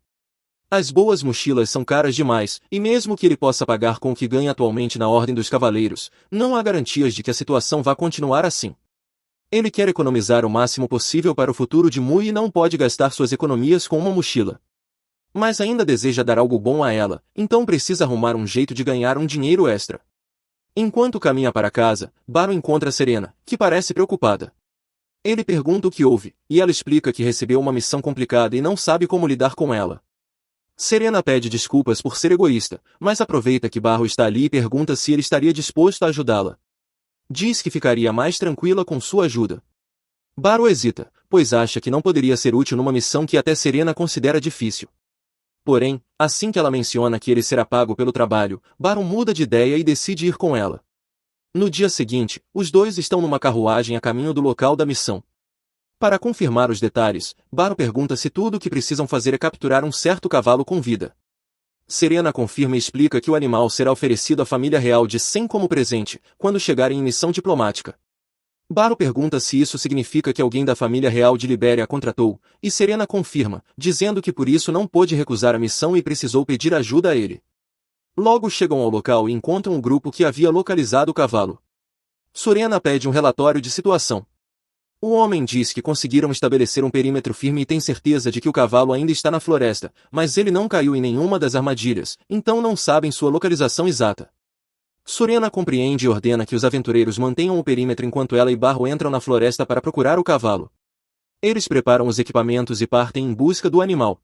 As boas mochilas são caras demais, e mesmo que ele possa pagar com o que ganha atualmente na Ordem dos Cavaleiros, não há garantias de que a situação vá continuar assim. Ele quer economizar o máximo possível para o futuro de Mui e não pode gastar suas economias com uma mochila. Mas ainda deseja dar algo bom a ela, então precisa arrumar um jeito de ganhar um dinheiro extra. Enquanto caminha para casa, Baru encontra Serena, que parece preocupada. Ele pergunta o que houve, e ela explica que recebeu uma missão complicada e não sabe como lidar com ela. Serena pede desculpas por ser egoísta, mas aproveita que Baru está ali e pergunta se ele estaria disposto a ajudá-la. Diz que ficaria mais tranquila com sua ajuda. Baru hesita, pois acha que não poderia ser útil numa missão que até Serena considera difícil. Porém, assim que ela menciona que ele será pago pelo trabalho, Baru muda de ideia e decide ir com ela. No dia seguinte, os dois estão numa carruagem a caminho do local da missão. Para confirmar os detalhes, Baru pergunta se tudo o que precisam fazer é capturar um certo cavalo com vida. Serena confirma e explica que o animal será oferecido à família real de 100 como presente, quando chegarem em missão diplomática. Baru pergunta se isso significa que alguém da família real de Libéria a contratou, e Serena confirma, dizendo que por isso não pôde recusar a missão e precisou pedir ajuda a ele. Logo chegam ao local e encontram um grupo que havia localizado o cavalo. Serena pede um relatório de situação. O homem diz que conseguiram estabelecer um perímetro firme e tem certeza de que o cavalo ainda está na floresta, mas ele não caiu em nenhuma das armadilhas, então não sabem sua localização exata. Serena compreende e ordena que os aventureiros mantenham o perímetro enquanto ela e Baru entram na floresta para procurar o cavalo. Eles preparam os equipamentos e partem em busca do animal.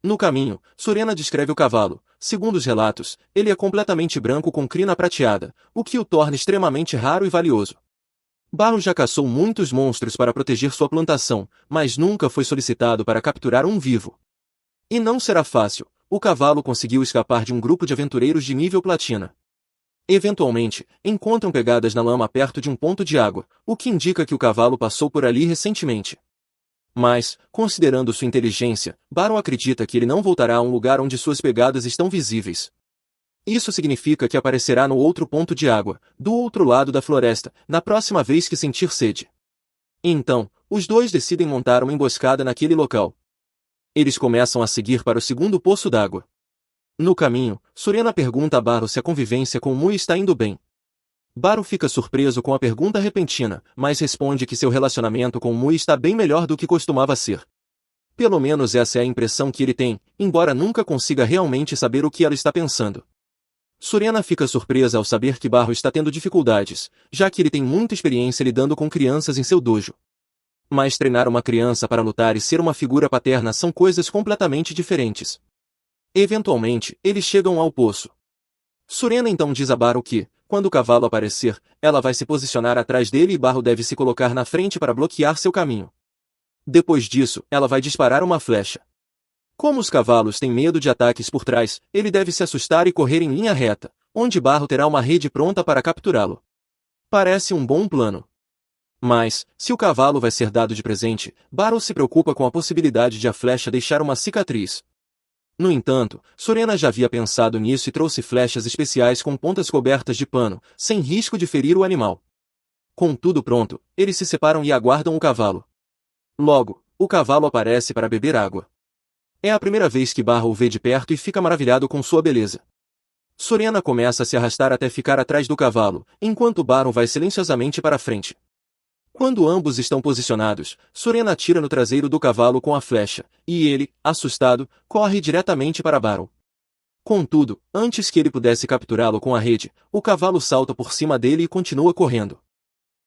No caminho, Serena descreve o cavalo. Segundo os relatos, ele é completamente branco com crina prateada, o que o torna extremamente raro e valioso. Baru já caçou muitos monstros para proteger sua plantação, mas nunca foi solicitado para capturar um vivo. E não será fácil, o cavalo conseguiu escapar de um grupo de aventureiros de nível platina. Eventualmente, encontram pegadas na lama perto de um ponto de água, o que indica que o cavalo passou por ali recentemente. Mas, considerando sua inteligência, Baru acredita que ele não voltará a um lugar onde suas pegadas estão visíveis. Isso significa que aparecerá no outro ponto de água, do outro lado da floresta, na próxima vez que sentir sede. Então, os dois decidem montar uma emboscada naquele local. Eles começam a seguir para o segundo poço d'água. No caminho, Serena pergunta a Baru se a convivência com Mui está indo bem. Baru fica surpreso com a pergunta repentina, mas responde que seu relacionamento com Mui está bem melhor do que costumava ser. Pelo menos essa é a impressão que ele tem, embora nunca consiga realmente saber o que ela está pensando. Serena fica surpresa ao saber que Baru está tendo dificuldades, já que ele tem muita experiência lidando com crianças em seu dojo. Mas treinar uma criança para lutar e ser uma figura paterna são coisas completamente diferentes. Eventualmente, eles chegam ao poço. Serena então diz a Baru que, Quando o cavalo aparecer, ela vai se posicionar atrás dele e Barro deve se colocar na frente para bloquear seu caminho. Depois disso, ela vai disparar uma flecha. Como os cavalos têm medo de ataques por trás, ele deve se assustar e correr em linha reta, onde Barro terá uma rede pronta para capturá-lo. Parece um bom plano. Mas, se o cavalo vai ser dado de presente, Barro se preocupa com a possibilidade de a flecha deixar uma cicatriz. No entanto, Sorena já havia pensado nisso e trouxe flechas especiais com pontas cobertas de pano, sem risco de ferir o animal. Com tudo pronto, eles se separam e aguardam o cavalo. Logo, o cavalo aparece para beber água. É a primeira vez que Barro o vê de perto e fica maravilhado com sua beleza. Sorena começa a se arrastar até ficar atrás do cavalo, enquanto Barro vai silenciosamente para a frente. Quando ambos estão posicionados, Sorena atira no traseiro do cavalo com a flecha, e ele, assustado, corre diretamente para Barro. Contudo, antes que ele pudesse capturá-lo com a rede, o cavalo salta por cima dele e continua correndo.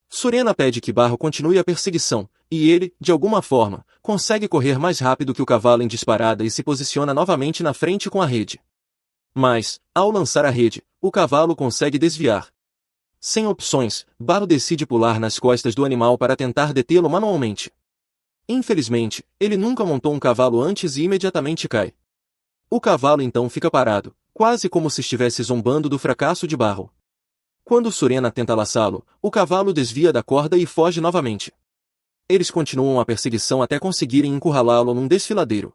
Sorena pede que Barro continue a perseguição, e ele, de alguma forma, consegue correr mais rápido que o cavalo em disparada e se posiciona novamente na frente com a rede. Mas, ao lançar a rede, o cavalo consegue desviar. Sem opções, Barro decide pular nas costas do animal para tentar detê-lo manualmente. Infelizmente, ele nunca montou um cavalo antes e imediatamente cai. O cavalo então fica parado, quase como se estivesse zombando do fracasso de Barro. Quando Sorena tenta laçá-lo, o cavalo desvia da corda e foge novamente. Eles continuam a perseguição até conseguirem encurralá-lo num desfiladeiro.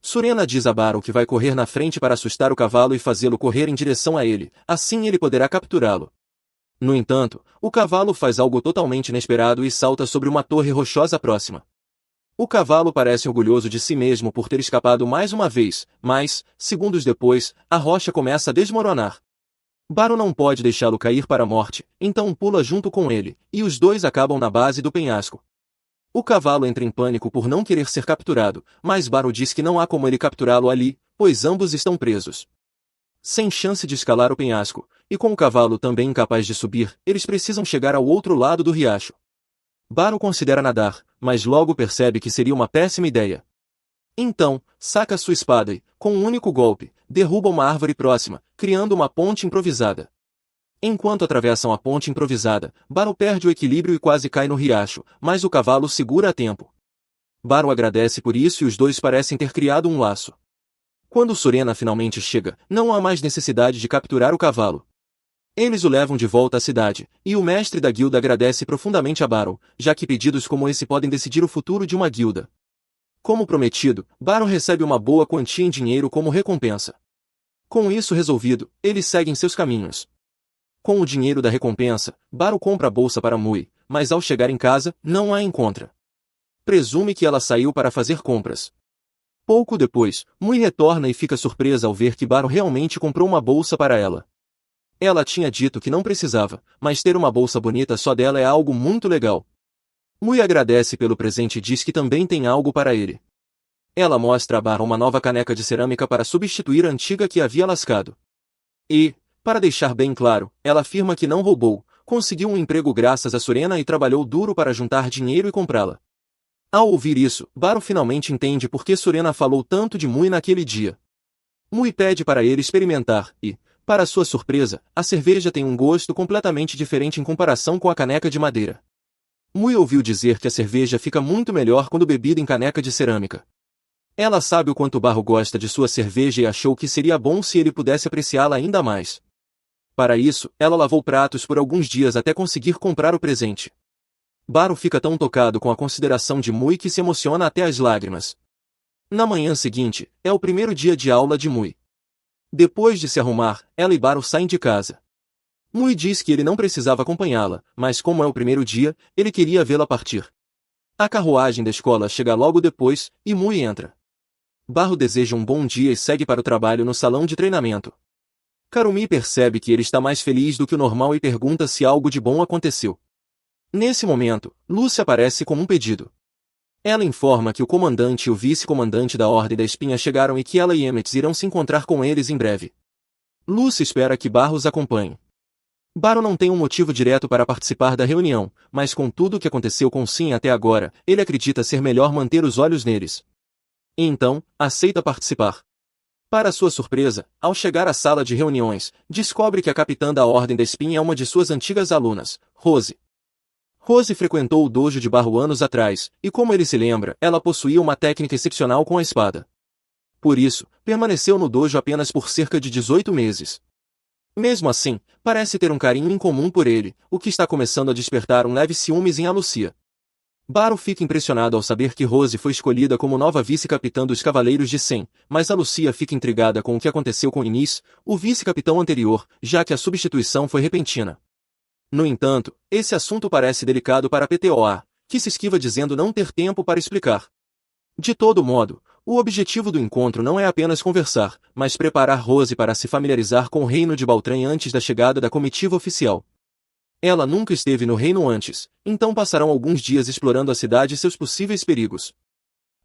Sorena diz a Barro que vai correr na frente para assustar o cavalo e fazê-lo correr em direção a ele, assim ele poderá capturá-lo. No entanto, o cavalo faz algo totalmente inesperado e salta sobre uma torre rochosa próxima. O cavalo parece orgulhoso de si mesmo por ter escapado mais uma vez, mas, segundos depois, a rocha começa a desmoronar. Barro não pode deixá-lo cair para a morte, então pula junto com ele, e os dois acabam na base do penhasco. O cavalo entra em pânico por não querer ser capturado, mas Barro diz que não há como ele capturá-lo ali, pois ambos estão presos. Sem chance de escalar o penhasco, e com o cavalo também incapaz de subir, eles precisam chegar ao outro lado do riacho. Barro considera nadar, mas logo percebe que seria uma péssima ideia. Então, saca sua espada e, com um único golpe, derruba uma árvore próxima, criando uma ponte improvisada. Enquanto atravessam a ponte improvisada, Barro perde o equilíbrio e quase cai no riacho, mas o cavalo segura a tempo. Barro agradece por isso e os dois parecem ter criado um laço. Quando Sorena finalmente chega, não há mais necessidade de capturar o cavalo. Eles o levam de volta à cidade, e o mestre da guilda agradece profundamente a Barro, já que pedidos como esse podem decidir o futuro de uma guilda. Como prometido, Barro recebe uma boa quantia em dinheiro como recompensa. Com isso resolvido, eles seguem seus caminhos. Com o dinheiro da recompensa, Barro compra a bolsa para Mui, mas ao chegar em casa, não a encontra. Presume que ela saiu para fazer compras. Pouco depois, Mui retorna e fica surpresa ao ver que Barro realmente comprou uma bolsa para ela. Ela tinha dito que não precisava, mas ter uma bolsa bonita só dela é algo muito legal. Mui agradece pelo presente e diz que também tem algo para ele. Ela mostra a Barro uma nova caneca de cerâmica para substituir a antiga que havia lascado. E, para deixar bem claro, ela afirma que não roubou, conseguiu um emprego graças a Sorena e trabalhou duro para juntar dinheiro e comprá-la. Ao ouvir isso, Barro finalmente entende por que Sorena falou tanto de Mui naquele dia. Mui pede para ele experimentar e, para sua surpresa, a cerveja tem um gosto completamente diferente em comparação com a caneca de madeira. Mui ouviu dizer que a cerveja fica muito melhor quando bebida em caneca de cerâmica. Ela sabe o quanto Barro gosta de sua cerveja e achou que seria bom se ele pudesse apreciá-la ainda mais. Para isso, ela lavou pratos por alguns dias até conseguir comprar o presente. Barro fica tão tocado com a consideração de Mui que se emociona até as lágrimas. Na manhã seguinte, é o primeiro dia de aula de Mui. Depois de se arrumar, ela e Barro saem de casa. Mui diz que ele não precisava acompanhá-la, mas como é o primeiro dia, ele queria vê-la partir. A carruagem da escola chega logo depois, e Mui entra. Barro deseja um bom dia e segue para o trabalho no salão de treinamento. Karumi percebe que ele está mais feliz do que o normal e pergunta se algo de bom aconteceu. Nesse momento, Lucy aparece com um pedido. Ela informa que o comandante e o vice-comandante da Ordem da Espinha chegaram e que ela e Emmett irão se encontrar com eles em breve. Lucy espera que Barro os acompanhe. Barro não tem um motivo direto para participar da reunião, mas com tudo o que aconteceu com Sim até agora, ele acredita ser melhor manter os olhos neles. E então, aceita participar. Para sua surpresa, ao chegar à sala de reuniões, descobre que a capitã da Ordem da Espinha é uma de suas antigas alunas, Rose. Rose frequentou o dojo de Barro anos atrás, e como ele se lembra, ela possuía uma técnica excepcional com a espada. Por isso, permaneceu no dojo apenas por cerca de 18 meses. Mesmo assim, parece ter um carinho incomum por ele, o que está começando a despertar um leve ciúmes em Alucia. Baro fica impressionado ao saber que Rose foi escolhida como nova vice-capitã dos Cavaleiros de Sen, mas Alucia fica intrigada com o que aconteceu com Inis, o vice-capitão anterior, já que a substituição foi repentina. No entanto, esse assunto parece delicado para PTOA, que se esquiva dizendo não ter tempo para explicar. De todo modo, o objetivo do encontro não é apenas conversar, mas preparar Rose para se familiarizar com o reino de Baltrem antes da chegada da comitiva oficial. Ela nunca esteve no reino antes, então passarão alguns dias explorando a cidade e seus possíveis perigos.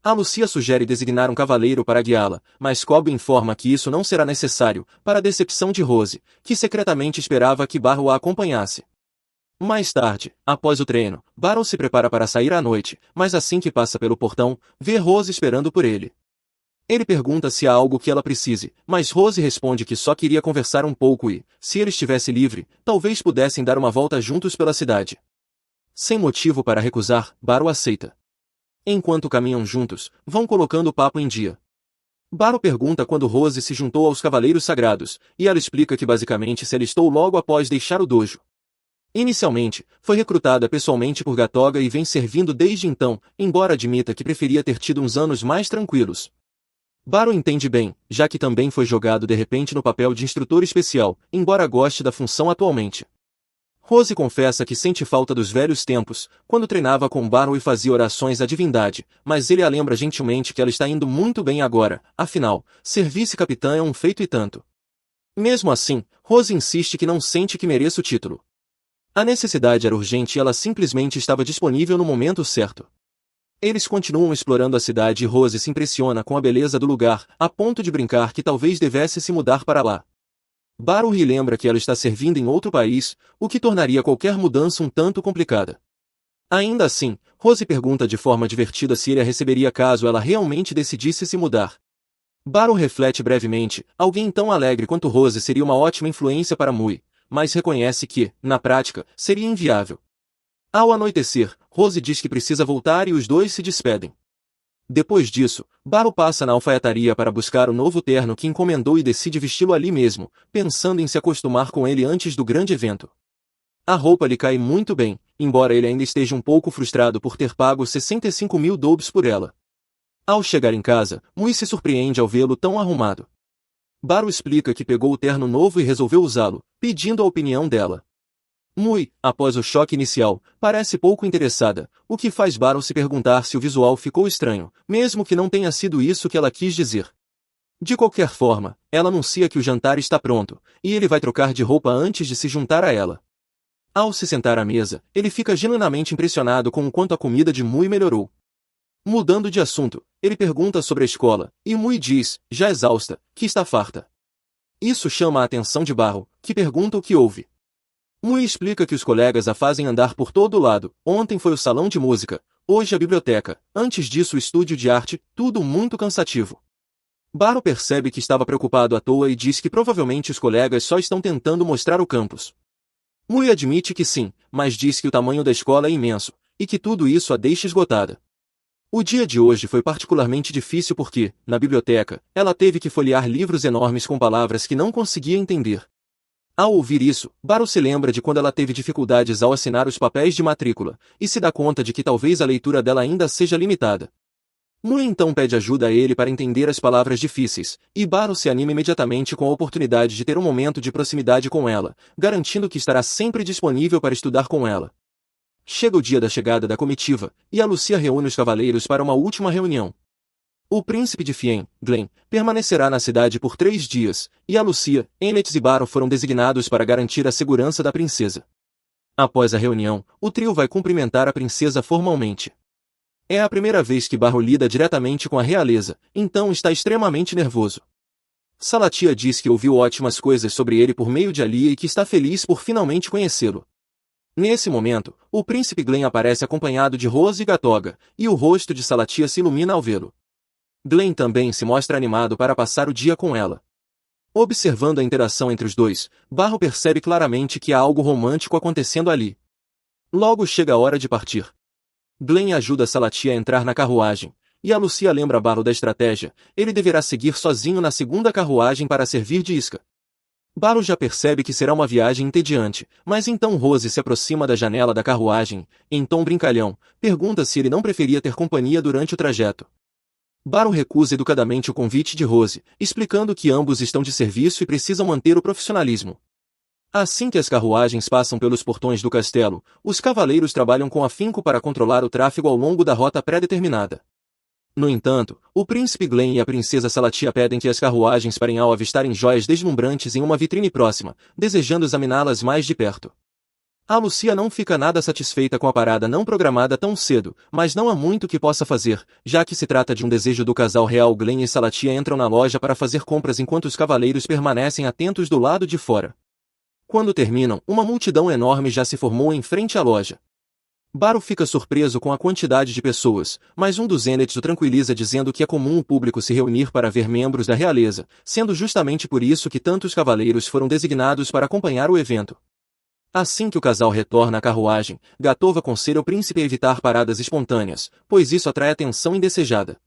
Alucia sugere designar um cavaleiro para guiá-la, mas Cobb informa que isso não será necessário, para a decepção de Rose, que secretamente esperava que Barrow a acompanhasse. Mais tarde, após o treino, Barrow se prepara para sair à noite, mas assim que passa pelo portão, vê Rose esperando por ele. Ele pergunta se há algo que ela precise, mas Rose responde que só queria conversar um pouco e, se ele estivesse livre, talvez pudessem dar uma volta juntos pela cidade. Sem motivo para recusar, Barrow aceita. Enquanto caminham juntos, vão colocando o papo em dia. Barrow pergunta quando Rose se juntou aos Cavaleiros Sagrados, e ela explica que basicamente se alistou logo após deixar o dojo. Inicialmente, foi recrutada pessoalmente por Gatoga e vem servindo desde então, embora admita que preferia ter tido uns anos mais tranquilos. Barrow entende bem, já que também foi jogado de repente no papel de instrutor especial, embora goste da função atualmente. Rose confessa que sente falta dos velhos tempos, quando treinava com Barrow e fazia orações à divindade, mas ele a lembra gentilmente que ela está indo muito bem agora, afinal, ser vice-capitã é um feito e tanto. Mesmo assim, Rose insiste que não sente que mereça o título. A necessidade era urgente e ela simplesmente estava disponível no momento certo. Eles continuam explorando a cidade e Rose se impressiona com a beleza do lugar, a ponto de brincar que talvez devesse se mudar para lá. Barrow lembra que ela está servindo em outro país, o que tornaria qualquer mudança um tanto complicada. Ainda assim, Rose pergunta de forma divertida se ele a receberia caso ela realmente decidisse se mudar. Barrow reflete brevemente, alguém tão alegre quanto Rose seria uma ótima influência para Mui, mas reconhece que, na prática, seria inviável. Ao anoitecer, Rose diz que precisa voltar e os dois se despedem. Depois disso, Barrow passa na alfaiataria para buscar o novo terno que encomendou e decide vesti-lo ali mesmo, pensando em se acostumar com ele antes do grande evento. A roupa lhe cai muito bem, embora ele ainda esteja um pouco frustrado por ter pago 65.000 dobs por ela. Ao chegar em casa, Mui se surpreende ao vê-lo tão arrumado. Barrow explica que pegou o terno novo e resolveu usá-lo, pedindo a opinião dela. Mui, após o choque inicial, parece pouco interessada, o que faz Barrow se perguntar se o visual ficou estranho, mesmo que não tenha sido isso que ela quis dizer. De qualquer forma, ela anuncia que o jantar está pronto, e ele vai trocar de roupa antes de se juntar a ela. Ao se sentar à mesa, ele fica genuinamente impressionado com o quanto a comida de Mui melhorou. Mudando de assunto, ele pergunta sobre a escola, e Mui diz, já exausta, que está farta. Isso chama a atenção de Barrow, que pergunta o que houve. Mui explica que os colegas a fazem andar por todo lado, ontem foi o salão de música, hoje a biblioteca, antes disso o estúdio de arte, tudo muito cansativo. Barrow percebe que estava preocupado à toa e diz que provavelmente os colegas só estão tentando mostrar o campus. Mui admite que sim, mas diz que o tamanho da escola é imenso, e que tudo isso a deixa esgotada. O dia de hoje foi particularmente difícil porque, na biblioteca, ela teve que folhear livros enormes com palavras que não conseguia entender. Ao ouvir isso, Barrow se lembra de quando ela teve dificuldades ao assinar os papéis de matrícula, e se dá conta de que talvez a leitura dela ainda seja limitada. Mui então pede ajuda a ele para entender as palavras difíceis, e Barrow se anima imediatamente com a oportunidade de ter um momento de proximidade com ela, garantindo que estará sempre disponível para estudar com ela. Chega o dia da chegada da comitiva, e Alucia reúne os cavaleiros para uma última reunião. O príncipe de Fien, Glenn, permanecerá na cidade por 3 dias, e Alucia, Emmett e Barrow foram designados para garantir a segurança da princesa. Após a reunião, o trio vai cumprimentar a princesa formalmente. É a primeira vez que Barrow lida diretamente com a realeza, então está extremamente nervoso. Salatia diz que ouviu ótimas coisas sobre ele por meio de Alia e que está feliz por finalmente conhecê-lo. Nesse momento, o príncipe Glenn aparece acompanhado de Rose e Gatoga, e o rosto de Salatia se ilumina ao vê-lo. Glenn também se mostra animado para passar o dia com ela. Observando a interação entre os dois, Barro percebe claramente que há algo romântico acontecendo ali. Logo chega a hora de partir. Glenn ajuda Salatia a entrar na carruagem, e a Lucia lembra Barro da estratégia: ele deverá seguir sozinho na segunda carruagem para servir de isca. Barro já percebe que será uma viagem entediante, mas então Rose se aproxima da janela da carruagem, em tom brincalhão, pergunta se ele não preferia ter companhia durante o trajeto. Barro recusa educadamente o convite de Rose, explicando que ambos estão de serviço e precisam manter o profissionalismo. Assim que as carruagens passam pelos portões do castelo, os cavaleiros trabalham com afinco para controlar o tráfego ao longo da rota pré-determinada. No entanto, o príncipe Glenn e a princesa Salatia pedem que as carruagens parem ao avistarem joias deslumbrantes em uma vitrine próxima, desejando examiná-las mais de perto. A Lucia não fica nada satisfeita com a parada não programada tão cedo, mas não há muito que possa fazer, já que se trata de um desejo do casal real. Glenn e Salatia entram na loja para fazer compras enquanto os cavaleiros permanecem atentos do lado de fora. Quando terminam, uma multidão enorme já se formou em frente à loja. Barro fica surpreso com a quantidade de pessoas, mas um dos Zeniths o tranquiliza dizendo que é comum o público se reunir para ver membros da realeza, sendo justamente por isso que tantos cavaleiros foram designados para acompanhar o evento. Assim que o casal retorna à carruagem, Gatova aconselha o príncipe a evitar paradas espontâneas, pois isso atrai atenção indesejada.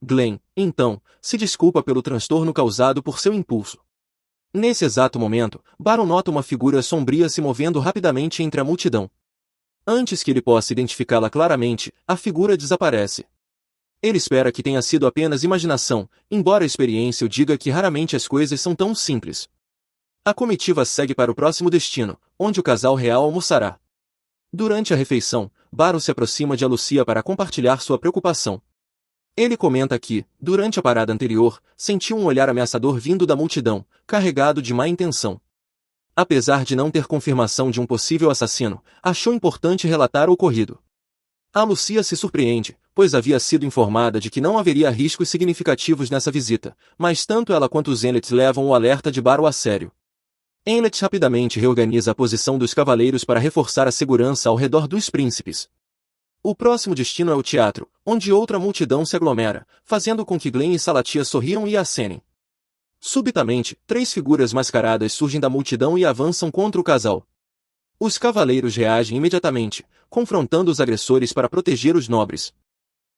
Glenn, então, se desculpa pelo transtorno causado por seu impulso. Nesse exato momento, Barro nota uma figura sombria se movendo rapidamente entre a multidão. Antes que ele possa identificá-la claramente, a figura desaparece. Ele espera que tenha sido apenas imaginação, embora a experiência o diga que raramente as coisas são tão simples. A comitiva segue para o próximo destino, onde o casal real almoçará. Durante a refeição, Barro se aproxima de Lucia para compartilhar sua preocupação. Ele comenta que, durante a parada anterior, sentiu um olhar ameaçador vindo da multidão, carregado de má intenção. Apesar de não ter confirmação de um possível assassino, achou importante relatar o ocorrido. A Lucia se surpreende, pois havia sido informada de que não haveria riscos significativos nessa visita, mas tanto ela quanto os Zeniths levam o alerta de Barro a sério. Enlet rapidamente reorganiza a posição dos cavaleiros para reforçar a segurança ao redor dos príncipes. O próximo destino é o teatro, onde outra multidão se aglomera, fazendo com que Glenn e Salatia sorriam e acenem. Subitamente, 3 figuras mascaradas surgem da multidão e avançam contra o casal. Os cavaleiros reagem imediatamente, confrontando os agressores para proteger os nobres.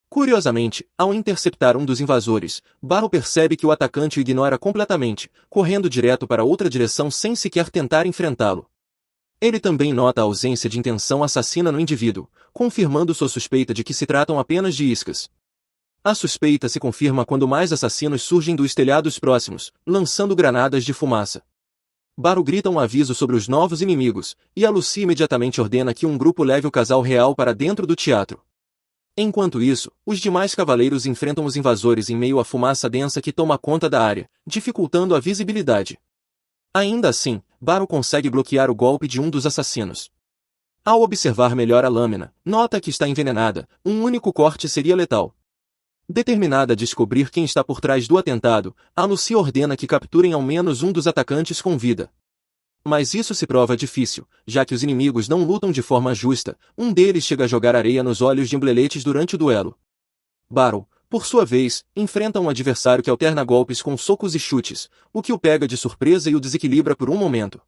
Curiosamente, ao interceptar um dos invasores, Barro percebe que o atacante o ignora completamente, correndo direto para outra direção sem sequer tentar enfrentá-lo. Ele também nota a ausência de intenção assassina no indivíduo, confirmando sua suspeita de que se tratam apenas de iscas. A suspeita se confirma quando mais assassinos surgem dos telhados próximos, lançando granadas de fumaça. Barro grita um aviso sobre os novos inimigos, e a Lucia imediatamente ordena que um grupo leve o casal real para dentro do teatro. Enquanto isso, os demais cavaleiros enfrentam os invasores em meio à fumaça densa que toma conta da área, dificultando a visibilidade. Ainda assim, Barro consegue bloquear o golpe de um dos assassinos. Ao observar melhor a lâmina, nota que está envenenada, um único corte seria letal. Determinada a descobrir quem está por trás do atentado, a Lucia ordena que capturem ao menos um dos atacantes com vida. Mas isso se prova difícil, já que os inimigos não lutam de forma justa, um deles chega a jogar areia nos olhos de Embleletes durante o duelo. Barrow, por sua vez, enfrenta um adversário que alterna golpes com socos e chutes, o que o pega de surpresa e o desequilibra por um momento.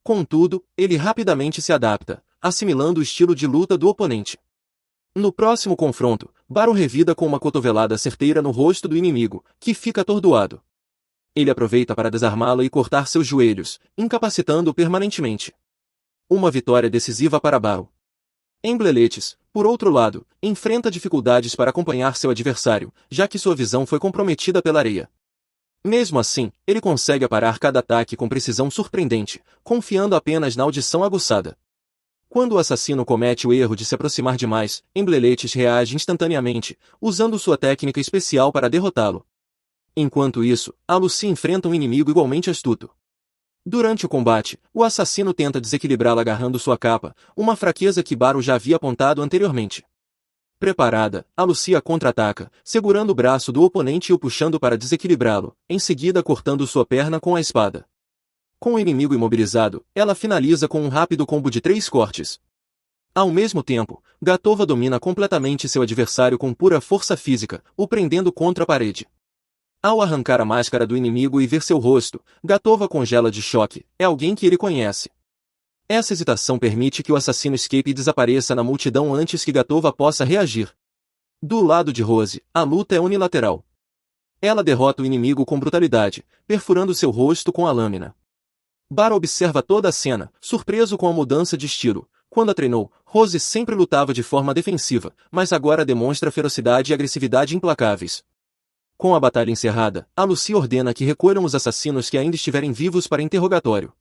Contudo, ele rapidamente se adapta, assimilando o estilo de luta do oponente. No próximo confronto, Barrow revida com uma cotovelada certeira no rosto do inimigo, que fica atordoado. Ele aproveita para desarmá-lo e cortar seus joelhos, incapacitando-o permanentemente. Uma vitória decisiva para Barrow. Embleletes, por outro lado, enfrenta dificuldades para acompanhar seu adversário, já que sua visão foi comprometida pela areia. Mesmo assim, ele consegue aparar cada ataque com precisão surpreendente, confiando apenas na audição aguçada. Quando o assassino comete o erro de se aproximar demais, Embleletes reage instantaneamente, usando sua técnica especial para derrotá-lo. Enquanto isso, a Lucy enfrenta um inimigo igualmente astuto. Durante o combate, o assassino tenta desequilibrá-la agarrando sua capa, uma fraqueza que Barrow já havia apontado anteriormente. Preparada, a Lucy a contra-ataca, segurando o braço do oponente e o puxando para desequilibrá-lo, em seguida cortando sua perna com a espada. Com o inimigo imobilizado, ela finaliza com um rápido combo de 3 cortes. Ao mesmo tempo, Gatova domina completamente seu adversário com pura força física, o prendendo contra a parede. Ao arrancar a máscara do inimigo e ver seu rosto, Gatova congela de choque, é alguém que ele conhece. Essa hesitação permite que o assassino escape e desapareça na multidão antes que Gatova possa reagir. Do lado de Rose, a luta é unilateral. Ela derrota o inimigo com brutalidade, perfurando seu rosto com a lâmina. Bara observa toda a cena, surpreso com a mudança de estilo. Quando a treinou, Rose sempre lutava de forma defensiva, mas agora demonstra ferocidade e agressividade implacáveis. Com a batalha encerrada, a Lucy ordena que recolham os assassinos que ainda estiverem vivos para interrogatório.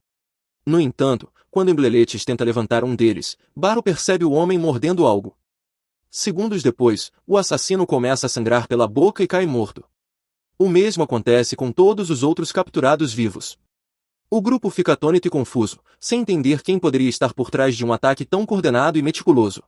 No entanto, quando Embleletes tenta levantar um deles, Baro percebe o homem mordendo algo. Segundos depois, o assassino começa a sangrar pela boca e cai morto. O mesmo acontece com todos os outros capturados vivos. O grupo fica atônito e confuso, sem entender quem poderia estar por trás de um ataque tão coordenado e meticuloso.